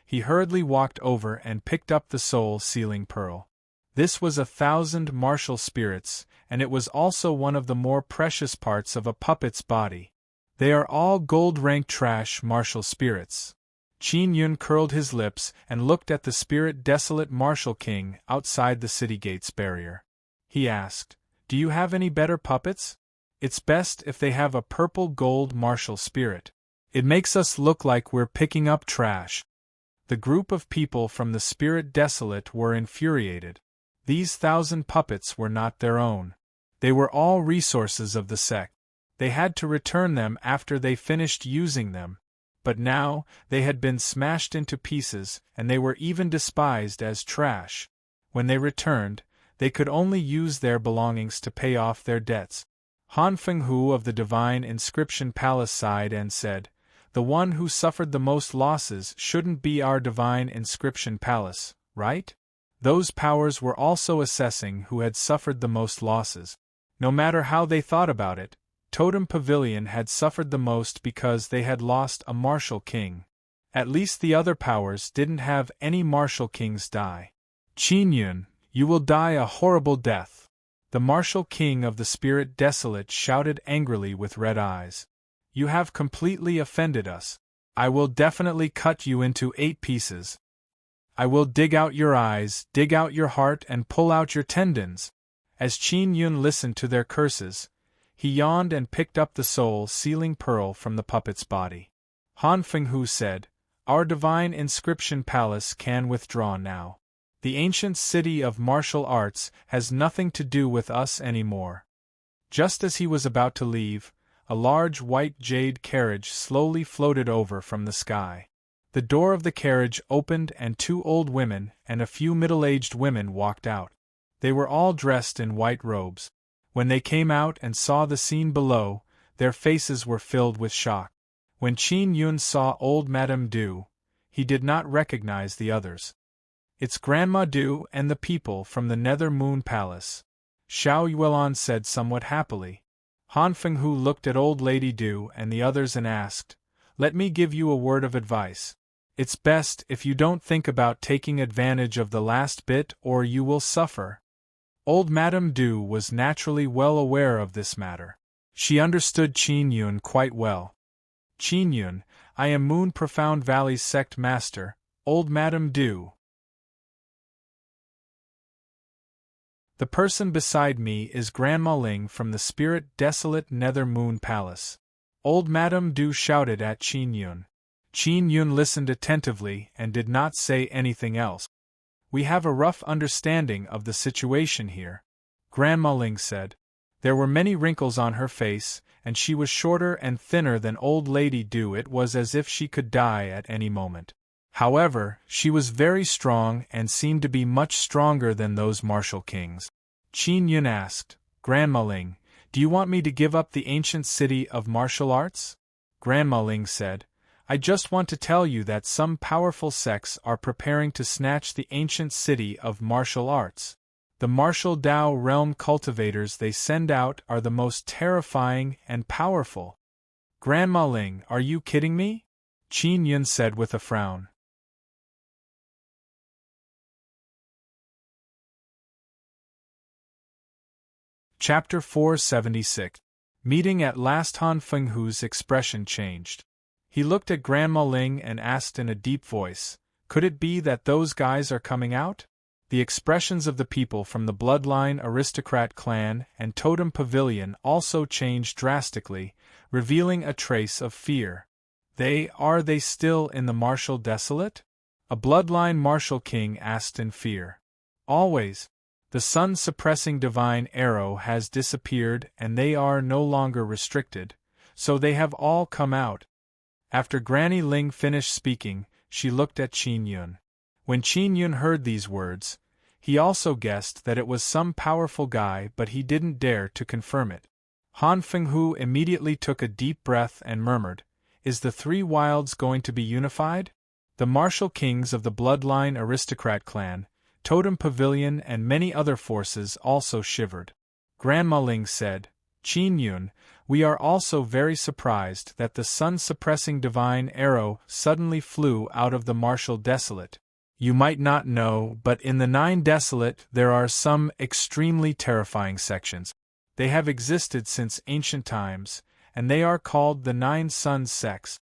He hurriedly walked over and picked up the soul-sealing pearl. This was 1,000 martial spirits, and it was also one of the more precious parts of a puppet's body. They are all gold-rank trash martial spirits. Qin Yun curled his lips and looked at the spirit desolate martial king outside the city gate's barrier. He asked, "Do you have any better puppets? It's best if they have a purple gold martial spirit. It makes us look like we're picking up trash." The group of people from the spirit desolate were infuriated. These 1,000 puppets were not their own. They were all resources of the sect. They had to return them after they finished using them. But now, they had been smashed into pieces, and they were even despised as trash. When they returned, they could only use their belongings to pay off their debts. Han Fenghu of the Divine Inscription Palace sighed and said, "The one who suffered the most losses shouldn't be our Divine Inscription Palace, right?" Those powers were also assessing who had suffered the most losses. No matter how they thought about it, Totem Pavilion had suffered the most because they had lost a martial king. At least the other powers didn't have any martial kings die. "Qin Yun, you will die a horrible death." The martial king of the spirit desolate shouted angrily with red eyes. "You have completely offended us. I will definitely cut you into 8 pieces. I will dig out your eyes, dig out your heart, and pull out your tendons." As Qin Yun listened to their curses, he yawned and picked up the soul-sealing pearl from the puppet's body. Han Fenghu said, "Our Divine Inscription Palace can withdraw now. The ancient city of martial arts has nothing to do with us anymore." Just as he was about to leave, a large white jade carriage slowly floated over from the sky. The door of the carriage opened and 2 old women and a few middle-aged women walked out. They were all dressed in white robes. When they came out and saw the scene below, their faces were filled with shock. When Qin Yun saw old Madame Du, he did not recognize the others. "It's Grandma Du and the people from the Nether Moon Palace," Xiao Yuelon said somewhat happily. Han Fenghu looked at old Lady Du and the others and asked, "Let me give you a word of advice. It's best if you don't think about taking advantage of the last bit or you will suffer." Old Madame Du was naturally well aware of this matter. She understood Qin Yun quite well. "Qin Yun, I am Moon Profound Valley's sect master, old Madame Du. The person beside me is Grandma Ling from the spirit desolate Nether Moon Palace," old Madame Du shouted at Qin Yun. Qin Yun listened attentively and did not say anything else. "We have a rough understanding of the situation here," Grandma Ling said. There were many wrinkles on her face, and she was shorter and thinner than old Lady Du. It was as if she could die at any moment. However, she was very strong and seemed to be much stronger than those martial kings. Qin Yun asked, "Grandma Ling, do you want me to give up the ancient city of martial arts?" Grandma Ling said, "I just want to tell you that some powerful sects are preparing to snatch the ancient city of martial arts. The martial Tao realm cultivators they send out are the most terrifying and powerful." "Grandma Ling, are you kidding me?" Qin Yun said with a frown. Chapter 476. Meeting at last. Han Fenghu's expression changed. He looked at Grandma Ling and asked in a deep voice, Could it be that those guys are coming out? The expressions of the people from the bloodline aristocrat clan and totem pavilion also changed drastically, revealing a trace of fear. Are they still in the martial desolate? A bloodline martial king asked in fear. Always. The sun-suppressing divine arrow has disappeared and they are no longer restricted, so they have all come out. After Granny Ling finished speaking, she looked at Qin Yun. When Qin Yun heard these words, he also guessed that it was some powerful guy, but he didn't dare to confirm it. Han Fenghu immediately took a deep breath and murmured, "Is the three wilds going to be unified?" The martial kings of the bloodline aristocrat clan, totem pavilion and many other forces also shivered. Grandma Ling said, "Qin Yun, we are also very surprised that the sun-suppressing divine arrow suddenly flew out of the martial desolate. You might not know, but in the Nine Desolate there are some extremely terrifying sections. They have existed since ancient times, and they are called the Nine Suns sects."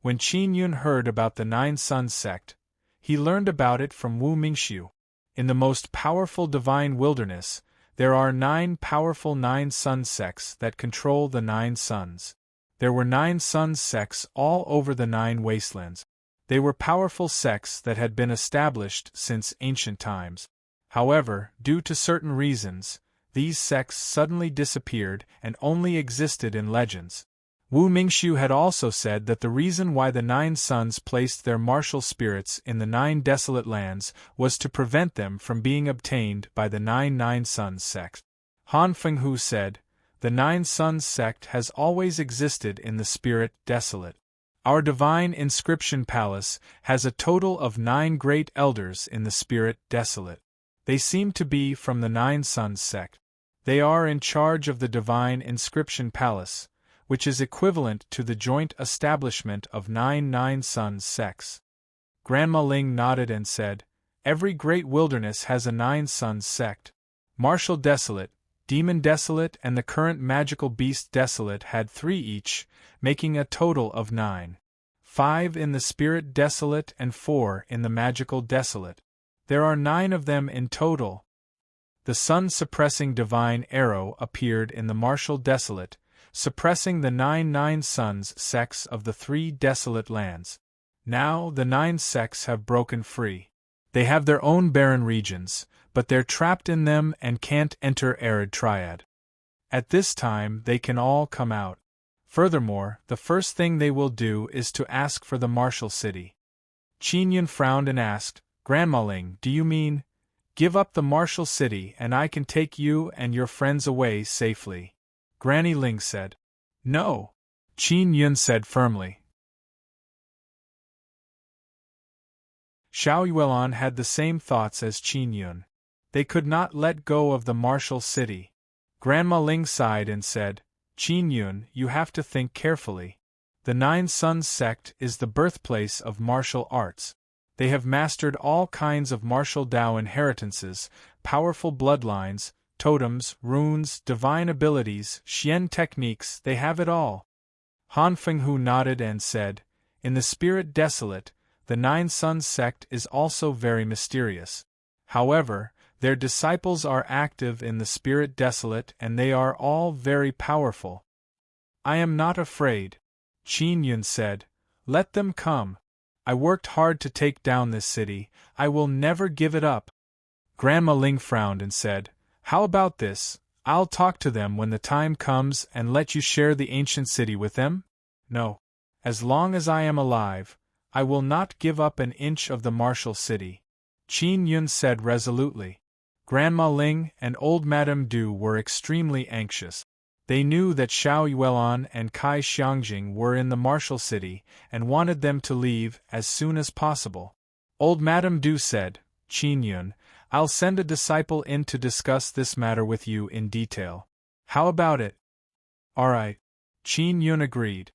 When Qin Yun heard about the Nine Suns sect, he learned about it from Wu Mingxiu. In the most powerful divine wilderness, there are 9 powerful Nine Sun sects that control the 9 suns. There were 9 sun sects all over the 9 wastelands. They were powerful sects that had been established since ancient times. However, due to certain reasons, these sects suddenly disappeared and only existed in legends. Wu Mingxiu had also said that the reason why the 9 suns placed their martial spirits in the 9 desolate lands was to prevent them from being obtained by the 9 Suns sect. Han Fenghu said, "The 9 Suns sect has always existed in the spirit desolate. Our divine inscription palace has a total of 9 great elders in the spirit desolate. They seem to be from the 9 Suns sect. They are in charge of the divine inscription palace, which is equivalent to the joint establishment of 9 Suns sects." Grandma Ling nodded and said, "Every great wilderness has a 9 Suns sect. Martial Desolate, Demon Desolate and the current Magical Beast Desolate had 3 each, making a total of 9. 5 in the Spirit Desolate and 4 in the Magical Desolate. There are 9 of them in total." The sun-suppressing divine arrow appeared in the Martial Desolate, suppressing the 9 suns sects of the 3 desolate lands. Now the 9 sects have broken free. They have their own barren regions, but they're trapped in them and can't enter Arid Triad. At this time they can all come out. Furthermore, the first thing they will do is to ask for the martial city. Qin Yun frowned and asked, "Grandma Ling, do you mean, give up the martial city and I can take you and your friends away safely?" Granny Ling said, "No," Qin Yun said firmly. Xiao Yuelon had the same thoughts as Qin Yun. They could not let go of the martial city. Grandma Ling sighed and said, "Qin Yun, you have to think carefully. The 9 Suns sect is the birthplace of martial arts. They have mastered all kinds of martial Dao inheritances, powerful bloodlines, totems, runes, divine abilities, Xian techniques, they have it all." Han Fenghu nodded and said, "In the spirit desolate, the 9 Suns sect is also very mysterious. However, their disciples are active in the spirit desolate and they are all very powerful." "I am not afraid," Qin Yun said. "Let them come. I worked hard to take down this city, I will never give it up." Grandma Ling frowned and said, "How about this? I'll talk to them when the time comes and let you share the ancient city with them?" "No. As long as I am alive, I will not give up an inch of the martial city," Qin Yun said resolutely. Grandma Ling and old Madame Du were extremely anxious. They knew that Xiao Yuelon and Kai Xiangjing were in the martial city and wanted them to leave as soon as possible. Old Madame Du said, "Qin Yun, I'll send a disciple in to discuss this matter with you in detail. How about it?" "All right," Qin Yun agreed.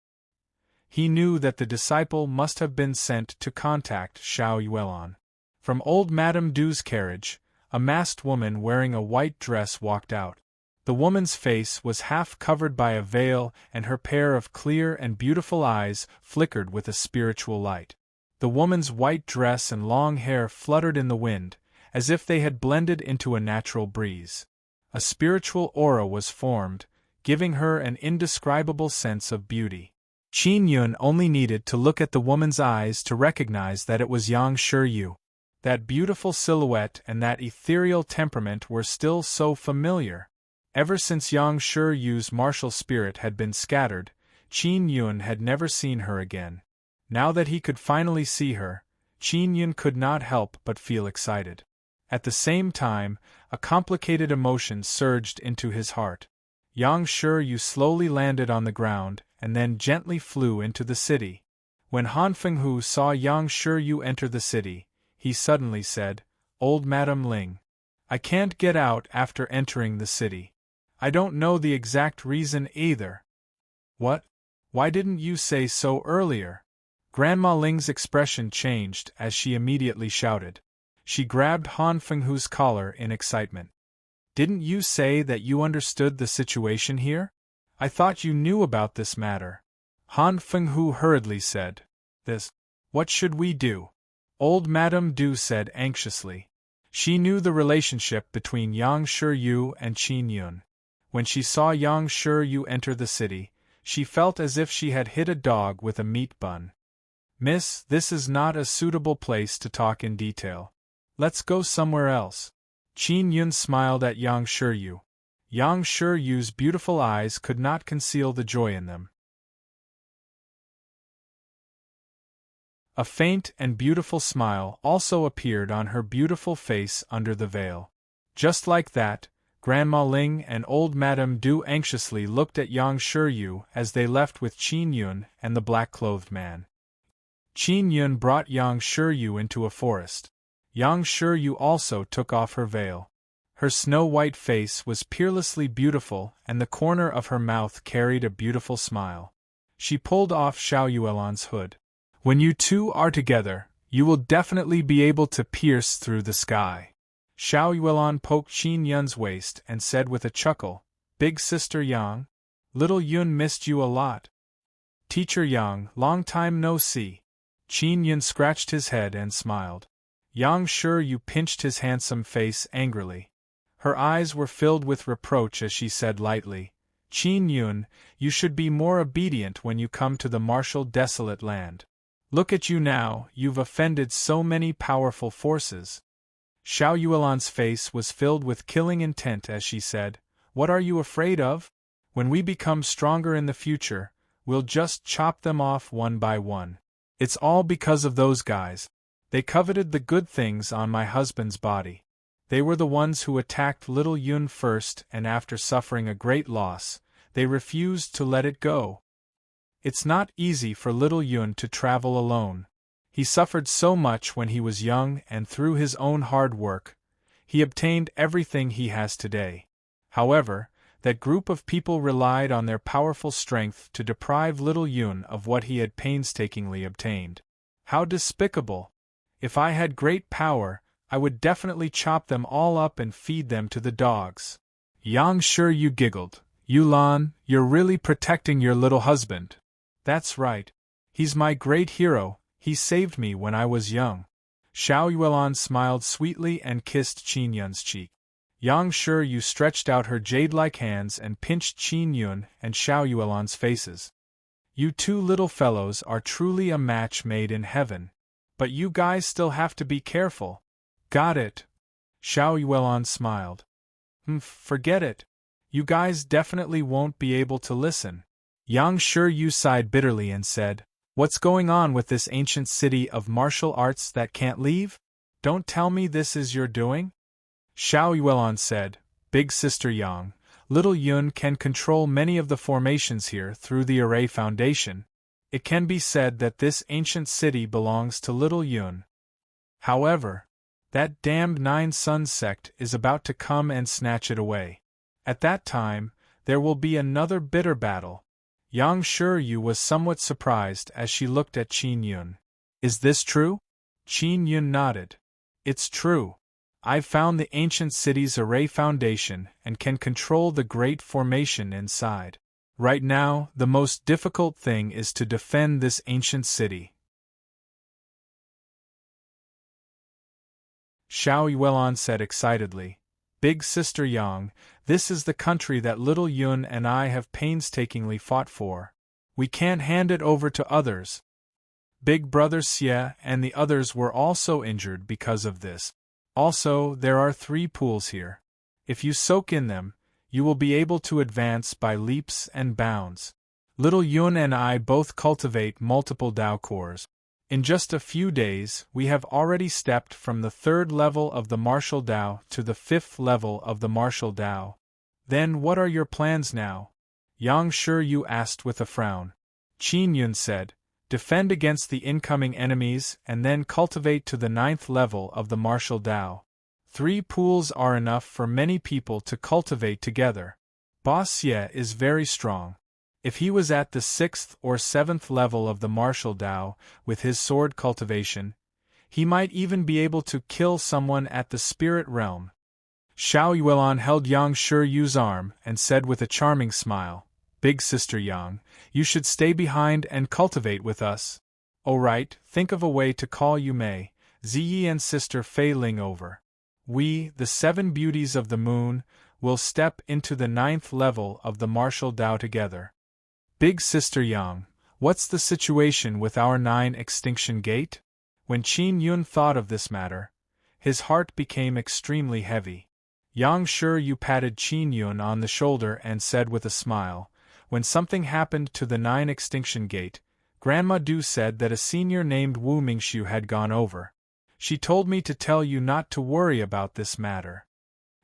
He knew that the disciple must have been sent to contact Xiao Yuelon. From old Madame Du's carriage, a masked woman wearing a white dress walked out. The woman's face was half covered by a veil and her pair of clear and beautiful eyes flickered with a spiritual light. The woman's white dress and long hair fluttered in the wind, as if they had blended into a natural breeze. A spiritual aura was formed, giving her an indescribable sense of beauty. Qin Yun only needed to look at the woman's eyes to recognize that it was Yang Shiyu. That beautiful silhouette and that ethereal temperament were still so familiar. Ever since Yang Shiyu's martial spirit had been scattered, Qin Yun had never seen her again. Now that he could finally see her, Qin Yun could not help but feel excited. At the same time, a complicated emotion surged into his heart. Yang Shiyu slowly landed on the ground and then gently flew into the city. When Han Fenghu saw Yang Shiyu enter the city, he suddenly said, "Old Madam Ling, I can't get out after entering the city. I don't know the exact reason either." "What? Why didn't you say so earlier?" Grandma Ling's expression changed as she immediately shouted. She grabbed Han Fenghu's collar in excitement. "Didn't you say that you understood the situation here? I thought you knew about this matter." Han Fenghu hurriedly said, "This. What should we do?" Old Madame Du said anxiously. She knew the relationship between Yang Shiyu and Qin Yun. When she saw Yang Shiyu enter the city, she felt as if she had hit a dog with a meat bun. "Miss, this is not a suitable place to talk in detail. Let's go somewhere else." Qin Yun smiled at Yang Shiyu. Yang Shiyu's beautiful eyes could not conceal the joy in them. A faint and beautiful smile also appeared on her beautiful face under the veil. Just like that, Grandma Ling and old Madame Du anxiously looked at Yang Shiyu as they left with Qin Yun and the black-clothed man. Qin Yun brought Yang Shiyu into a forest. Yang Shiyu also took off her veil. Her snow-white face was peerlessly beautiful and the corner of her mouth carried a beautiful smile. She pulled off Xiao Yuelan's hood. "When you two are together, you will definitely be able to pierce through the sky." Xiao Yuelan poked Qin Yun's waist and said with a chuckle, "Big sister Yang, little Yun missed you a lot." "Teacher Yang, long time no see." Qin Yun scratched his head and smiled. Yang Shiyu pinched his handsome face angrily. Her eyes were filled with reproach as she said lightly, "Qin Yun, you should be more obedient when you come to the martial desolate land. Look at you now, you've offended so many powerful forces." Xiao Yuelan's face was filled with killing intent as she said, "What are you afraid of? When we become stronger in the future, we'll just chop them off one by one. It's all because of those guys. They coveted the good things on my husband's body. They were the ones who attacked little Yun first, and after suffering a great loss, they refused to let it go. It's not easy for little Yun to travel alone. He suffered so much when he was young, and through his own hard work, he obtained everything he has today. However, that group of people relied on their powerful strength to deprive little Yun of what he had painstakingly obtained. How despicable! If I had great power, I would definitely chop them all up and feed them to the dogs." Yang Shiyu giggled. "Yulan, you're really protecting your little husband." "That's right. He's my great hero, he saved me when I was young." Xiao Yuelan smiled sweetly and kissed Qin Yun's cheek. Yang Shiyu stretched out her jade-like hands and pinched Qin Yun and Xiao Yuelan's faces. "You two little fellows are truly a match made in heaven. But you guys still have to be careful." "Got it." Xiao Yuelan smiled. Forget it. You guys definitely won't be able to listen." Yang Shiyu sighed bitterly and said, "What's going on with this ancient city of martial arts that can't leave? Don't tell me this is your doing?" Xiao Yuelan said, "Big sister Yang, little Yun can control many of the formations here through the Array Foundation. It can be said that this ancient city belongs to little Yun. However, that damned Nine Suns sect is about to come and snatch it away. At that time, there will be another bitter battle." Yang Shiyu was somewhat surprised as she looked at Qin Yun. "Is this true?" Qin Yun nodded. "It's true. I've found the ancient city's Array Foundation and can control the great formation inside. Right now, the most difficult thing is to defend this ancient city." Xiao Yuelon said excitedly. Big Sister Yang, this is the country that little Yun and I have painstakingly fought for. We can't hand it over to others. Big Brother Xie and the others were also injured because of this. Also, there are 3 pools here. If you soak in them, you will be able to advance by leaps and bounds. Little Yun and I both cultivate multiple Dao cores. In just a few days, we have already stepped from the 3rd level of the martial Dao to the 5th level of the martial Dao. Then what are your plans now? Yang Shiyu asked with a frown. Qin Yun said, defend against the incoming enemies and then cultivate to the 9th level of the martial Dao. 3 pools are enough for many people to cultivate together. Boss Xie is very strong. If he was at the 6th or 7th level of the martial Dao, with his sword cultivation, he might even be able to kill someone at the spirit realm. Xiao Yuelon held Yang Shiyu's arm and said with a charming smile, Big Sister Yang, you should stay behind and cultivate with us. Oh right, think of a way to call you Mei, Ziyi and Sister Fei Ling over. We, the 7 beauties of the moon, will step into the 9th level of the martial Dao together. Big Sister Yang, what's the situation with our 9 extinction gate? When Qin Yun thought of this matter, his heart became extremely heavy. Yang Shiyu patted Qin Yun on the shoulder and said with a smile, when something happened to the 9 extinction gate, Grandma Du said that a senior named Wu Mingxiu had gone over. She told me to tell you not to worry about this matter.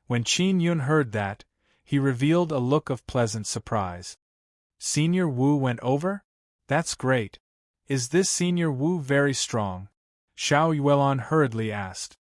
When Qin Yun heard that, he revealed a look of pleasant surprise. Senior Wu went over? That's great. Is this Senior Wu very strong? Xiao Yuelon hurriedly asked.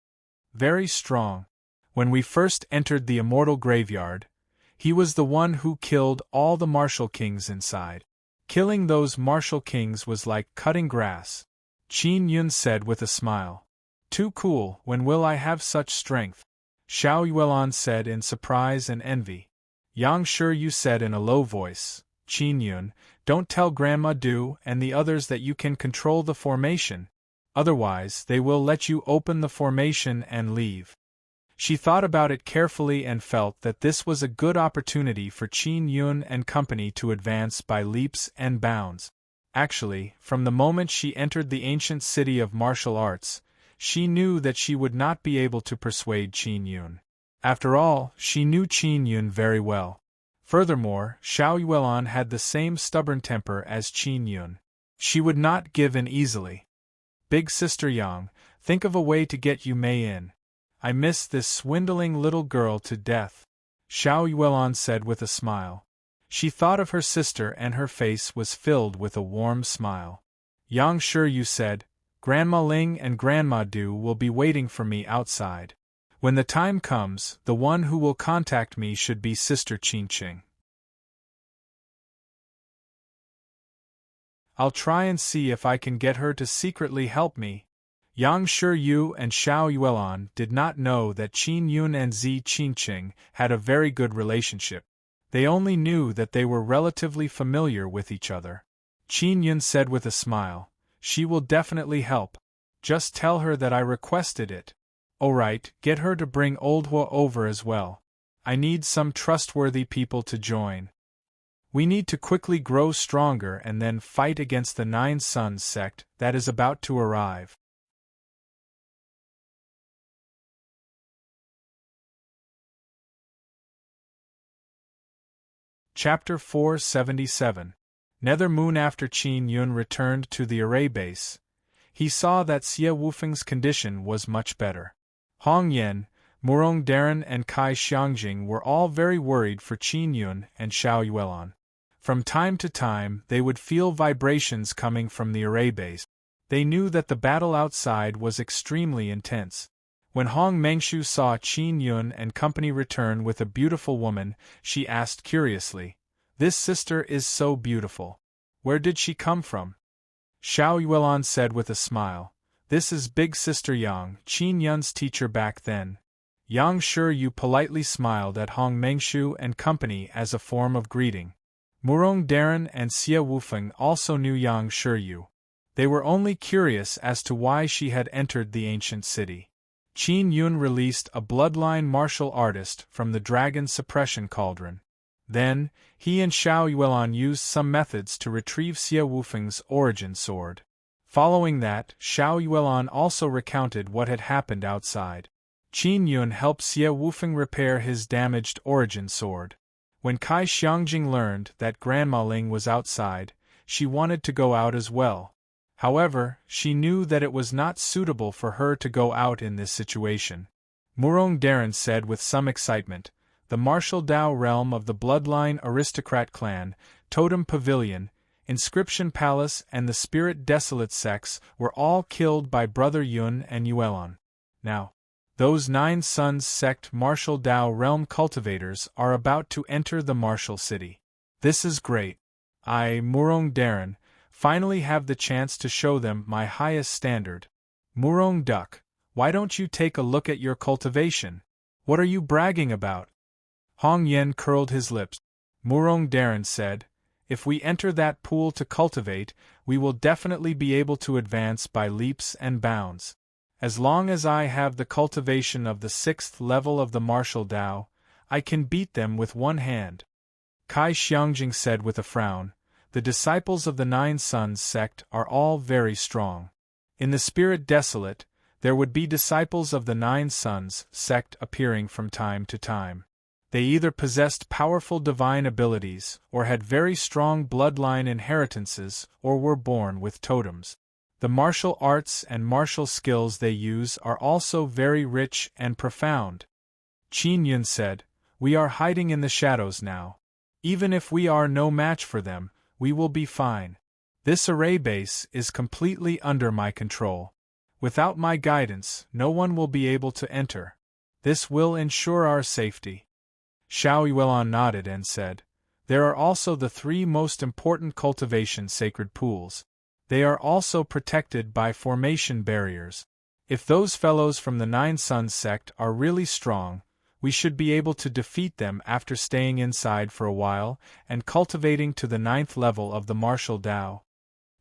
Very strong. When we first entered the immortal graveyard, he was the one who killed all the martial kings inside. Killing those martial kings was like cutting grass. Qin Yun said with a smile. Too cool, when will I have such strength? Xiao Yuelon said in surprise and envy. Yang Shiyu said in a low voice, Qin Yun, don't tell Grandma Du and the others that you can control the formation, otherwise they will let you open the formation and leave. She thought about it carefully and felt that this was a good opportunity for Qin Yun and company to advance by leaps and bounds. Actually, from the moment she entered the ancient city of martial arts, she knew that she would not be able to persuade Qin Yun. After all, she knew Qin Yun very well. Furthermore, Xiao Yuelon had the same stubborn temper as Qin Yun. She would not give in easily. Big Sister Yang, think of a way to get Yu Mei in. I miss this swindling little girl to death. Xiao Yuelon said with a smile. She thought of her sister and her face was filled with a warm smile. Yang Shiyu said, Grandma Ling and Grandma Du will be waiting for me outside. When the time comes, the one who will contact me should be Sister Qingqing. I'll try and see if I can get her to secretly help me. Yang Shiyu and Xiao Yuelon did not know that Qin Yun and Zi Qingqing had a very good relationship. They only knew that they were relatively familiar with each other. Qin Yun said with a smile, she will definitely help. Just tell her that I requested it. Alright, get her to bring Old Hua over as well. I need some trustworthy people to join. We need to quickly grow stronger and then fight against the 9 Suns sect that is about to arrive. Chapter 477. Nether Moon. After Qin Yun returned to the array base, he saw that Xie Wufeng's condition was much better. Hong Yan, Murong Darren and Kai Xiangjing were all very worried for Qin Yun and Xiao Yuelon. From time to time they would feel vibrations coming from the array base. They knew that the battle outside was extremely intense. When Hong Mengshu saw Qin Yun and company return with a beautiful woman, she asked curiously, This sister is so beautiful. Where did she come from? Xiao Yuelon said with a smile, This is Big Sister Yang, Qin Yun's teacher back then. Yang Shiyu politely smiled at Hong Mengshu and company as a form of greeting. Murong Darren and Xie Wufeng also knew Yang Shiyu. They were only curious as to why she had entered the ancient city. Qin Yun released a bloodline martial artist from the dragon suppression cauldron. Then, he and Xiao Yuelan used some methods to retrieve Xie Wufeng's origin sword. Following that, Xiao Yuelan also recounted what had happened outside. Qin Yun helped Xie Wufeng repair his damaged origin sword. When Kai Xiangjing learned that Grandma Ling was outside, she wanted to go out as well. However, she knew that it was not suitable for her to go out in this situation. Murong Darren said with some excitement, "The martial Dao realm of the bloodline aristocrat clan, Totem Pavilion, Inscription Palace and the Spirit Desolate sects were all killed by Brother Yun and Yuelan. Now, those 9 Sons sect martial Dao realm cultivators are about to enter the martial city. This is great. I, Murong Darren, finally have the chance to show them my highest standard. Murong Duck, why don't you take a look at your cultivation? What are you bragging about?" Hong Yen curled his lips. Murong Darren said, "If we enter that pool to cultivate, we will definitely be able to advance by leaps and bounds. As long as I have the cultivation of the 6th level of the martial Dao, I can beat them with one hand." Kai Xiangjing said with a frown, "The disciples of the 9 Sons sect are all very strong. In the Spirit Desolate, there would be disciples of the 9 Sons sect appearing from time to time. They either possessed powerful divine abilities, or had very strong bloodline inheritances, or were born with totems. The martial arts and martial skills they use are also very rich and profound." Qin Yun said, "We are hiding in the shadows now. Even if we are no match for them, we will be fine. This array base is completely under my control. Without my guidance, no one will be able to enter. This will ensure our safety." Xiao Yuelan nodded and said, "There are also the 3 most important cultivation sacred pools. They are also protected by formation barriers. If those fellows from the 9 Sons sect are really strong, we should be able to defeat them after staying inside for a while and cultivating to the 9th level of the martial Dao."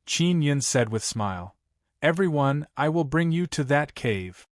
Qin Yun said with smile, "Everyone, I will bring you to that cave."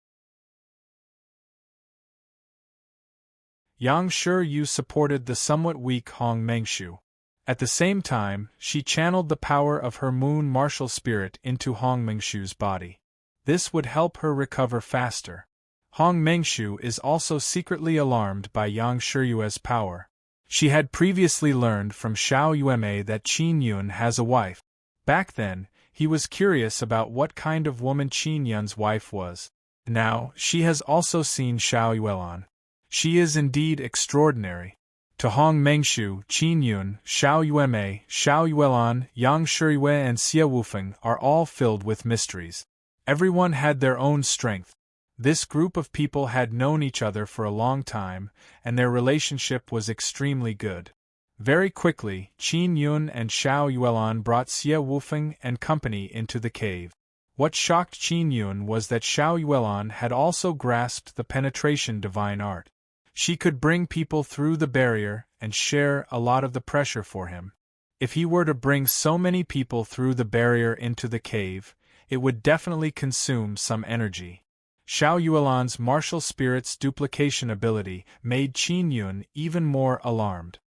Yang Shiyu supported the somewhat weak Hong Mengshu. At the same time, she channeled the power of her moon martial spirit into Hong Mengshu's body. This would help her recover faster. Hong Mengshu is also secretly alarmed by Yang Shiyue's power. She had previously learned from Xiao Yueme that Qin Yun has a wife. Back then, he was curious about what kind of woman Qin Yun's wife was. Now, she has also seen Xiao Yuelan. She is indeed extraordinary. To Hong Mengshu, Qin Yun, Xiao Yueme, Xiao Yuelan, Yang Shiyue and Xie Wufeng are all filled with mysteries. Everyone had their own strength. This group of people had known each other for a long time, and their relationship was extremely good. Very quickly, Qin Yun and Xiao Yuelan brought Xie Wufeng and company into the cave. What shocked Qin Yun was that Xiao Yuelan had also grasped the penetration divine art. She could bring people through the barrier and share a lot of the pressure for him. If he were to bring so many people through the barrier into the cave, it would definitely consume some energy. Xiao Yuelan's martial spirit's duplication ability made Qin Yun even more alarmed.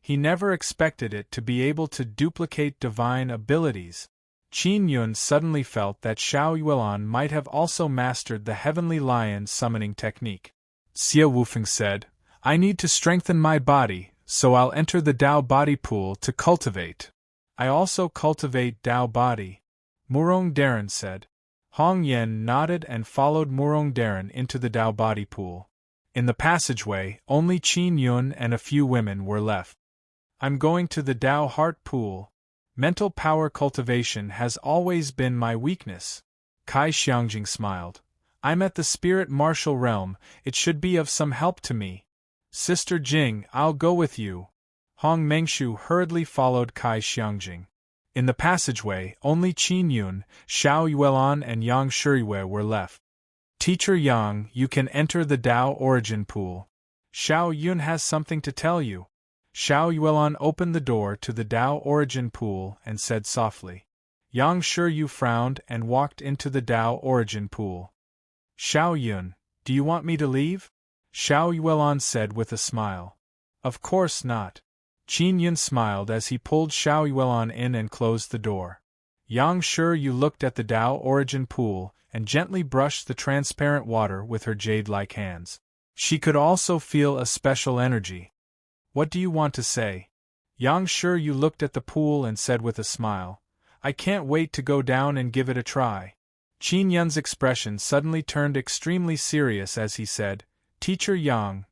He never expected it to be able to duplicate divine abilities. Qin Yun suddenly felt that Xiao Yuelan might have also mastered the Heavenly Lion summoning technique. Xie Wufeng said, "I need to strengthen my body, so I'll enter the Dao body pool to cultivate." "I also cultivate Dao body," Murong Darren said. Hong Yen nodded and followed Murong Darren into the Dao body pool. In the passageway, only Qin Yun and a few women were left. "I'm going to the Dao heart pool. Mental power cultivation has always been my weakness." Kai Xiangjing smiled. "I'm at the spirit martial realm, it should be of some help to me." "Sister Jing, I'll go with you." Hong Mengshu hurriedly followed Kai Xiangjing. In the passageway, only Qin Yun, Xiao Yuelan and Yang Shiyue were left. "Teacher Yang, you can enter the Dao origin pool. Xiao Yun has something to tell you." Xiao Yuelan opened the door to the Dao origin pool and said softly. Yang Shiyu frowned and walked into the Dao origin pool. "Xiao Yun, Do you want me to leave? Xiao Yuelon said with a smile. Of course not. Qin Yun smiled as he pulled Xiao Yuelon in and closed the door. Yang Shiyu looked at the Tao Origin pool and gently brushed the transparent water with her jade-like hands. She could also feel a special energy. What do you want to say? Yang Shiyu looked at the pool and said with a smile, I can't wait to go down and give it a try. Qin Yun's expression suddenly turned extremely serious as he said, Teacher Yang,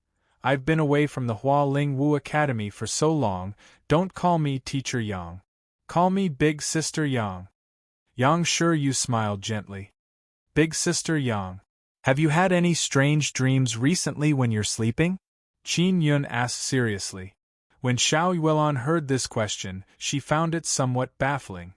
I've been away from the Hua Ling Wu Academy for so long, don't call me Teacher Yang. Call me Big Sister Yang. Yang Shiyu smiled gently. Big Sister Yang. Have you had any strange dreams recently when you're sleeping? Qin Yun asked seriously. When Xiao Yuelon heard this question, she found it somewhat baffling.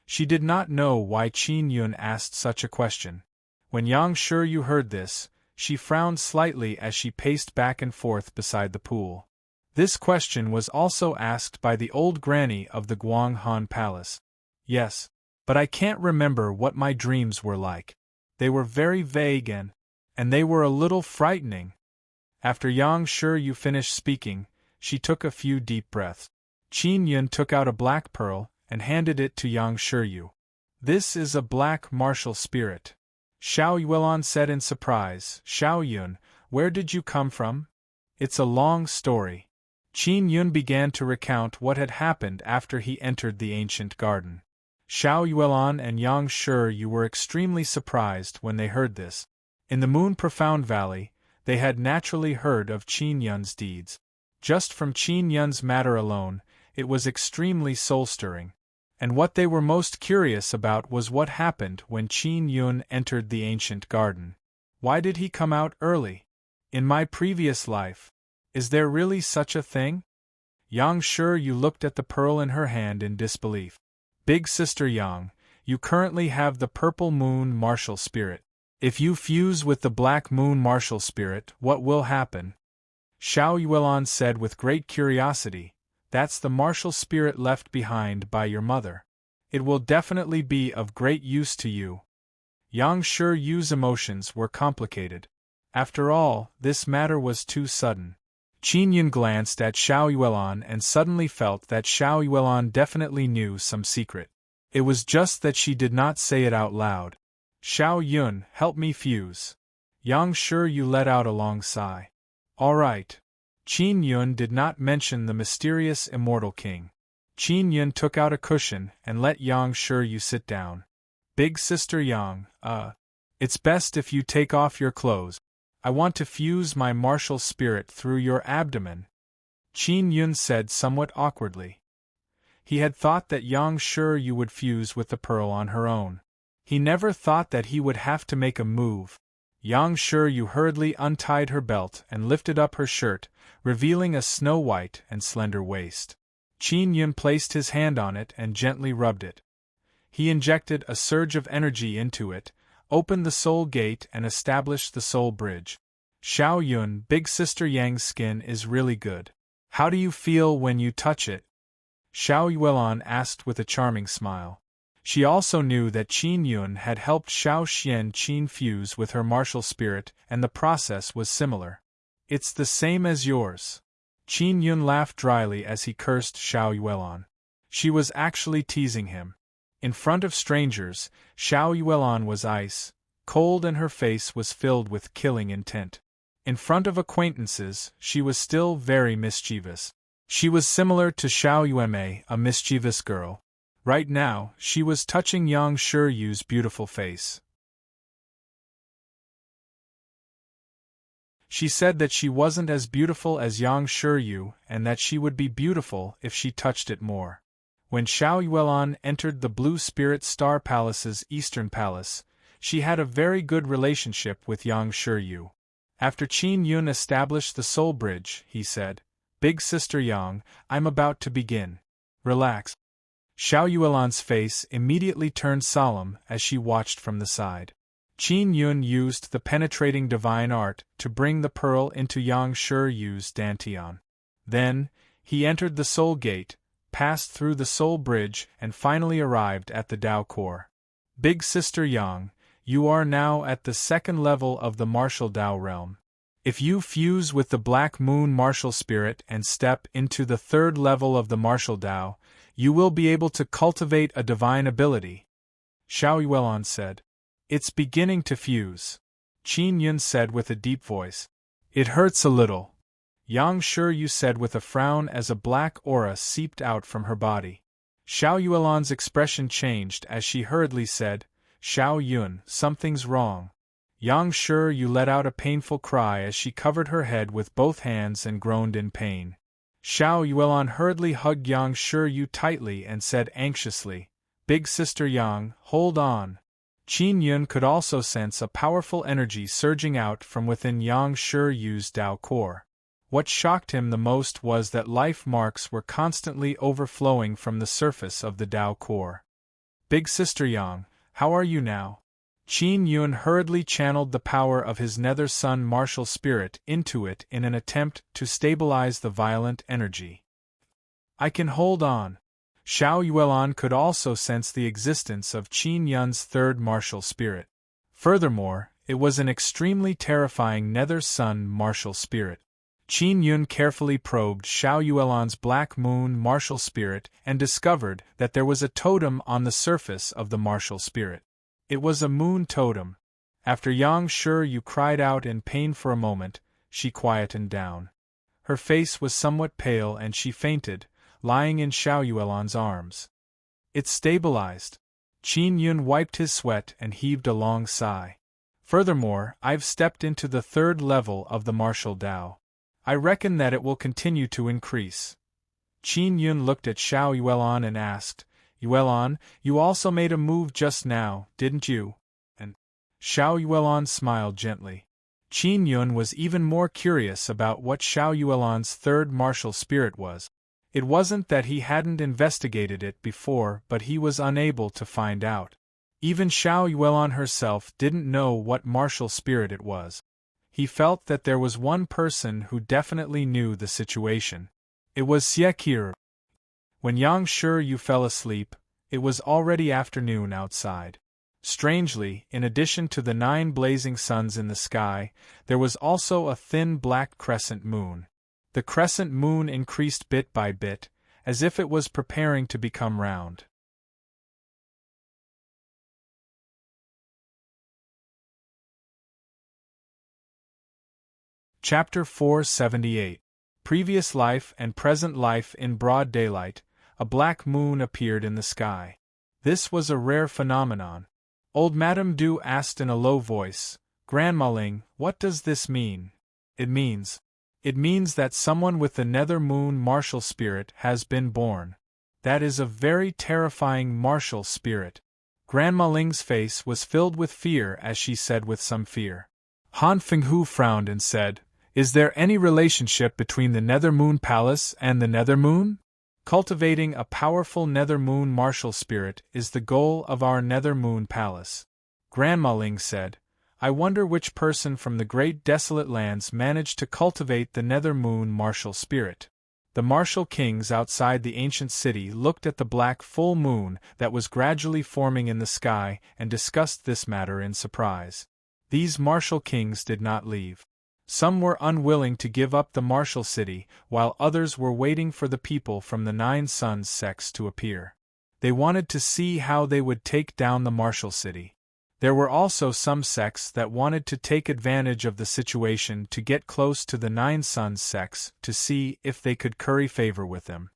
She did not know why Qin Yun asked such a question. When Yang Shiyu heard this, she frowned slightly as she paced back and forth beside the pool. This question was also asked by the old granny of the Guanghan Palace. Yes, but I can't remember what my dreams were like. They were very vague and they were a little frightening. After Yang Shiyu finished speaking, she took a few deep breaths. Qin Yun took out a black pearl and handed it to Yang Shiyu. This is a black martial spirit. Xiao Yuelon said in surprise, Xiao Yun, where did you come from? It's a long story. Qin Yun began to recount what had happened after he entered the ancient garden. Xiao Yuelon and Yang Shiyu were extremely surprised when they heard this. In the Moon Profound Valley, they had naturally heard of Qin Yun's deeds. Just from Qin Yun's matter alone, it was extremely soul-stirring. And what they were most curious about was what happened when Qin Yun entered the ancient garden. Why did he come out early? In my previous life, is there really such a thing? Yang Shiyu looked at the pearl in her hand in disbelief. Big Sister Yang, you currently have the Purple Moon Martial Spirit. If you fuse with the Black Moon Martial Spirit, what will happen? Xiao Yuelon said with great curiosity, That's the martial spirit left behind by your mother. It will definitely be of great use to you. Yang Shiyu's emotions were complicated. After all, this matter was too sudden. Qin Yun glanced at Xiao Yuelon and suddenly felt that Xiao Yuelon definitely knew some secret. It was just that she did not say it out loud. Xiao Yun, help me fuse. Yang Shiyu let out a long sigh. All right. Qin Yun did not mention the mysterious immortal king. Qin Yun took out a cushion and let Yang Shiyu sit down. Big Sister Yang, it's best if you take off your clothes. I want to fuse my martial spirit through your abdomen. Qin Yun said somewhat awkwardly. He had thought that Yang Shiyu would fuse with the pearl on her own. He never thought that he would have to make a move. Yang Shiyu hurriedly untied her belt and lifted up her shirt, revealing a snow-white and slender waist. Qin Yun placed his hand on it and gently rubbed it. He injected a surge of energy into it, opened the soul gate and established the soul bridge. Xiao Yun, Big Sister Yang's skin is really good. How do you feel when you touch it? Xiao Yuelon asked with a charming smile. She also knew that Qin Yun had helped Xiao Xian Qin fuse with her martial spirit, and the process was similar. It's the same as yours. Qin Yun laughed dryly as he cursed Xiao Yuelon. She was actually teasing him. In front of strangers, Xiao Yuelon was ice, cold, and her face was filled with killing intent. In front of acquaintances, she was still very mischievous. She was similar to Xiao Yuanmei, a mischievous girl. Right now, she was touching Yang Shiyu's beautiful face. She said that she wasn't as beautiful as Yang Shiyu and that she would be beautiful if she touched it more. When Xiao Yuelon entered the Blue Spirit Star Palace's Eastern Palace, she had a very good relationship with Yang Shiyu. After Qin Yun established the Soul Bridge, he said, Big Sister Yang, I'm about to begin. Relax. Xiao Yuelon's face immediately turned solemn as she watched from the side. Qin Yun used the penetrating divine art to bring the pearl into Yang Shiyu's dantian. Then, he entered the Soul Gate, passed through the Soul Bridge and finally arrived at the Tao Core. Big Sister Yang, you are now at the second level of the martial Tao realm. If you fuse with the Black Moon martial spirit and step into the third level of the martial Tao, you will be able to cultivate a divine ability. Xiao Yuelon said. It's beginning to fuse. Qin Yun said with a deep voice. It hurts a little. Yang Shiyu said with a frown as a black aura seeped out from her body. Xiao Yuelon's expression changed as she hurriedly said, Xiao Yun, something's wrong. Yang Shiyu let out a painful cry as she covered her head with both hands and groaned in pain. Xiao Yuelon hurriedly hugged Yang Shiyu tightly and said anxiously, Big Sister Yang, hold on. Qin Yun could also sense a powerful energy surging out from within Yang Shiyu's Tao core. What shocked him the most was that life marks were constantly overflowing from the surface of the Tao core. Big Sister Yang, how are you now? Qin Yun hurriedly channeled the power of his Nether Sun martial spirit into it in an attempt to stabilize the violent energy. I can hold on. Xiao Yuelon could also sense the existence of Qin Yun's third martial spirit. Furthermore, it was an extremely terrifying Nether Sun martial spirit. Qin Yun carefully probed Xiao Yuelon's Black Moon martial spirit and discovered that there was a totem on the surface of the martial spirit. It was a moon totem. After Yang Shiyu cried out in pain for a moment, she quietened down. Her face was somewhat pale and she fainted, lying in Xiao Yuelon's arms. It's stabilized. Qin Yun wiped his sweat and heaved a long sigh. Furthermore, I've stepped into the third level of the martial Tao. I reckon that it will continue to increase. Qin Yun looked at Xiao Yuelon and asked, Yuelon, you also made a move just now, didn't you? And Xiao Yuelon smiled gently. Qin Yun was even more curious about what Xiao Yuelon's third martial spirit was. It wasn't that he hadn't investigated it before, but he was unable to find out. Even Xiao Yuelon herself didn't know what martial spirit it was. He felt that there was one person who definitely knew the situation. It was Xie. When Yang Shiyu fell asleep, it was already afternoon outside. Strangely, in addition to the 9 blazing suns in the sky, there was also a thin black crescent moon. The crescent moon increased bit by bit, as if it was preparing to become round. Chapter 478. Previous life and present life in broad daylight, a black moon appeared in the sky. This was a rare phenomenon. Old Madame Du asked in a low voice, Grandma Ling, what does this mean? It means that someone with the Nether Moon martial spirit has been born. That is a very terrifying martial spirit. Grandma Ling's face was filled with fear as she said with some fear. Han Fenghu frowned and said, Is there any relationship between the Nether Moon Palace and the Nether Moon? Cultivating a powerful Nether Moon martial spirit is the goal of our Nether Moon Palace. Grandma Ling said, I wonder which person from the great desolate lands managed to cultivate the Nether Moon martial spirit. The martial kings outside the ancient city looked at the black full moon that was gradually forming in the sky and discussed this matter in surprise. These martial kings did not leave. Some were unwilling to give up the martial city, while others were waiting for the people from the 9 Suns sects to appear. They wanted to see how they would take down the martial city. There were also some sects that wanted to take advantage of the situation to get close to the 9 Suns sects to see if they could curry favor with them.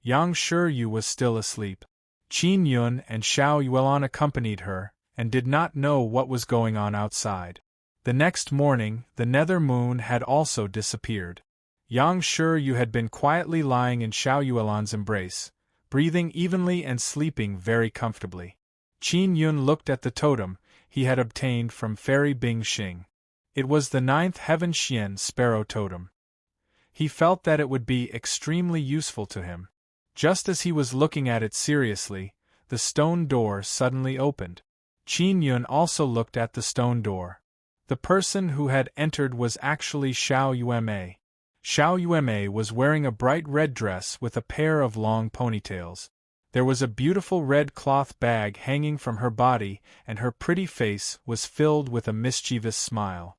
Yang Shiyu was still asleep. Qin Yun and Xiao Yuelon accompanied her, and did not know what was going on outside. The next morning, the Nether Moon had also disappeared. Yang Shiyu had been quietly lying in Xiao Yuelon's embrace, breathing evenly and sleeping very comfortably. Qin Yun looked at the totem he had obtained from Fairy Bing Xing. It was the 9th Heaven Xian Sparrow Totem. He felt that it would be extremely useful to him. Just as he was looking at it seriously, the stone door suddenly opened. Qin Yun also looked at the stone door. The person who had entered was actually Xiao Yueme. Xiao Yueme was wearing a bright red dress with a pair of long ponytails. There was a beautiful red cloth bag hanging from her body, and her pretty face was filled with a mischievous smile.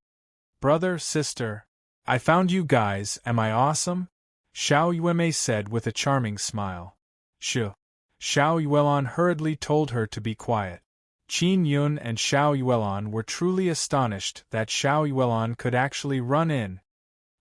"Brother, sister, I found you guys, am I awesome?" Xiao Yuemei said with a charming smile. Xiao Yuelon hurriedly told her to be quiet. Qin Yun and Xiao Yuelon were truly astonished that Xiao Yuelon could actually run in.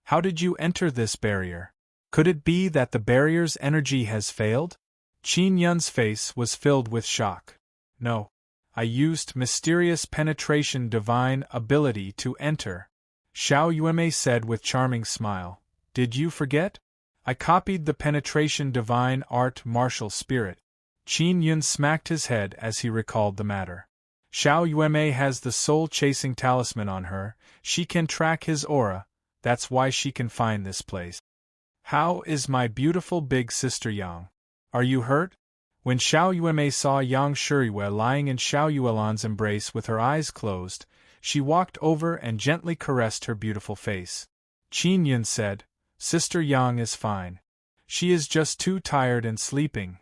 "How did you enter this barrier? Could it be that the barrier's energy has failed?" Qin Yun's face was filled with shock. "No. I used mysterious penetration divine ability to enter," Xiao Yuemei said with charming smile. "Did you forget? I copied the penetration divine art martial spirit." Qin Yun smacked his head as he recalled the matter. "Xiao Yuemei has the soul-chasing talisman on her, she can track his aura, that's why she can find this place." "How is my beautiful big sister Yang? Are you hurt?" When Xiao Yuemei saw Yang Shiyue lying in Xiao Yuelon's embrace with her eyes closed, she walked over and gently caressed her beautiful face. Qin Yun said, "Sister Yang is fine. She is just too tired and sleeping."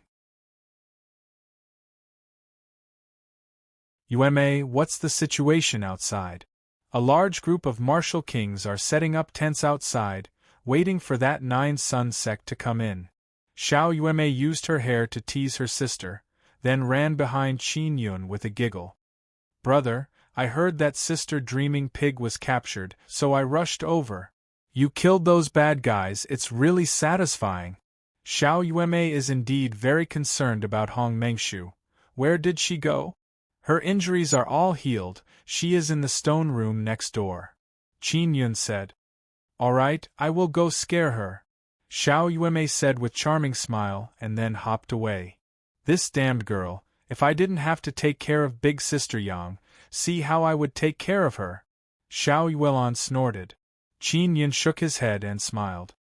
"Yuemei, what's the situation outside?" A large group of martial kings are setting up tents outside, waiting for that 9-sun sect to come in. Xiao Yuemei used her hair to tease her sister, then ran behind Qin Yun with a giggle. "Brother, I heard that Sister Dreaming Pig was captured, so I rushed over." "You killed those bad guys, it's really satisfying." Xiao Yuemei is indeed very concerned about Hong Mengshu. Where did she go? "Her injuries are all healed, she is in the stone room next door," Qin Yun said. "All right, I will go scare her," Xiao Yuemei said with charming smile and then hopped away. "This damned girl, if I didn't have to take care of big sister Yang, see how I would take care of her." Xiao Yuelon snorted. Qin Yun shook his head and smiled.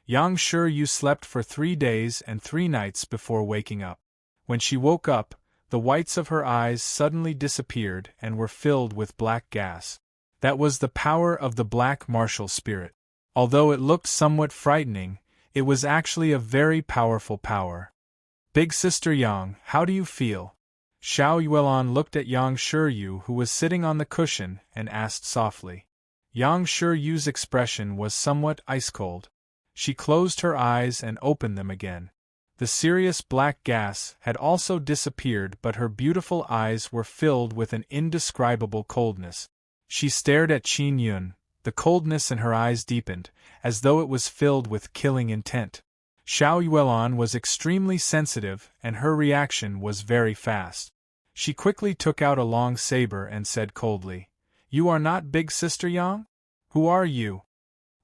Yang Shiyue slept for 3 days and 3 nights before waking up. When she woke up, the whites of her eyes suddenly disappeared and were filled with black gas. That was the power of the black martial spirit. Although it looked somewhat frightening, it was actually a very powerful power. "Big sister Yang, how do you feel?" Xiao Yuelon looked at Yang Shiyue, who was sitting on the cushion, and asked softly. Yang Shiyue's expression was somewhat ice-cold. She closed her eyes and opened them again. The serious black gas had also disappeared, but her beautiful eyes were filled with an indescribable coldness. She stared at Qin Yun. The coldness in her eyes deepened, as though it was filled with killing intent. Xiao Yuelon was extremely sensitive, and her reaction was very fast. She quickly took out a long saber and said coldly, "You are not Big Sister Yang? Who are you?"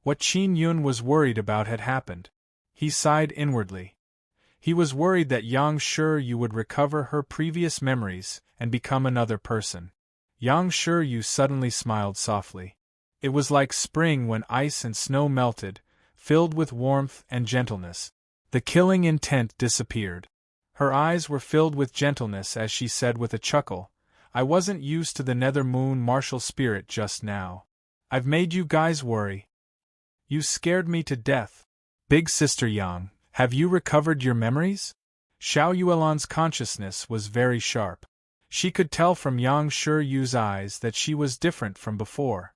What Qin Yun was worried about had happened. He sighed inwardly. He was worried that Yang Shiyue would recover her previous memories and become another person. Yang Shiyue suddenly smiled softly. It was like spring when ice and snow melted, filled with warmth and gentleness. The killing intent disappeared. Her eyes were filled with gentleness as she said with a chuckle, "I wasn't used to the Nether Moon martial spirit just now. I've made you guys worry. You scared me to death. Big Sister Yang, have you recovered your memories?" Xiao Yuelon's consciousness was very sharp. She could tell from Yang Shiyue's eyes that she was different from before.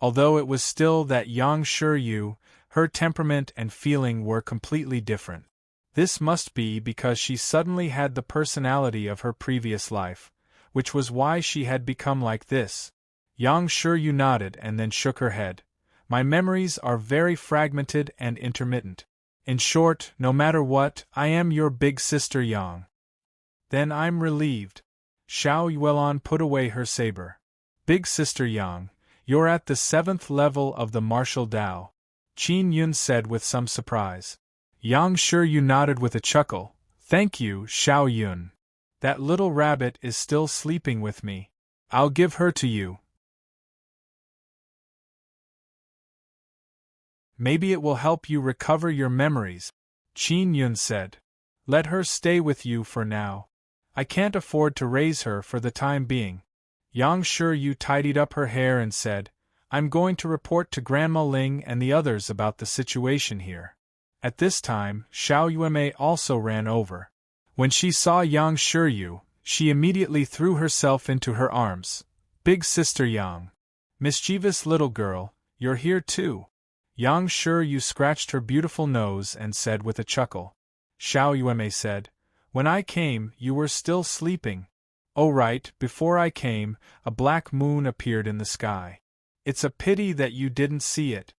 Although it was still that Yang Shiyue, her temperament and feeling were completely different. This must be because she suddenly had the personality of her previous life, which was why she had become like this. Yang Shiyue nodded and then shook her head. "My memories are very fragmented and intermittent. In short, no matter what, I am your big sister Yang." "Then I'm relieved." Xiao Yuelon put away her saber. "Big sister Yang, you're at the 7th level of the martial Tao," Qin Yun said with some surprise. Yang Shiyue nodded with a chuckle. "Thank you, Xiao Yun. That little rabbit is still sleeping with me. I'll give her to you. Maybe it will help you recover your memories," Qin Yun said. "Let her stay with you for now. I can't afford to raise her for the time being." Yang Shiyue tidied up her hair and said, "I'm going to report to Grandma Ling and the others about the situation here." At this time, Xiao Yuemei also ran over. When she saw Yang Shiryu, she immediately threw herself into her arms. Big sister Yang. Mischievous little girl, you're here too. Yang Shiryu scratched her beautiful nose and said with a chuckle. Xiao Yueme said, when I came, you were still sleeping. Oh right, before I came, a black moon appeared in the sky. It's a pity that you didn't see it.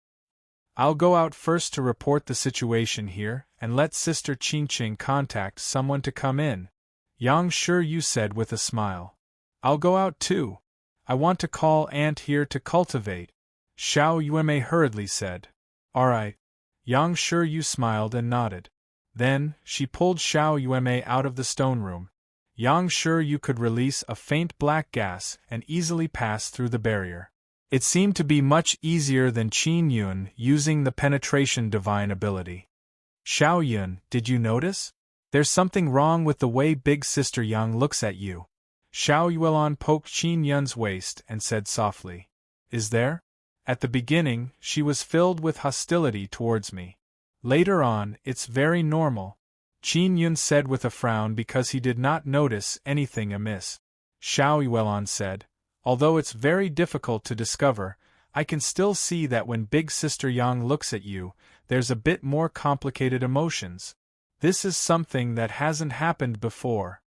I'll go out first to report the situation here, and let Sister Qingqing contact someone to come in. Yang Shiryu said with a smile. I'll go out too. I want to call Aunt here to cultivate. Xiao Yueme hurriedly said. All right. Yang Shiryu smiled and nodded. Then, she pulled Xiao Yueme out of the stone room. Yang Shiryu could release a faint black gas and easily pass through the barrier. It seemed to be much easier than Qin Yun using the penetration divine ability. Xiao Yun, did you notice? There's something wrong with the way Big Sister Yang looks at you. Xiao Yuelon poked Qin Yun's waist and said softly. Is there? At the beginning, she was filled with hostility towards me. Later on, it's very normal. Qin Yun said with a frown because he did not notice anything amiss. Xiao Yuelon said, although it's very difficult to discover, I can still see that when Big Sister Yang looks at you, there's a bit more complicated emotions. This is something that hasn't happened before.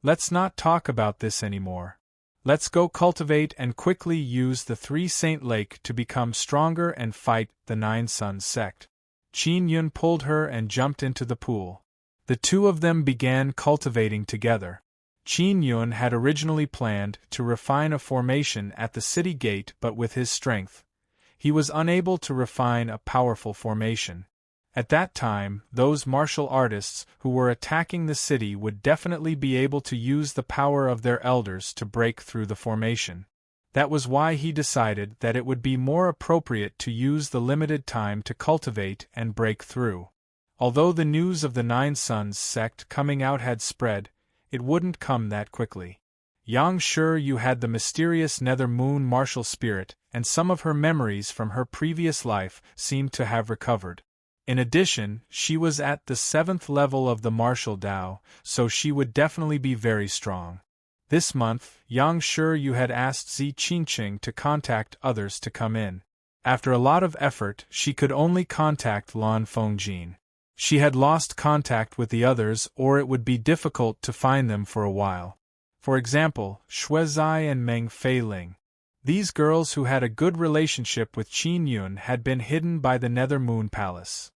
Let's not talk about this anymore. Let's go cultivate and quickly use the Three Saint Lake to become stronger and fight the Nine Suns sect. Qin Yun pulled her and jumped into the pool. The two of them began cultivating together. Qin Yun had originally planned to refine a formation at the city gate, but with his strength, he was unable to refine a powerful formation. At that time, those martial artists who were attacking the city would definitely be able to use the power of their elders to break through the formation. That was why he decided that it would be more appropriate to use the limited time to cultivate and break through. Although the news of the Nine Suns sect coming out had spread, it wouldn't come that quickly. Yang Shiryu had the mysterious Nether Moon martial spirit, and some of her memories from her previous life seemed to have recovered. In addition, she was at the 7th level of the martial Dao, so she would definitely be very strong. This month, Yang Shiryu had asked Zi Qingqing to contact others to come in. After a lot of effort, she could only contact Lan Fengjin. She had lost contact with the others, or it would be difficult to find them for a while. For example, Shuezai and Meng Feiling. These girls who had a good relationship with Qin Yun had been hidden by the Nether Moon Palace.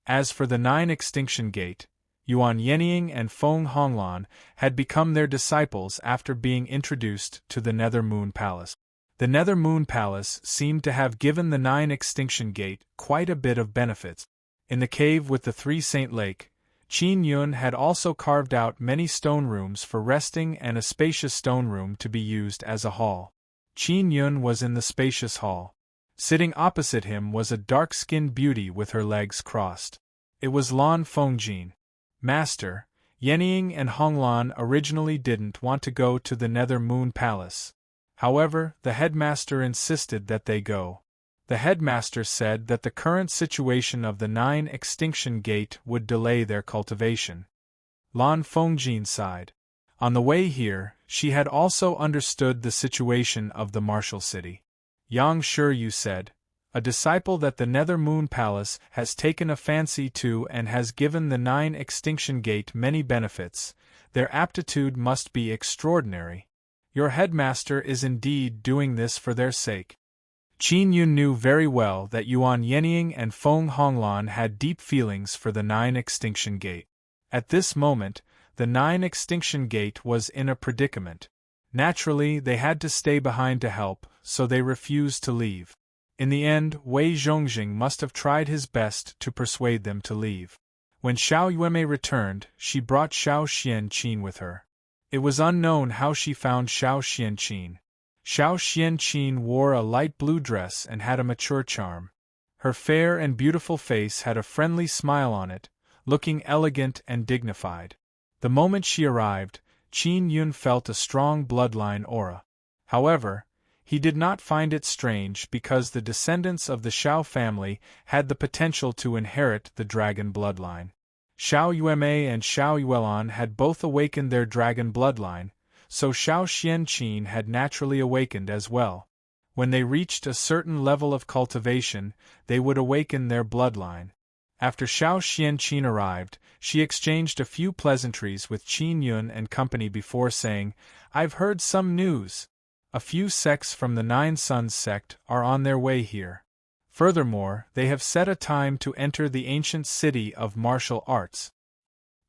As for the 9 Extinction Gate, Yuan Yenying and Feng Honglan had become their disciples after being introduced to the Nether Moon Palace. The Nether Moon Palace seemed to have given the 9 Extinction Gate quite a bit of benefits. In the cave with the Three Saint Lake, Qin Yun had also carved out many stone rooms for resting and a spacious stone room to be used as a hall. Qin Yun was in the spacious hall. Sitting opposite him was a dark-skinned beauty with her legs crossed. It was Lan Fengjin. Master, Yenying and Honglan originally didn't want to go to the Nether Moon Palace. However, the headmaster insisted that they go. The headmaster said that the current situation of the 9 Extinction Gate would delay their cultivation. Lan Fengjin sighed. On the way here, she had also understood the situation of the martial city. Yang Shiryu said, a disciple that the Nether Moon Palace has taken a fancy to and has given the 9 Extinction Gate many benefits. Their aptitude must be extraordinary. Your headmaster is indeed doing this for their sake. Qin Yun knew very well that Yuan Yenying and Feng Honglan had deep feelings for the 9 Extinction Gate. At this moment, the 9 Extinction Gate was in a predicament. Naturally, they had to stay behind to help, so they refused to leave. In the end, Wei Zhongjing must have tried his best to persuade them to leave. When Xiao Yueme returned, she brought Xiao Xianqin with her. It was unknown how she found Xiao Xianqin. Xiao Xianqin wore a light blue dress and had a mature charm. Her fair and beautiful face had a friendly smile on it, looking elegant and dignified. The moment she arrived, Qin Yun felt a strong bloodline aura. However, He did not find it strange because the descendants of the Shao family had the potential to inherit the dragon bloodline. Shao Yueme and Shao Yuelan had both awakened their dragon bloodline, so Shao Xianqin had naturally awakened as well. When they reached a certain level of cultivation, they would awaken their bloodline. After Shao Xianqin arrived, she exchanged a few pleasantries with Qin Yun and company before saying, "I've heard some news. A few sects from the Nine Sons sect are on their way here. Furthermore, they have set a time to enter the ancient city of martial arts.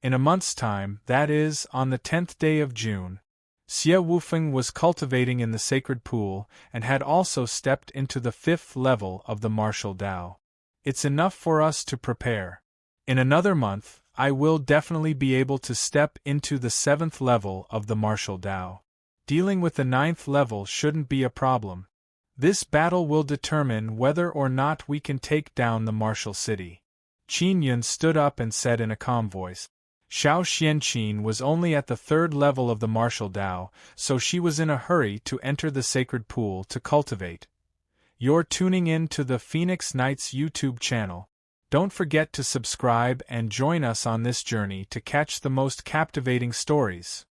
In a month's time, that is, on the 10th day of June." Xie Wufeng was cultivating in the sacred pool and had also stepped into the 5th level of the martial Tao. "It's enough for us to prepare. In another month, I will definitely be able to step into the 7th level of the martial Tao. Dealing with the 9th level shouldn't be a problem. This battle will determine whether or not we can take down the martial city." Qin Yun stood up and said in a calm voice. Shao Xianqin was only at the 3rd level of the martial Tao, so she was in a hurry to enter the sacred pool to cultivate. You're tuning in to the Phoenix Knights YouTube channel. Don't forget to subscribe and join us on this journey to catch the most captivating stories.